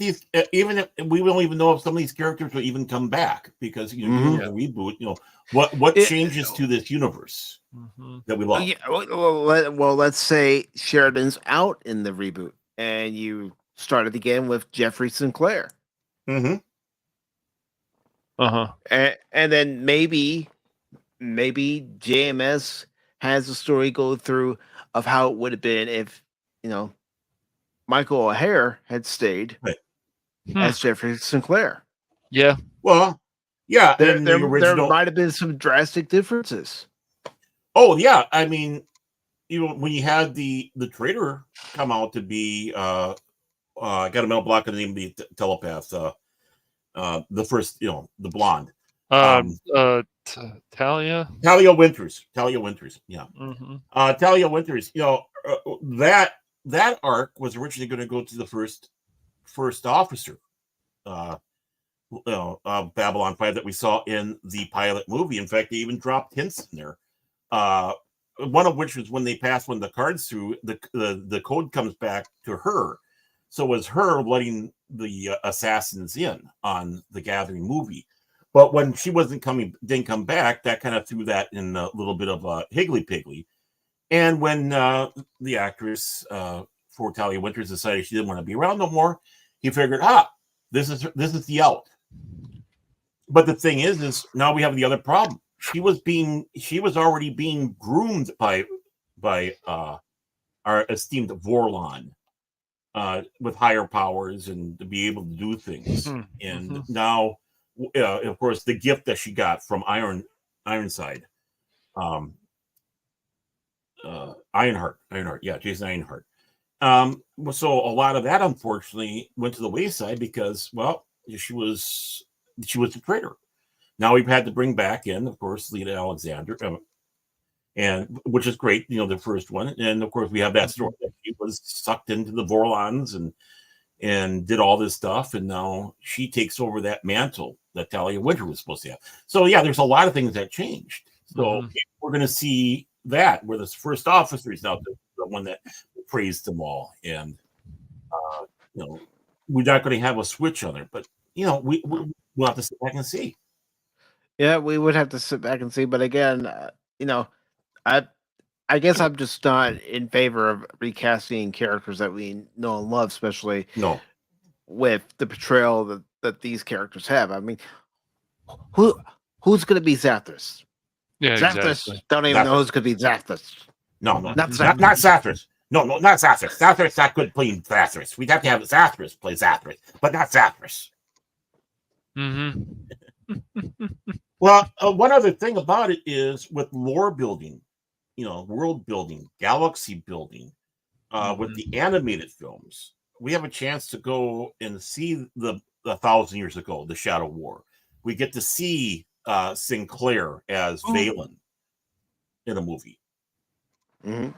we don't even know if some of these characters will even come back because you're doing a reboot, what changes to this universe that we love? Yeah, well, let's say Sheridan's out in the reboot, and you started again with Jeffrey Sinclair. Mm-hmm. And then maybe JMS has a story go through of how it would have been if Michael O'Hare had stayed as Jeffrey Sinclair. Yeah. Well, yeah, in the There original, might have been some drastic differences. Oh yeah, I mean, when you had the traitor come out to be, I got a mental block on the name of the telepath, the first, the blonde, Talia. Talia Winters, yeah. Mm-hmm. Talia Winters, that arc was originally going to go to the first officer, Babylon 5 that we saw in the pilot movie. In fact, they even dropped hints in there. One of which was when they pass one of the cards through, the code comes back to her. So it was her letting the assassins in on the Gathering movie. But when she didn't come back, that kind of threw that in a little bit of a higgly-piggly. And when the actress for Talia Winters decided she didn't want to be around no more, he figured, this is the out. But the thing is now we have the other problem. She was already being groomed by our esteemed Vorlon with higher powers and to be able to do things. And now, of course, the gift that she got from Ironside, Ironheart, yeah, Jason Ironheart. So a lot of that, unfortunately, went to the wayside because, well, she was the traitor. Now we've had to bring back in, of course, Lita Alexander, and which is great, the first one. And of course, we have that story that she was sucked into the Vorlons and did all this stuff, and now she takes over that mantle that Talia Winter was supposed to have. So yeah, there's a lot of things that changed. So we're going to see that where this first officer is now the one that praised them all, and we're not going to have a switch on it, but we'll have to sit back and see. Yeah, we would have to sit back and see. But again, I guess I'm just not in favor of recasting characters that we know and love, especially with the portrayal that these characters have. I mean, who's going to be Zathras? Yeah, Zathras. exactly. Don't even know who's going to be Zathras. No, not Zathras. No, not Zathras. Zathras not good playing Zathras. We'd have to have Zathras play Zathras, but not Zathras. Well, one other thing about it is with lore building, world building, galaxy building, with the animated films, we have a chance to go and see the 1,000 years ago, the Shadow War. We get to see Sinclair as Valen in a movie, and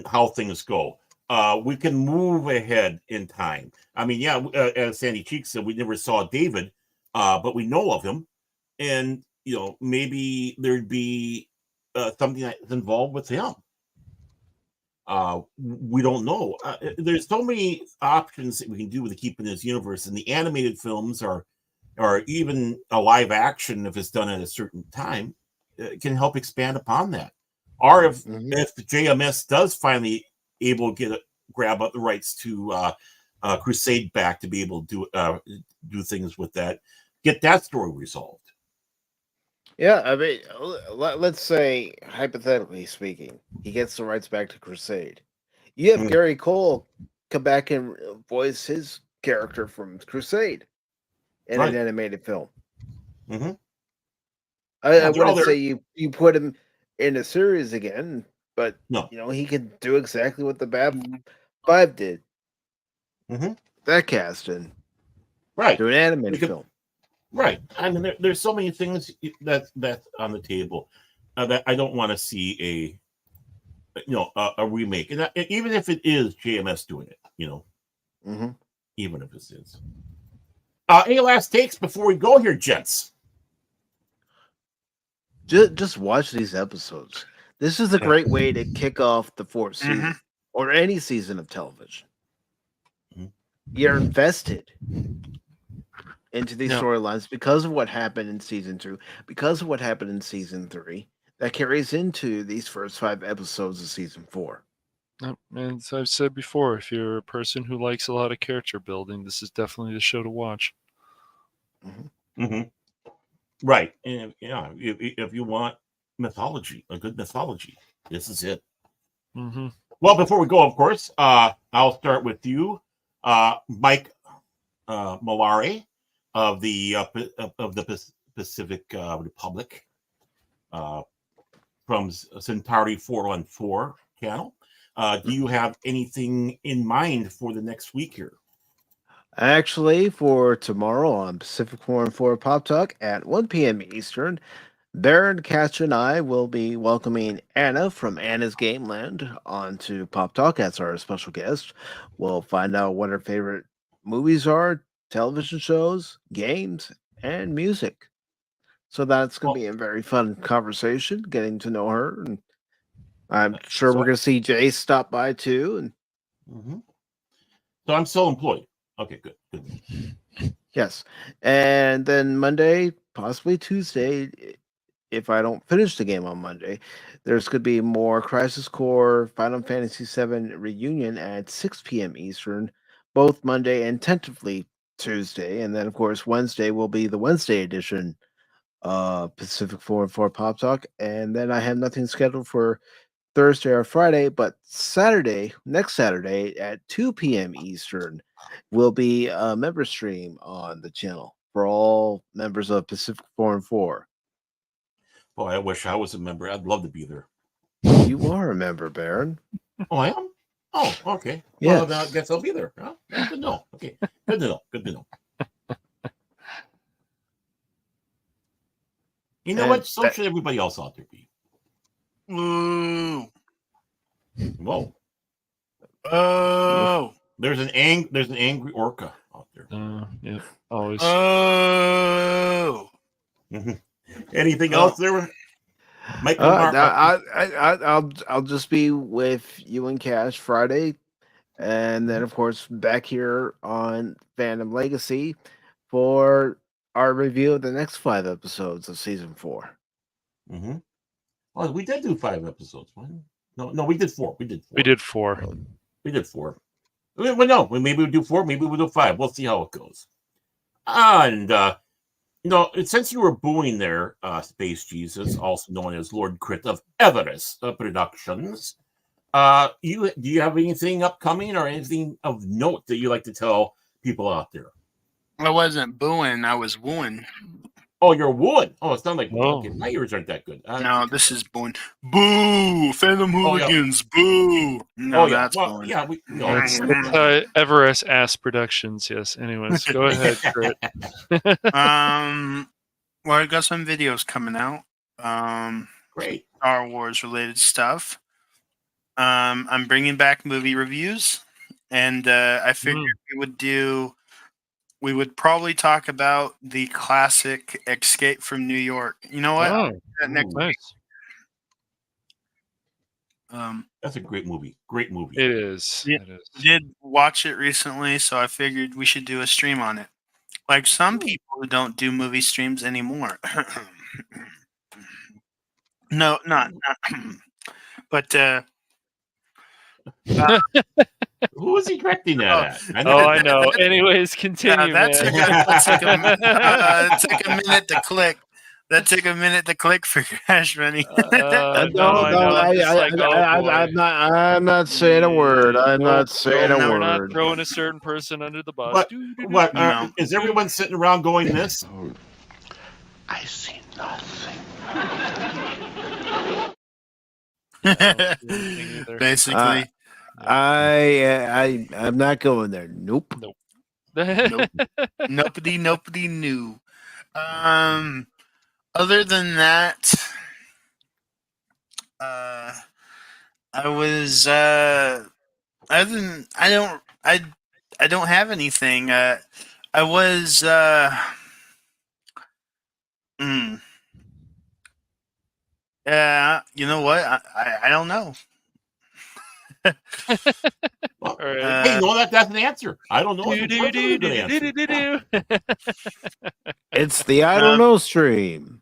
how things go. We can move ahead in time. I mean, yeah, as Sandy Cheek said, we never saw David, but we know of him, and maybe there'd be something that's involved with him. We don't know. There's so many options that we can do to keep in this universe, and the animated films or even a live action, if it's done at a certain time, can help expand upon that. Or if the JMS does finally able to grab up the rights to Crusade back to be able to do things with that, get that story resolved. Yeah, I mean, let's say, hypothetically speaking, he gets the rights back to Crusade. You have Gary Cole come back and voice his character from Crusade in an animated film. I wouldn't say you put him in a series again, but he could do exactly what the Bab 5 did. That cast in. Do an animated film. Right. I mean, there's so many things that's on the table that I don't want to see a remake, and even if it is JMS doing it, even if it is. Any last takes before we go here, gents? Just watch these episodes. This is a great way to kick off the fourth season or any season of television. You're invested into these storylines because of what happened in season 2, because of what happened in season 3, that carries into these first 5 episodes of season 4. And as I've said before, if you're a person who likes a lot of character building, this is definitely the show to watch. Right. And if you want mythology, a good mythology, this is it. Well, before we go, of course, I'll start with you, Mike Malari of the Pacific Republic, from Centauri 414 channel. Do you have anything in mind for the next week here? Actually, for tomorrow on Pacific 414 Pop Talk at 1 p.m. Eastern, Baron, Catch, and I will be welcoming Anna from Anna's Game Land onto Pop Talk as our special guest. We'll find out what her favorite movies are, television shows, games, and music. So that's going to be a very fun conversation, getting to know her. And I'm sure we're going to see Jay stop by too. And So I'm still employed. Okay, good. Yes. And then Monday, possibly Tuesday, if I don't finish the game on Monday, there's going to be more Crisis Core Final Fantasy VII Reunion at 6 p.m. Eastern, both Monday and tentatively Tuesday. And then, of course, Wednesday will be the Wednesday edition Pacific 414 Pop Talk. And then I have nothing scheduled for Thursday or Friday, but next Saturday at 2 p.m. Eastern will be a member stream on the channel for all members of Pacific 414. Boy, I wish I was a member. I'd love to be there. You are a member, Baron. Oh, I am? Oh, okay. Yes. Well, then I guess I'll be there. Huh? Good to know. Okay. Good to know. You know what? So should everybody else out there be. Ooh. Whoa. Oh. There's an angry orca out there. Yeah, always. Oh. Anything else there? Mike, I'll just be with you and Cash Friday, and then of course back here on Fandom Legacy for our review of the next 5 episodes of season 4. Well, we did do 5 episodes. No, we did 4. We did 4. Well, no, maybe we'll do 4. Maybe we'll do 5. We'll see how it goes. And since you were booing there, Space Jesus, also known as Lord Krit of Everest Productions, do you have anything upcoming or anything of note that you like to tell people out there? I wasn't booing, I was wooing. Oh, you're wooing. Oh, it's not like okay, my ears aren't that good. No, this is booing. Boo! Fandom hooligans, boo! No, that's booing. Yeah, That's Everest Ass Productions. Yes. Anyways, go ahead, Kurt. Well, I got some videos coming out. Great. Star Wars related stuff. I'm bringing back movie reviews, and I figured we would probably talk about the classic Escape from New York. You know what? Nice. That's a great movie. Great movie. It is. Yeah, it is. Did watch it recently, so I figured we should do a stream on it. Like some people who don't do movie streams anymore. No, not. But who was he correcting that at? I know. Anyways, continue. That took a minute to click. That took a minute to click for Cash Money. I'm not saying a word. I'm not saying a word. We're not throwing a certain person under the bus. What is everyone sitting around going this? I see nothing. Basically, I'm not going there. Nope. Nobody knew. Other than that, I don't have anything. I was. You know what? I don't know. Well, right. hey, that's an answer. I don't know. It's the I don't know stream.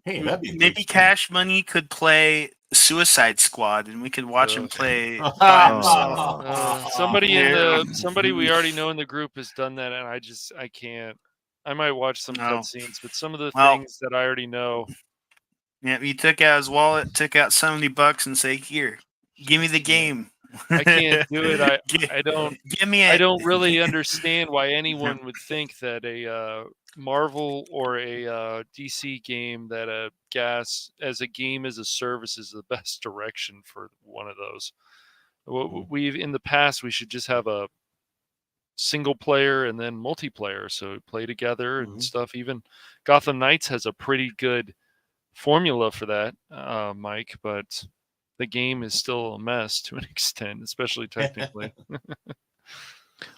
Hey, that'd be maybe Cash Money could play Suicide Squad, and we could watch him play by himself. Somebody we already know in the group has done that, and I can't. I might watch some cutscenes, but some of the things that I already know. Yeah, he took out his wallet, took out $70, and say, "Here, give me the game." I can't do it. I don't. Give me it. I don't really understand why anyone would think that a Marvel or a DC game that as a game as a service is the best direction for one of those. We've in the past we should just have a single player and then multiplayer, so play together and stuff. Even Gotham Knights has a pretty good formula for that, Mike, but the game is still a mess to an extent, especially technically.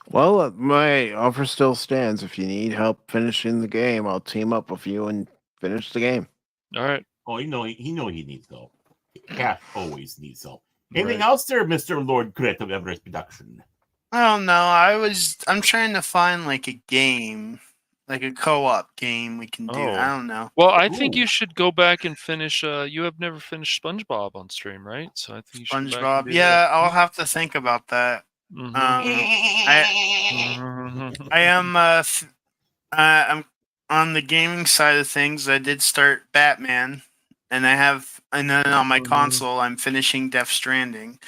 Well, my offer still stands. If you need help finishing the game, I'll team up with you and finish the game. All right. Oh, he needs help. Cash always needs help. Anything else there, Mr. Lord Krit of Everest Production? I don't know. I'm trying to find like a game, like a co-op game we can do. I don't know. Well, I think you should go back and finish. You have never finished SpongeBob on stream, right? So I think you should. SpongeBob. Yeah, I'll have to think about that. I am. I'm on the gaming side of things. I did start Batman, and then on my console, I'm finishing Death Stranding.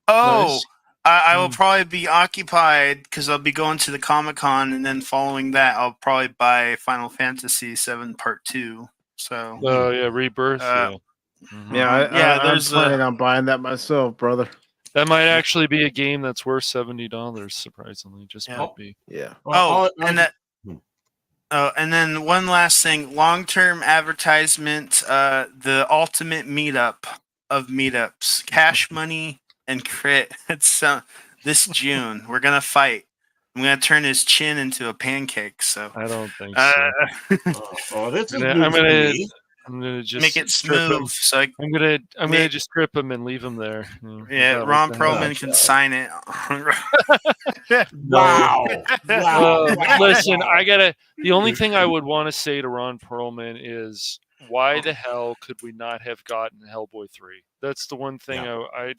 Oh. Nice. I will probably be occupied because I'll be going to the Comic-Con, and then following that, I'll probably buy Final Fantasy VII Part 2. So, Rebirth. I'm planning on buying that myself, brother. That might actually be a game that's worth $70. Surprisingly, might be. Yeah. And then one last thing: long-term advertisement. The ultimate meetup of meetups. Cash Money and Krit. It's this June. We're gonna fight. I'm gonna turn his chin into a pancake. So I don't think so. I'm gonna just make it smooth. So I'm gonna just strip him and leave him there. Yeah, Ron Perlman can sign it. Wow. Listen, the only thing I would want to say to Ron Perlman is, why the hell could we not have gotten Hellboy 3? That's the one thing I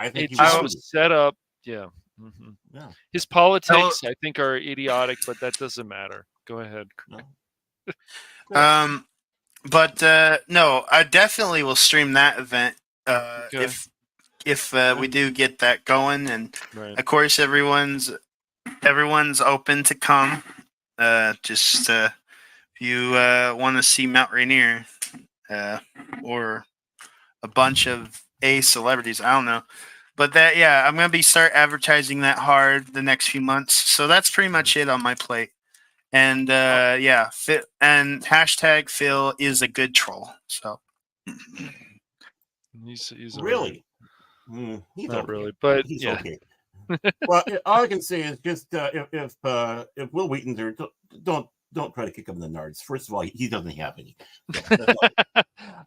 think it was set up. Yeah. Mm-hmm. Yeah. His politics, I think, are idiotic, but that doesn't matter. Go ahead. But no, I definitely will stream that event if we do get that going, and of course everyone's open to come. Just if you want to see Mount Rainier or a bunch of celebrities, I don't know. But I'm going to start advertising that hard the next few months. So that's pretty much it on my plate. And and hashtag Phil is a good troll. So he's really, he's not really, but he's okay. Well, all I can say is just if Will Wheaton's there, don't try to kick him in the nards. First of all, he doesn't have any.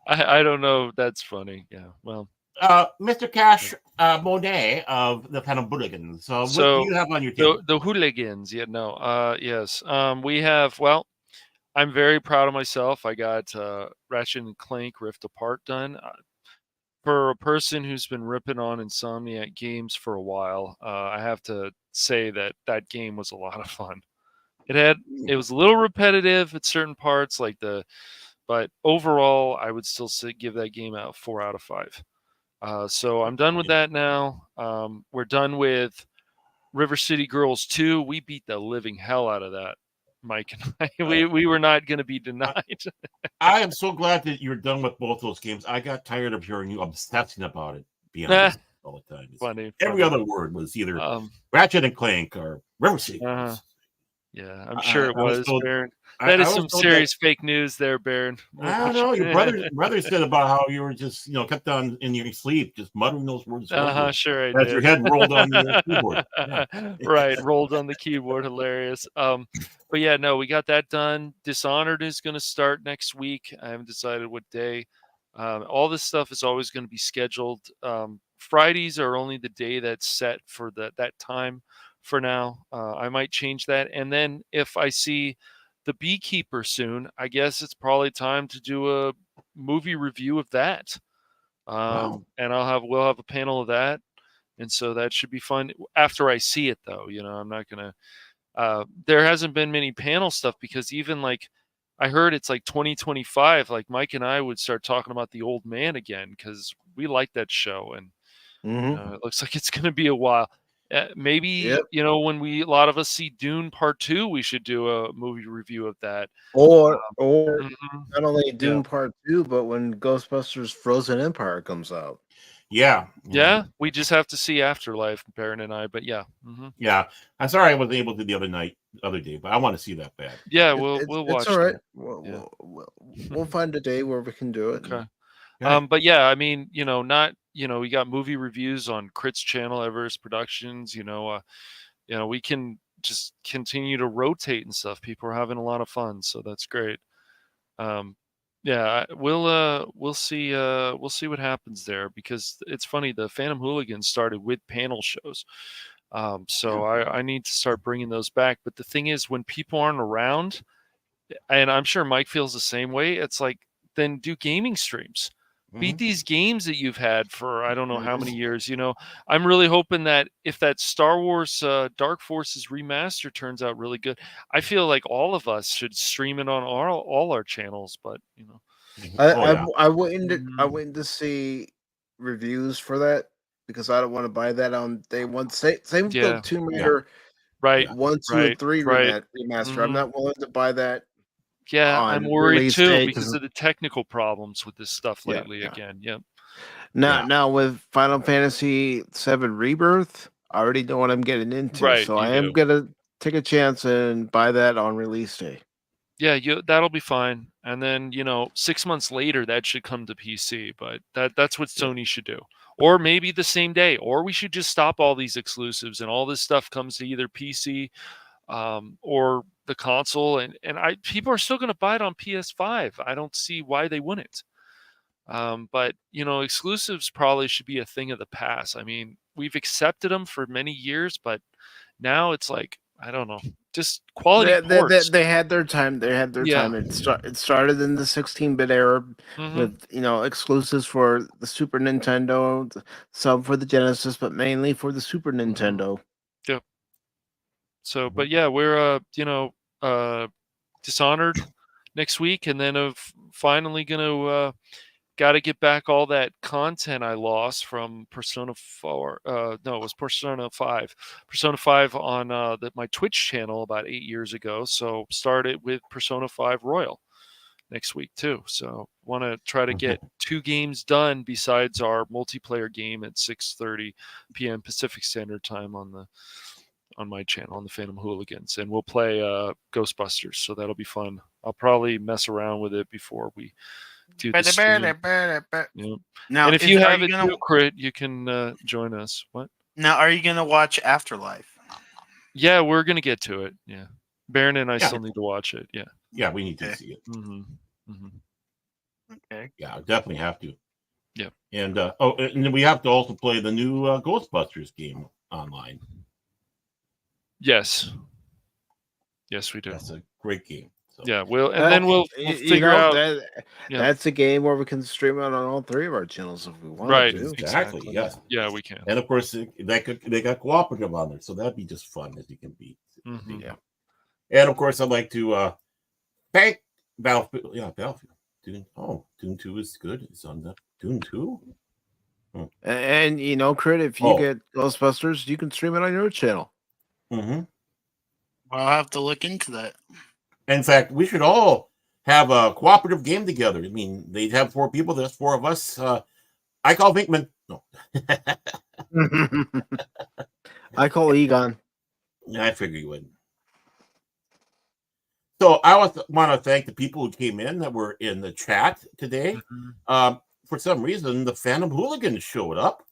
I don't know. That's funny. Yeah. Well. Mr. Cash Monet of the Fandom Hooligans. So what do you have on your team? The Hooligans. Yeah, no. Yes. We have. Well, I'm very proud of myself. I got Ratchet and Clank Rift Apart done. For a person who's been ripping on Insomniac games for a while, I have to say that game was a lot of fun. It was a little repetitive at certain parts, but overall, I would still give that game out 4 out of 5. So I'm done with that now. We're done with River City Girls 2. We beat the living hell out of that, Mike and I. We were not going to be denied. I am so glad that you're done with both those games. I got tired of hearing you obsessing about it. Beyond all the time. Funny. Every other word was either Ratchet and Clank or River City Girls. Yeah, I'm sure it was, Baron. I That is was some told serious fake news there, Baron. I don't know. Your brother said about how you were just, kept on in your sleep, just muttering those words over Sure I as did. your head rolled on the keyboard. Yeah. Right, rolled on the keyboard, hilarious. But yeah, no, we got that done. Dishonored is going to start next week. I haven't decided what day. All this stuff is always going to be scheduled. Fridays are only the day that's set for that time for now. I might change that, and then if I see the Beekeeper soon, I guess it's probably time to do a movie review of that. Wow. And we'll have a panel of that, and so that should be fun. After I see it, though, I'm not gonna. There hasn't been many panel stuff because even like I heard it's like 2025. Like Mike and I would start talking about The Old Man again because we like that show, and it looks like it's gonna be a while. Maybe when a lot of us see Dune Part 2, we should do a movie review of that. Or Mhm. not only Dune Yeah. Part 2, but when Ghostbusters Frozen Empire comes out. Yeah. Yeah, we just have to see Afterlife, Baron and I. But yeah, Yeah. I'm sorry I wasn't able to the other day, but I want to see that bad. yeah, we'll watch. It's all right. that. We'll find a day where we can do it. Okay. Okay. But yeah, I mean, we got movie reviews on Krit's channel, Everest Productions. We can just continue to rotate and stuff. People are having a lot of fun, so that's great. Yeah, we'll see what happens there because it's funny. The Phantom Hooligans started with panel shows, so I need to start bringing those back. But the thing is, when people aren't around, and I'm sure Mike feels the same way, it's like then do gaming streams. Beat these games that you've had for I don't know how many years. I'm really hoping that if that Star Wars Dark Forces remaster turns out really good, I feel like all of us should stream it on all our channels. But I waiting to see reviews for that because I don't want to buy that on day one. Same with the Tomb Raider, right, 1, 2, right, and 3 right. remaster. I'm not willing to buy that. Yeah, I'm worried release too day because of the technical problems with this stuff lately. Yeah. Again, yep. Now with Final Fantasy VII Rebirth, I already know what I'm getting into, Right, so you I am do. gonna take a chance and buy that on release day. Yeah, that'll be fine. And then 6 months later, that should come to PC. But that's what Sony should do, or maybe the same day, or we should just stop all these exclusives and all this stuff comes to either PC or the console. And people are still going to buy it on PS5. I don't see why they wouldn't. But exclusives probably should be a thing of the past. I mean, we've accepted them for many years, but now it's like I don't know, just quality ports. They had their time. They had their time. It started in the 16-bit era with exclusives for the Super Nintendo, some for the Genesis, but mainly for the Super Nintendo. Yep. So, but yeah, we're Dishonored next week, and then finally gonna got to get back all that content I lost from Persona 4. No, it was Persona 5. Persona 5 on my Twitch channel about 8 years ago. So started with Persona 5 Royal next week too. So want to try to get 2 games done besides our multiplayer game at 6:30 p.m. Pacific Standard Time on my channel on the Phantom Hooligans, and we'll play Ghostbusters. So that'll be fun. I'll probably mess around with it before we do the stream. Now, and if you have it too, Krit, you can join us. What? Now, are you gonna watch Afterlife? Yeah, we're gonna get to it. Yeah, Baron and I still need to watch it. Yeah. Yeah, we need to see it. Okay. Yeah, definitely have to. Yeah. And and then we have to also play the new Ghostbusters game online. Yes. Yes, we do. That's a great game. So. Yeah, then we'll figure out. That's a game where we can stream it on all 3 of our channels if we want right. to. Exactly. Yes. Yeah, we can. And of course, they got cooperative on there, so that'd be just fun as you can be. Yeah. And of course, I'd like to thank Battlefield. Yeah, Battlefield. Dune 2 is good. It's on the Dune 2. And Krit, if you get Ghostbusters, you can stream it on your channel. Well, I'll have to look into that. In fact, we should all have a cooperative game together. I mean, they'd have 4 people. There's 4 of us. I call Vinkman. No. I call Egon. Yeah, I figure you would. So I want to thank the people who came in that were in the chat today. For some reason, the Fandom Hooligans showed up,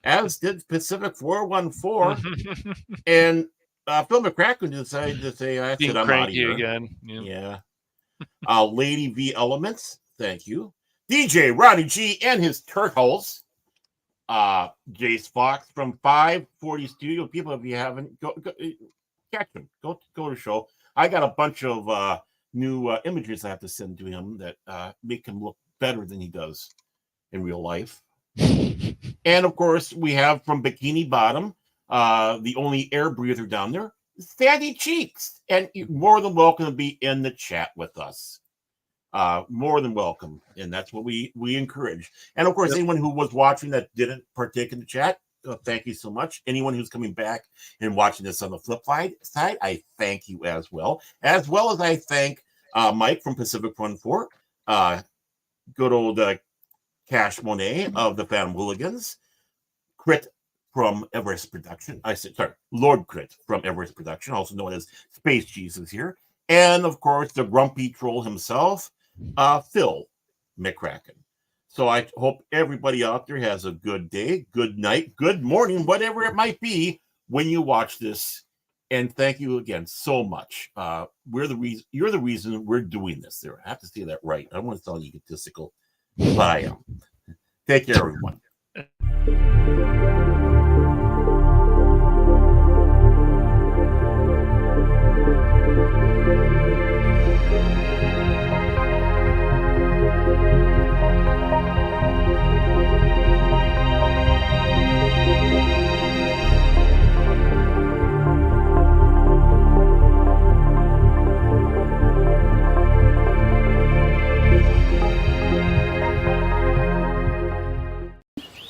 as did Pacific 414, and Phil McCracken decided to say, "I said I'm out of here again." Yeah. Lady V Elements, thank you. DJ Ronnie G and his turtles. Jace Fox from 540 Studio. People, if you haven't, go catch him. Go to the show. I got a bunch of new images I have to send to him that make him look better than he does in real life. And of course, we have from Bikini Bottom, the only air breather down there, Sandy Cheeks. And you're more than welcome to be in the chat with us. More than welcome. And that's what we encourage. And of course, anyone who was watching that didn't partake in the chat, thank you so much. Anyone who's coming back and watching this on the flip side, I thank you as well. As well as I thank Mike from Pacific 14, good old Cash Monet of the Fandom Hooligans, Krit from Everest Production. Lord Krit from Everest Production, also known as Space Jesus here. And of course, the grumpy troll himself, Phil McCracken. So I hope everybody out there has a good day, good night, good morning, whatever it might be when you watch this. And thank you again so much. You're the reason we're doing this. There, I have to say that right. I don't want to sound egotistical, but I am. Take care, everyone.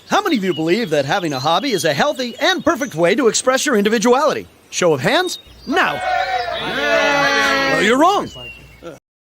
How many of you believe that having a hobby is a healthy and perfect way to express your individuality? Show of hands? Now. Well, you're wrong.